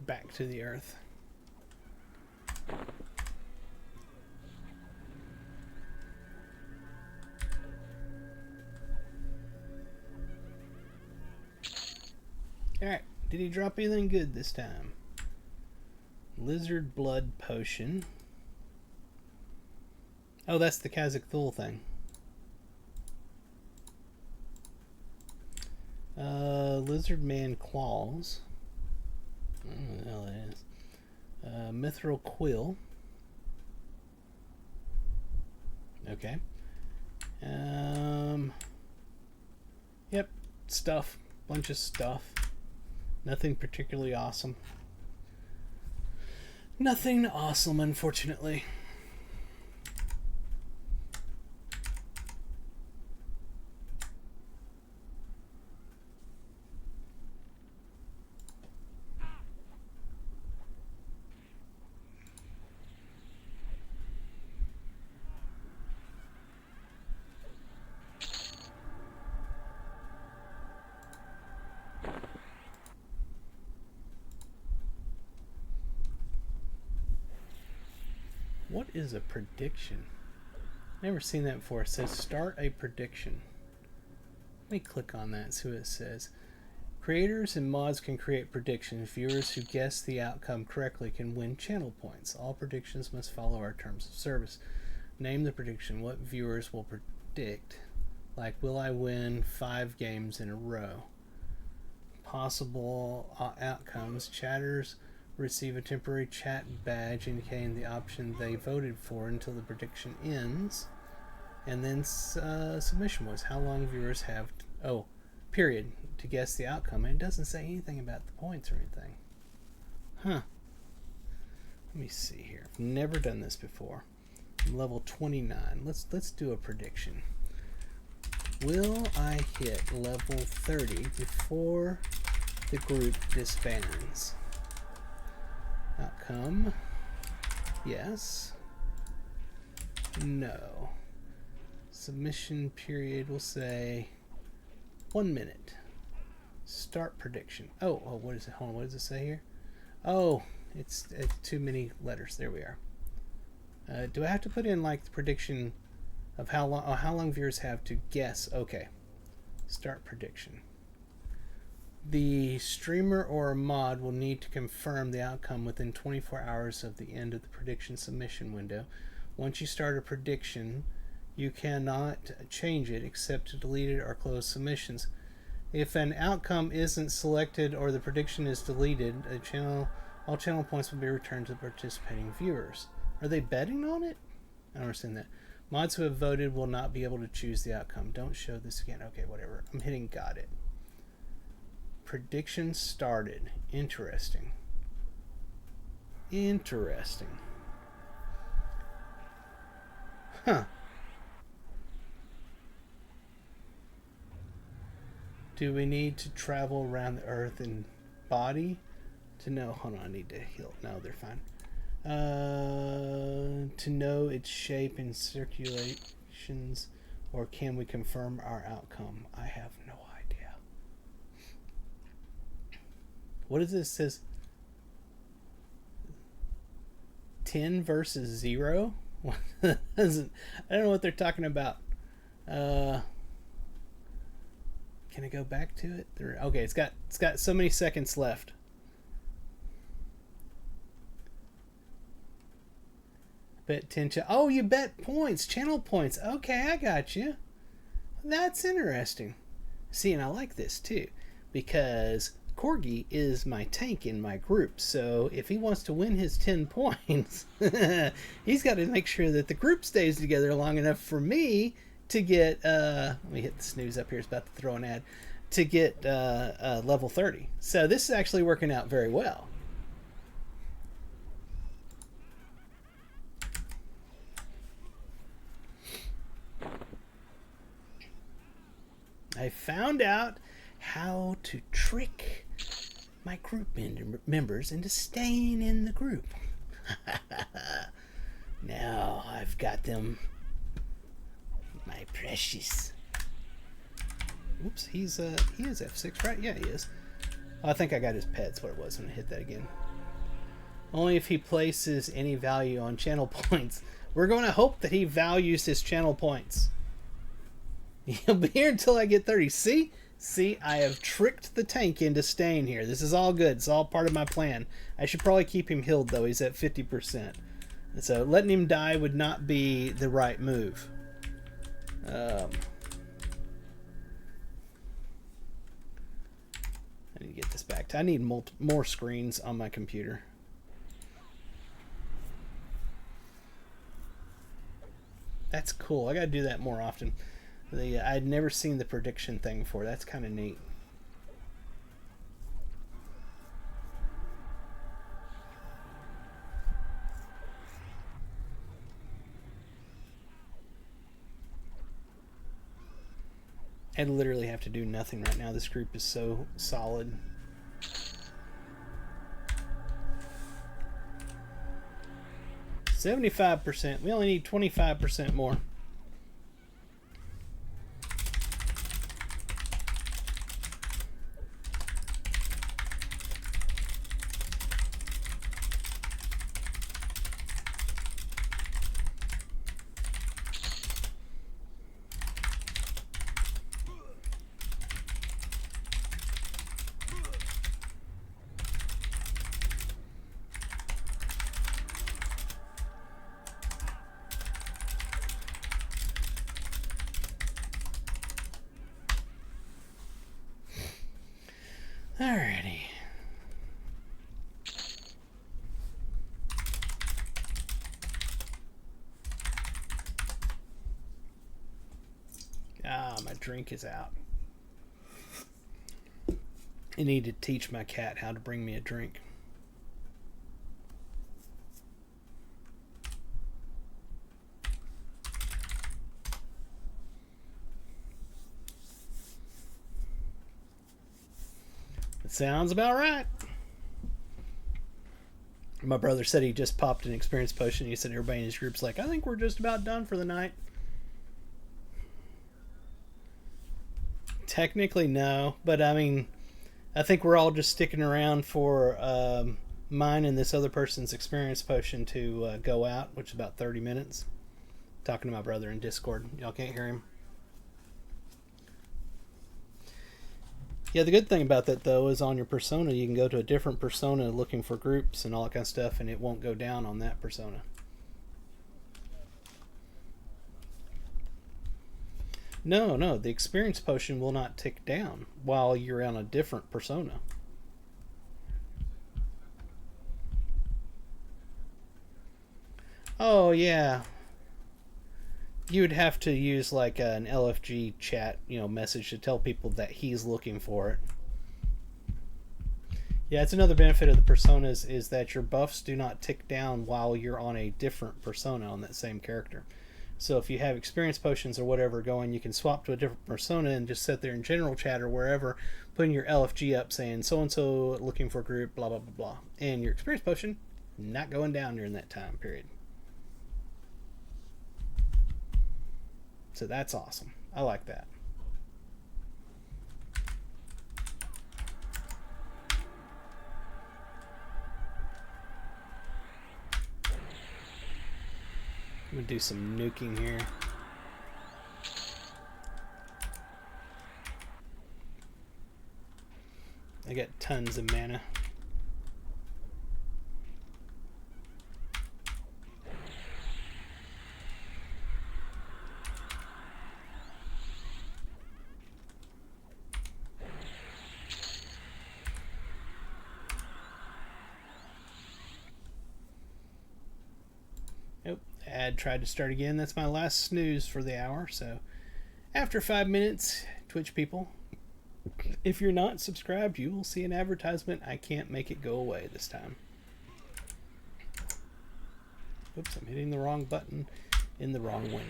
Back to the Earth. Alright, did he drop anything good this time? Lizard blood potion. Oh, that's the Kazakh Thul thing. Lizard man claws. I don't know what the hell that is. Mithril quill. Okay. Yep, stuff. Bunch of stuff. Nothing particularly awesome. Nothing awesome, unfortunately. What is a prediction? Never seen that before. It says start a prediction. Let me click on that and see what it says. Creators and mods can create predictions. Viewers who guess the outcome correctly can win channel points. All predictions must follow our terms of service. Name the prediction. What viewers will predict? Like, will I win 5 games in a row? Possible outcomes. Chatters receive a temporary chat badge indicating the option they voted for until the prediction ends. And then submission was how long viewers have period to guess the outcome, and it doesn't say anything about the points or anything. Huh. Let me see here. I've never done this before. I'm level 29. Let's do a prediction. Will I hit level 30 before the group disbands? Outcome. Yes. No. Submission period, we'll say 1 minute. Start prediction. Oh, what is it? Hold on, what does it say here? Oh, it's too many letters. There we are. Do I have to put in like the prediction of how long viewers have to guess? Okay. Start prediction. The streamer or mod will need to confirm the outcome within 24 hours of the end of the prediction submission window. Once you start a prediction, you cannot change it except to delete it or close submissions. If an outcome isn't selected or the prediction is deleted, all channel points will be returned to participating viewers. Are they betting on it? I don't understand that. Mods who have voted will not be able to choose the outcome. Don't show this again. Okay, whatever. I'm hitting got it. Prediction started. Interesting. Interesting. Huh. Do we need to travel around the earth in body to know? Hold on, I need to heal. No, they're fine. To know its shape and circulations, or can we confirm our outcome? I have no idea. What is this? It says 10 versus 0? I don't know what they're talking about. Can I go back to it? Okay, it's got so many seconds left. Bet 10. Oh, you bet points, channel points. Okay, I got you. That's interesting. See, and I like this too, because Corgi is my tank in my group, so if he wants to win his 10 points, he's got to make sure that the group stays together long enough for me to get, let me hit the snooze up here, it's about to throw an ad, to get level 30. So this is actually working out very well. I found out how to trick my group members into staying in the group. Now I've got them, my precious. Oops, he is F6, right? Yeah, he is. I think I got his pets, what it was when I hit that again. Only if he places any value on channel points. We're going to hope that he values his channel points. He'll be here until I get 30. See, I have tricked the tank into staying here. This is all good. It's all part of my plan. I should probably keep him healed, though. He's at 50%. And so letting him die would not be the right move. I need to get this back. I need more screens on my computer. That's cool. I got to do that more often. I'd never seen the prediction thing before. That's kind of neat. I literally have to do nothing right now. This group is so solid. $75%. We only need 25% more. Alrighty. Ah, my drink is out. I need to teach my cat how to bring me a drink. Sounds about right. My brother said he just popped an experience potion. He said everybody in his group's like, I think we're just about done for the night. Technically, no. But, I mean, I think we're all just sticking around for mine and this other person's experience potion to go out, which is about 30 minutes. Talking to my brother in Discord. Y'all can't hear him. Yeah, the good thing about that, though, is on your persona, you can go to a different persona looking for groups and all that kind of stuff, and it won't go down on that persona. No, the experience potion will not tick down while you're on a different persona. Oh, yeah. You would have to use like an LFG chat, message to tell people that he's looking for it. Yeah, it's another benefit of the personas is that your buffs do not tick down while you're on a different persona on that same character. So if you have experience potions or whatever going, you can swap to a different persona and just sit there in general chat or wherever, putting your LFG up saying so-and-so looking for a group, blah, blah, blah, blah. And your experience potion not going down during that time period. So that's awesome. I like that. I'm going to do some nuking here. I got tons of mana. ad tried to start again. That's my last snooze for the hour. So after 5 minutes, Twitch people, if you're not subscribed, you will see an advertisement. I can't make it go away this time. Oops, I'm hitting the wrong button in the wrong window.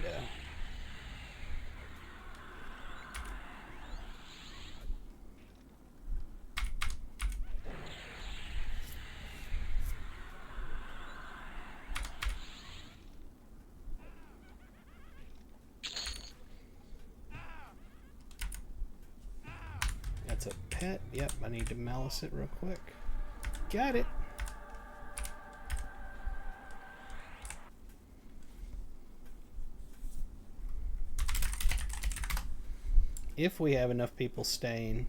That's a pet. Yep, I need to malice it real quick. Got it. If we have enough people staying,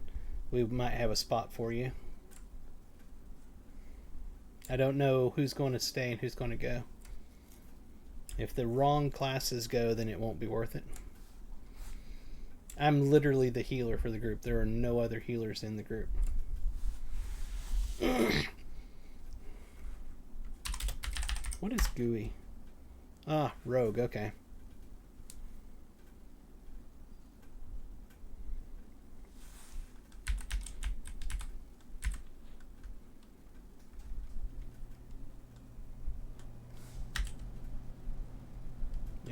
we might have a spot for you. I don't know who's going to stay and who's going to go. If the wrong classes go, then it won't be worth it. I'm literally the healer for the group. There are no other healers in the group. What is GUI? Ah, rogue, okay.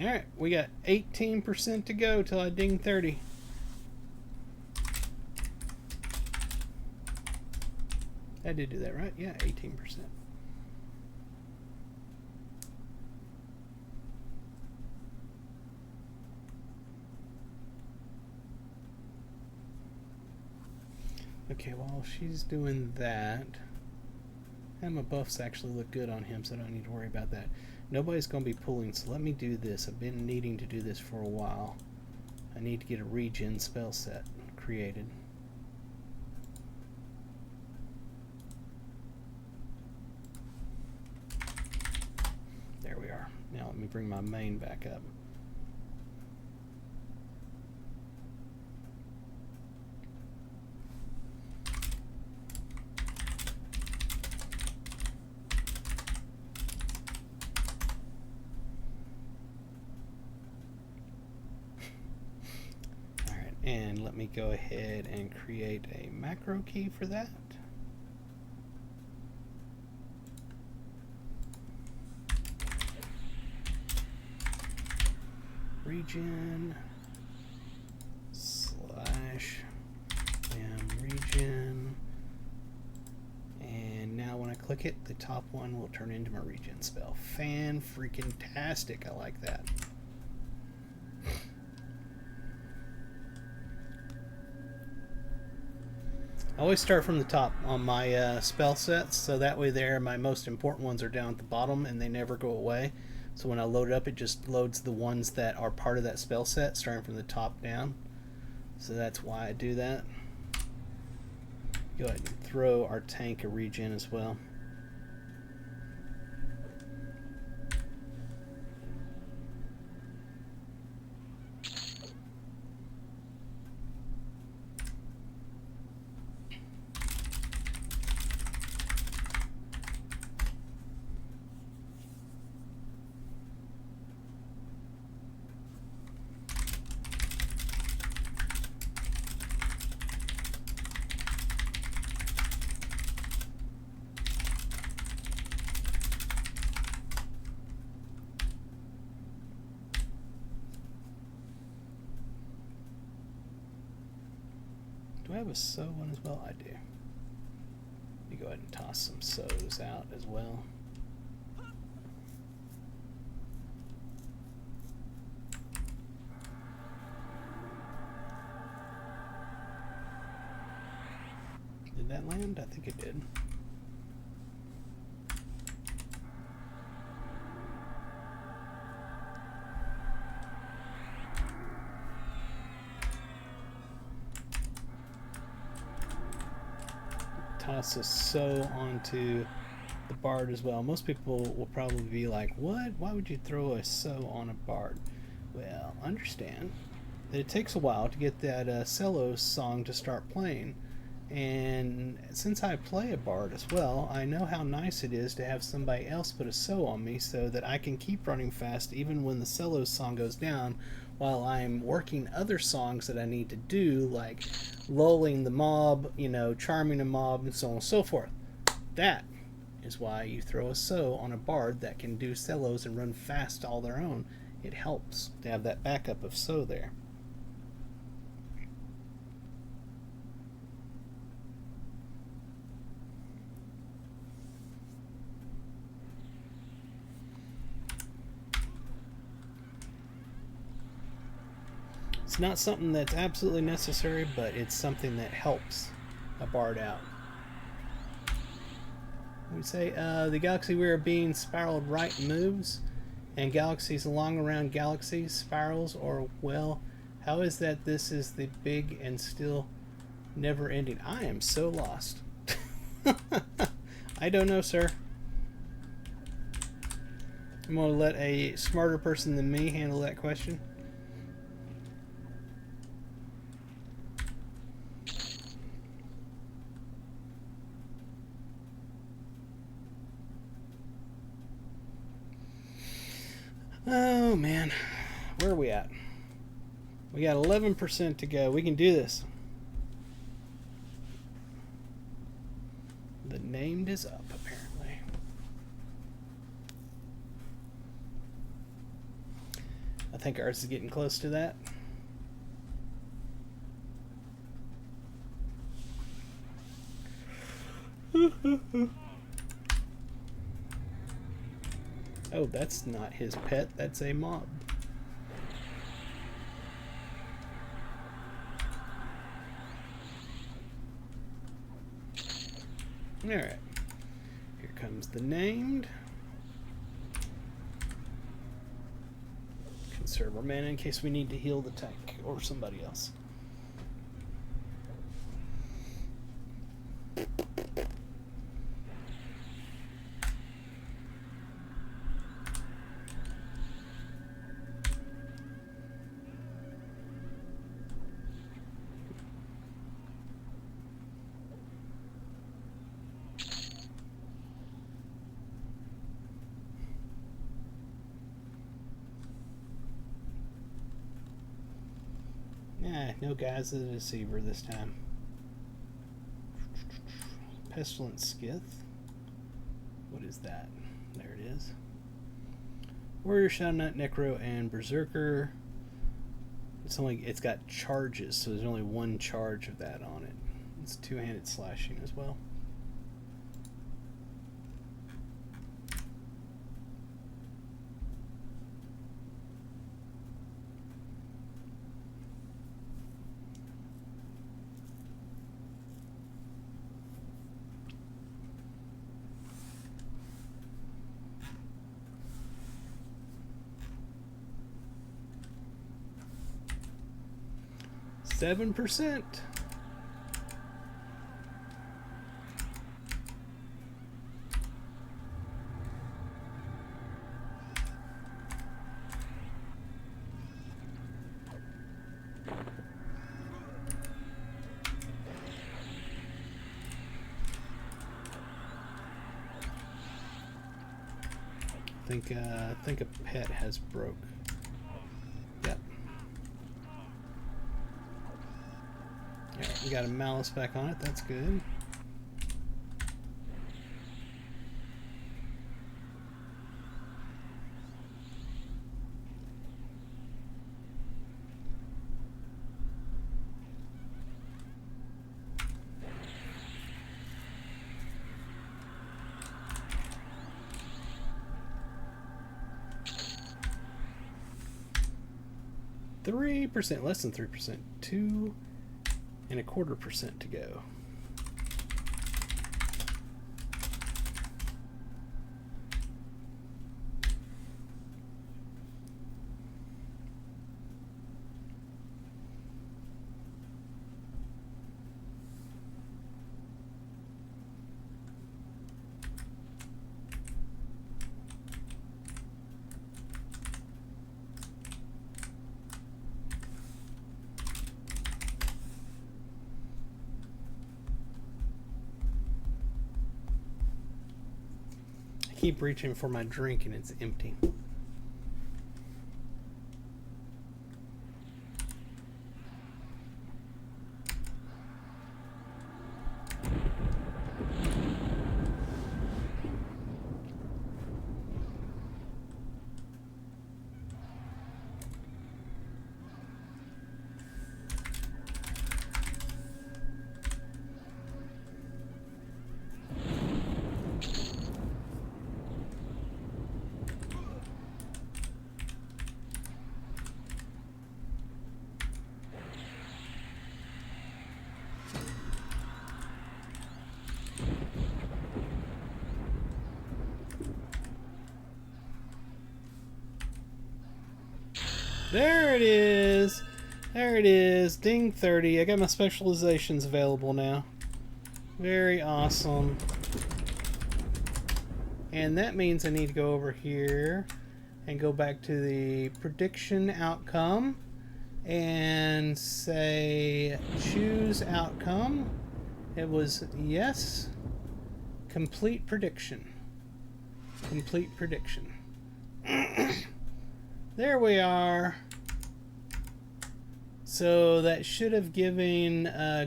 Alright, we got 18% to go till I ding 30. I did do that, right? Yeah, 18%. Okay, while she's doing that, and my buffs actually look good on him, so I don't need to worry about that. Nobody's going to be pulling, so let me do this. I've been needing to do this for a while. I need to get a regen spell set created. There we are. Now let me bring my main back up. And let me go ahead and create a macro key for that. Regen / regen. And now when I click it, the top one will turn into my regen spell. Fan-freaking-tastic. I like that. I always start from the top on my spell sets, so that way there my most important ones are down at the bottom and they never go away. So when I load it up, it just loads the ones that are part of that spell set, starting from the top down. So that's why I do that. Go ahead and throw our tank a regen as well. Do I have a sew one as well? I do. Let me go ahead and toss some sews out as well. Did that land? I think it did. Toss a sew onto the bard as well. Most people will probably be like, what? Why would you throw a sew on a bard? Well, understand that it takes a while to get that cello song to start playing. And since I play a bard as well, I know how nice it is to have somebody else put a sew on me so that I can keep running fast even when the solo song goes down, while I'm working other songs that I need to do, like lulling the mob, you know, charming a mob, and so on and so forth. That is why you throw a sew on a bard that can do solos and run fast all their own. It helps to have that backup of sew there. It's not something that's absolutely necessary, but it's something that helps a bard out. We say the galaxy we are being spiraled right moves, and galaxies along around galaxies spirals, or well, how is that this is the big and still never ending? I am so lost. I don't know, sir. I'm going to let a smarter person than me handle that question. Oh man, where are we at? We got 11% to go. We can do this. The named is up, apparently. I think ours is getting close to that. Oh, that's not his pet, that's a mob. Alright. Here comes the named. Conserve our mana in case we need to heal the tank or somebody else. No guys the deceiver this time. Pestilent Skith. What is that? There it is. Warrior, Shadow Knight, Necro, and Berserker. It's got charges, so there's only one charge of that on it. It's two-handed slashing as well. %. I think a pet has broke. Yep. Yeah, we got a malice back on it. That's good. %, less than 3%, 2.25% to go. keep reaching for my drink and it's empty. There it is! There it is! Ding 30. I got my specializations available now. Very awesome. And that means I need to go over here and go back to the prediction outcome and say choose outcome. It was yes. Complete prediction. Complete prediction. There we are. So that should have given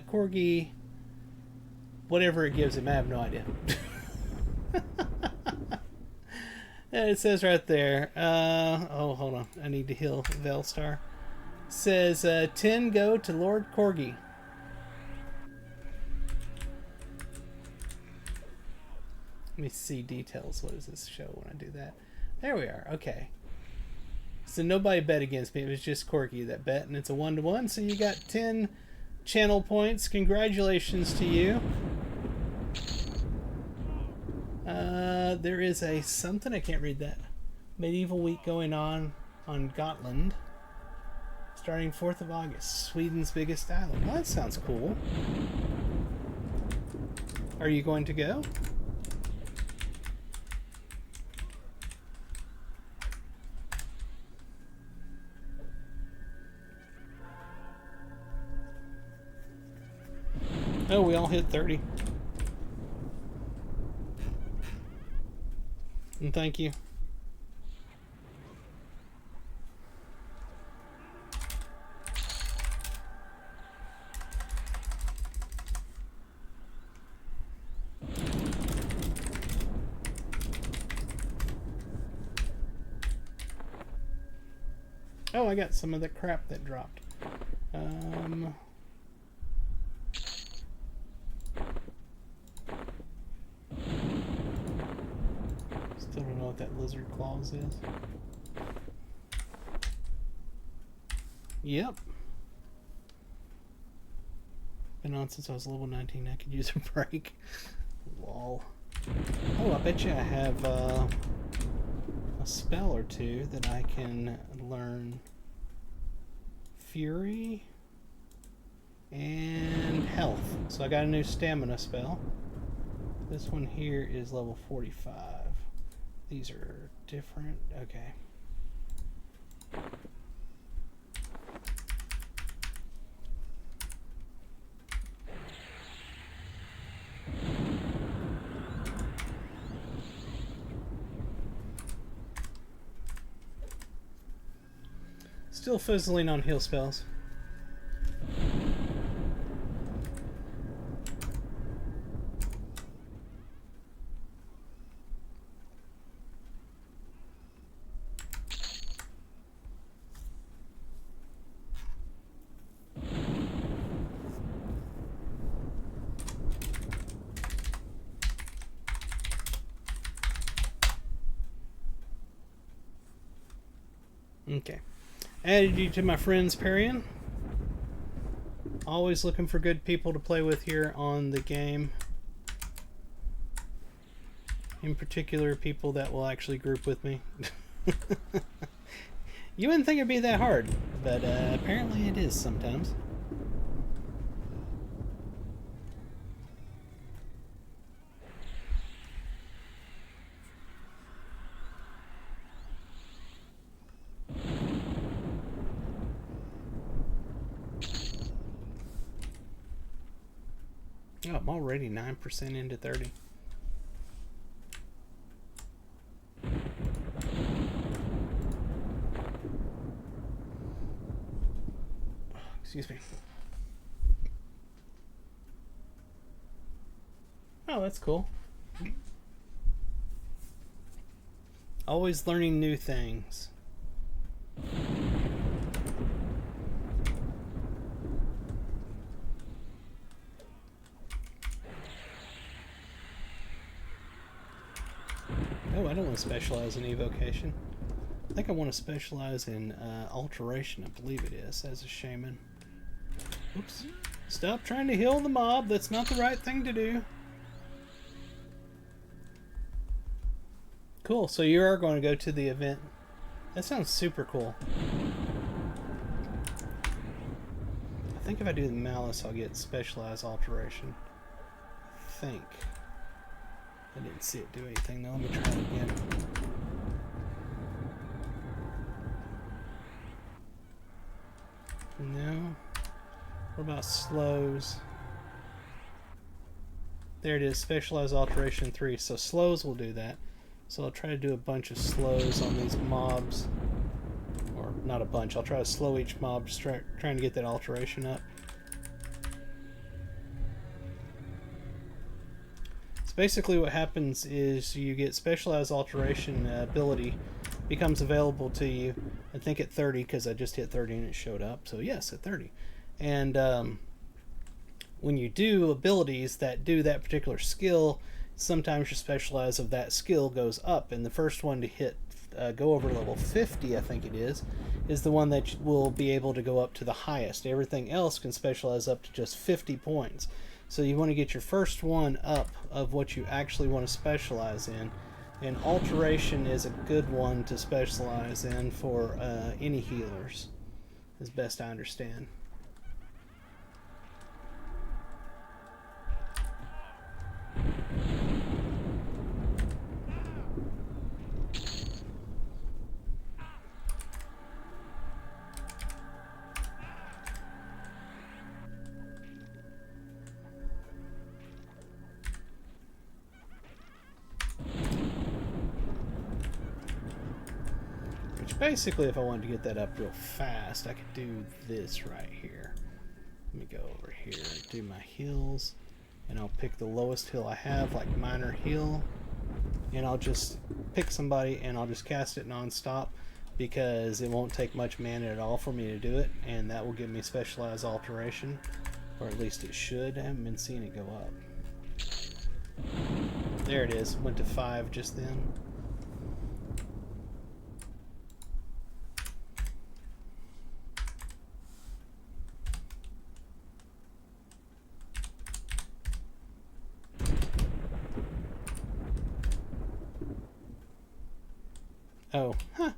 Corgi whatever it gives him. I have no idea. It says right there. Oh, hold on. I need to heal Velstar. It says 10 go to Lord Corgi. Let me see details. What does this show when I do that? There we are. Okay. So nobody bet against me. It was just Corgi that bet, and it's a 1-to-1. So you got 10 channel points. Congratulations to you. There is a something, I can't read that. Medieval week going on Gotland. Starting 4th of August. Sweden's biggest island. Well, that sounds cool. Are you going to go? Oh, we all hit 30. And thank you. Oh, I got some of the crap that dropped. Still don't know what that lizard claws is. Yep. Been on since I was level 19. I could use a break. Lol. Oh, I bet you I have a spell or two that I can learn. Fury and health. So I got a new stamina spell. This one here is level 45. These are different. Okay. Still fizzling on heal spells. Okay. Added you to my friends, Parian. Always looking for good people to play with here on the game. In particular, people that will actually group with me. You wouldn't think it'd be that hard, but apparently it is sometimes. Oh, I'm already 9% into 30. Excuse me. Oh, that's cool. Always learning new things. Oh, I don't want to specialize in evocation. I think I want to specialize in alteration, I believe it is, as a shaman. Oops. Stop trying to heal the mob. That's not the right thing to do. Cool, so you are going to go to the event. That sounds super cool. I think if I do the malice, I'll get specialized alteration. I think. I didn't see it do anything though. Let me try it again. No. What about slows? There it is, specialized alteration 3. So slows will do that. So I'll try to do a bunch of slows on these mobs. Or not a bunch, I'll try to slow each mob, just trying to get that alteration up. Basically what happens is you get specialized alteration ability becomes available to you, I think at 30, because I just hit 30 and it showed up, so yes, at 30. And when you do abilities that do that particular skill, sometimes your specialized of that skill goes up, and the first one to hit go over level 50, I think it is the one that will be able to go up to the highest. Everything else can specialize up to just 50 points. So you want to get your first one up of what you actually want to specialize in. And alteration is a good one to specialize in for any healers, as best I understand. Basically, if I wanted to get that up real fast, I could do this right here. Let me go over here and do my heals, and I'll pick the lowest heal I have, like minor heal, and I'll just pick somebody and I'll just cast it non-stop because it won't take much mana at all for me to do it, and that will give me specialized alteration, or at least it should. I haven't been seeing it go up. There it is, went to 5 just then. Oh, huh.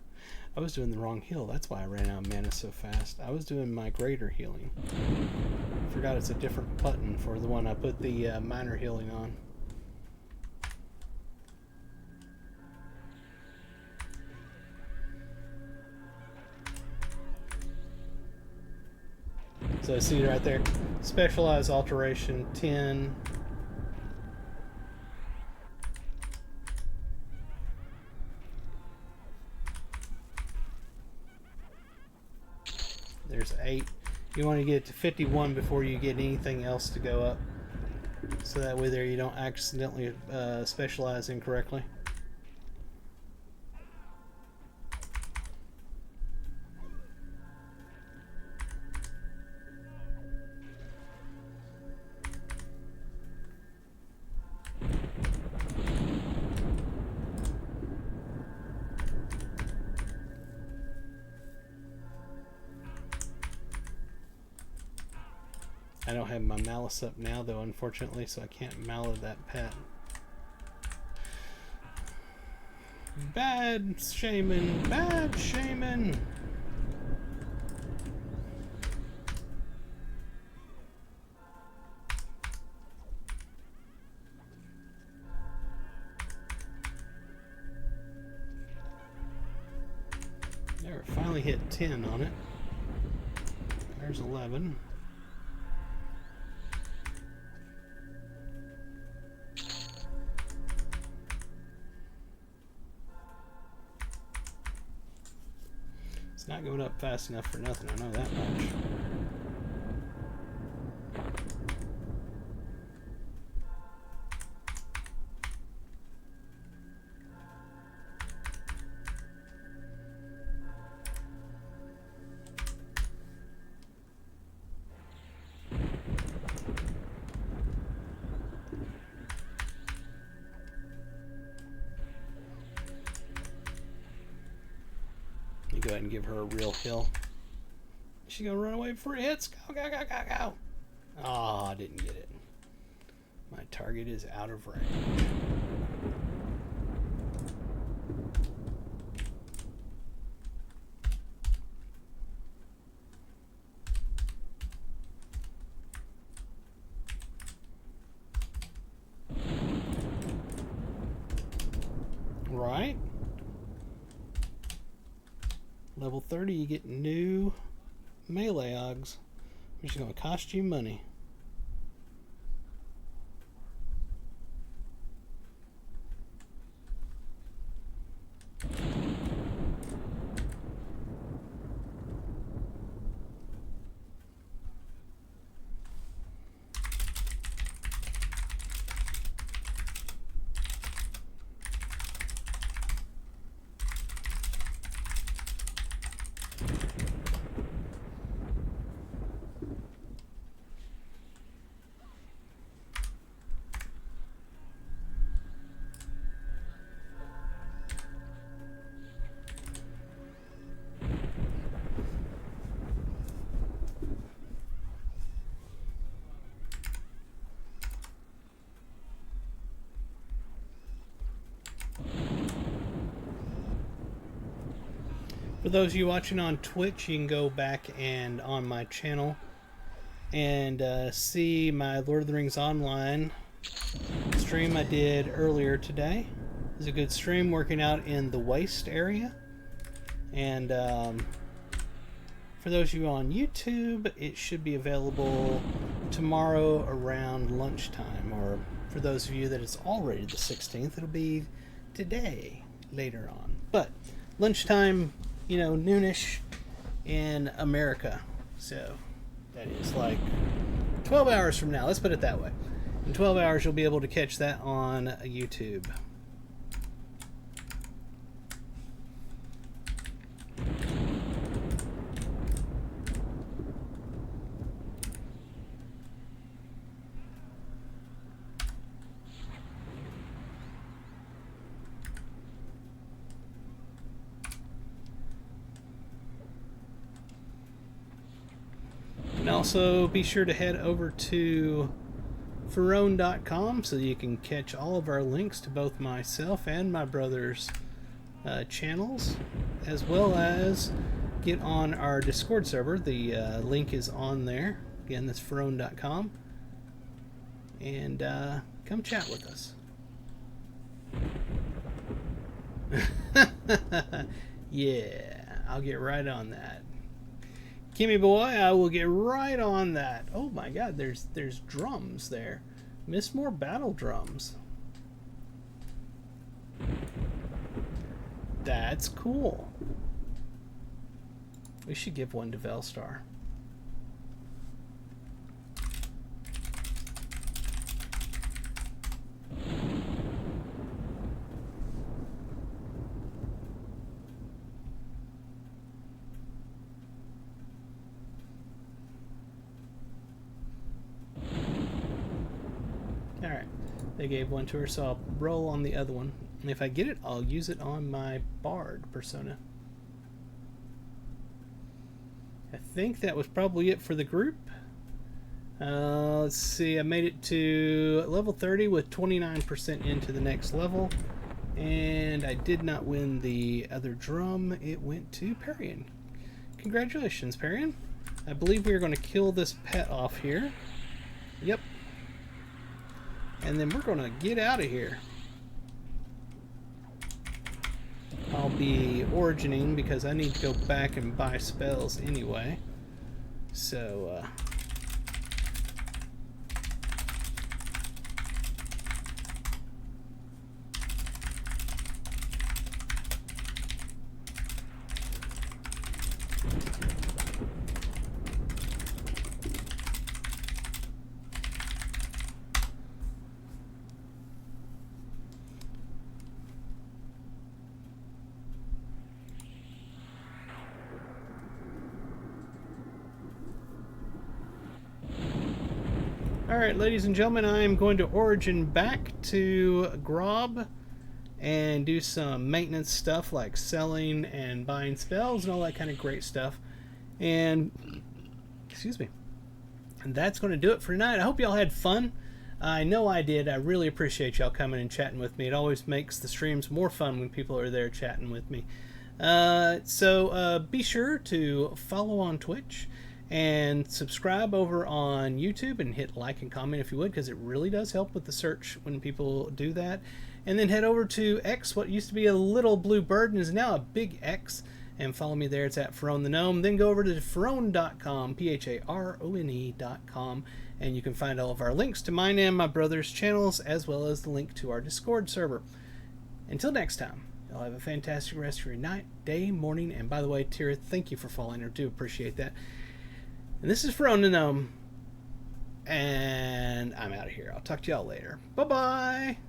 I was doing the wrong heal. That's why I ran out of mana so fast. I was doing my greater healing. I forgot it's a different button for the one I put the minor healing on. So see right there, specialized alteration 10. There's 8. You want to get to 51 before you get anything else to go up, so that way there you don't accidentally specialize incorrectly. I don't have my malice up now though, unfortunately, so I can't mallet that pet. Bad shaman, bad shaman. There, finally hit 10 on it. There's 11. Not going up fast enough for nothing, I know that much. go ahead and give her a real heal. She's gonna run away before it hits. Go, go, go, go, go. Ah, didn't get it. My target is out of range. Right? Level 30, you get new melee Augs, which is going to cost you money. For those of you watching on Twitch, you can go back and on my channel and see my Lord of the Rings Online stream I did earlier today. It was a good stream working out in the Waste area. And for those of you on YouTube, it should be available tomorrow around lunchtime. Or for those of you that it's already the 16th, it'll be today later on. But lunchtime, you know, noonish in America. So that is like 12 hours from now. Let's put it that way. In 12 hours, you'll be able to catch that on YouTube. And also be sure to head over to Ferone.com so you can catch all of our links to both myself and my brother's channels, as well as get on our Discord server. The link is on there. Again, that's Ferone.com. And come chat with us. Yeah, I'll get right on that. Kimmy boy, I will get right on that. Oh my god, there's drums there. Miss more battle drums. That's cool. We should give one to Velstar. Alright, they gave one to her, so I'll roll on the other one. And if I get it, I'll use it on my Bard persona. I think that was probably it for the group. Let's see, I made it to level 30 with 29% into the next level. And I did not win the other drum. It went to Parian. Congratulations, Parian. I believe we are going to kill this pet off here. Yep. And then we're going to get out of here. I'll be origining because I need to go back and buy spells anyway. So, Alright, ladies and gentlemen, I am going to origin back to Grob and do some maintenance stuff like selling and buying spells and all that kind of great stuff. And excuse me. And that's going to do it for tonight. I hope y'all had fun. I know I did. I really appreciate y'all coming and chatting with me. It always makes the streams more fun when people are there chatting with me. So be sure to follow on Twitch and subscribe over on YouTube and hit like and comment if you would, because it really does help with the search when people do that. And then head over to X, what used to be a little blue bird and is now a big X, and follow me there. It's at Ferone the Gnome. Then go over to Ferone.com, Pharone.com, and you can find all of our links to mine and my brother's channels, as well as the link to our Discord server. Until next time, y'all have a fantastic rest of your night, day, morning, and by the way, Tira, thank you for following. I do appreciate that. And this is Ferone the Gnome, and I'm out of here. I'll talk to y'all later. Bye-bye!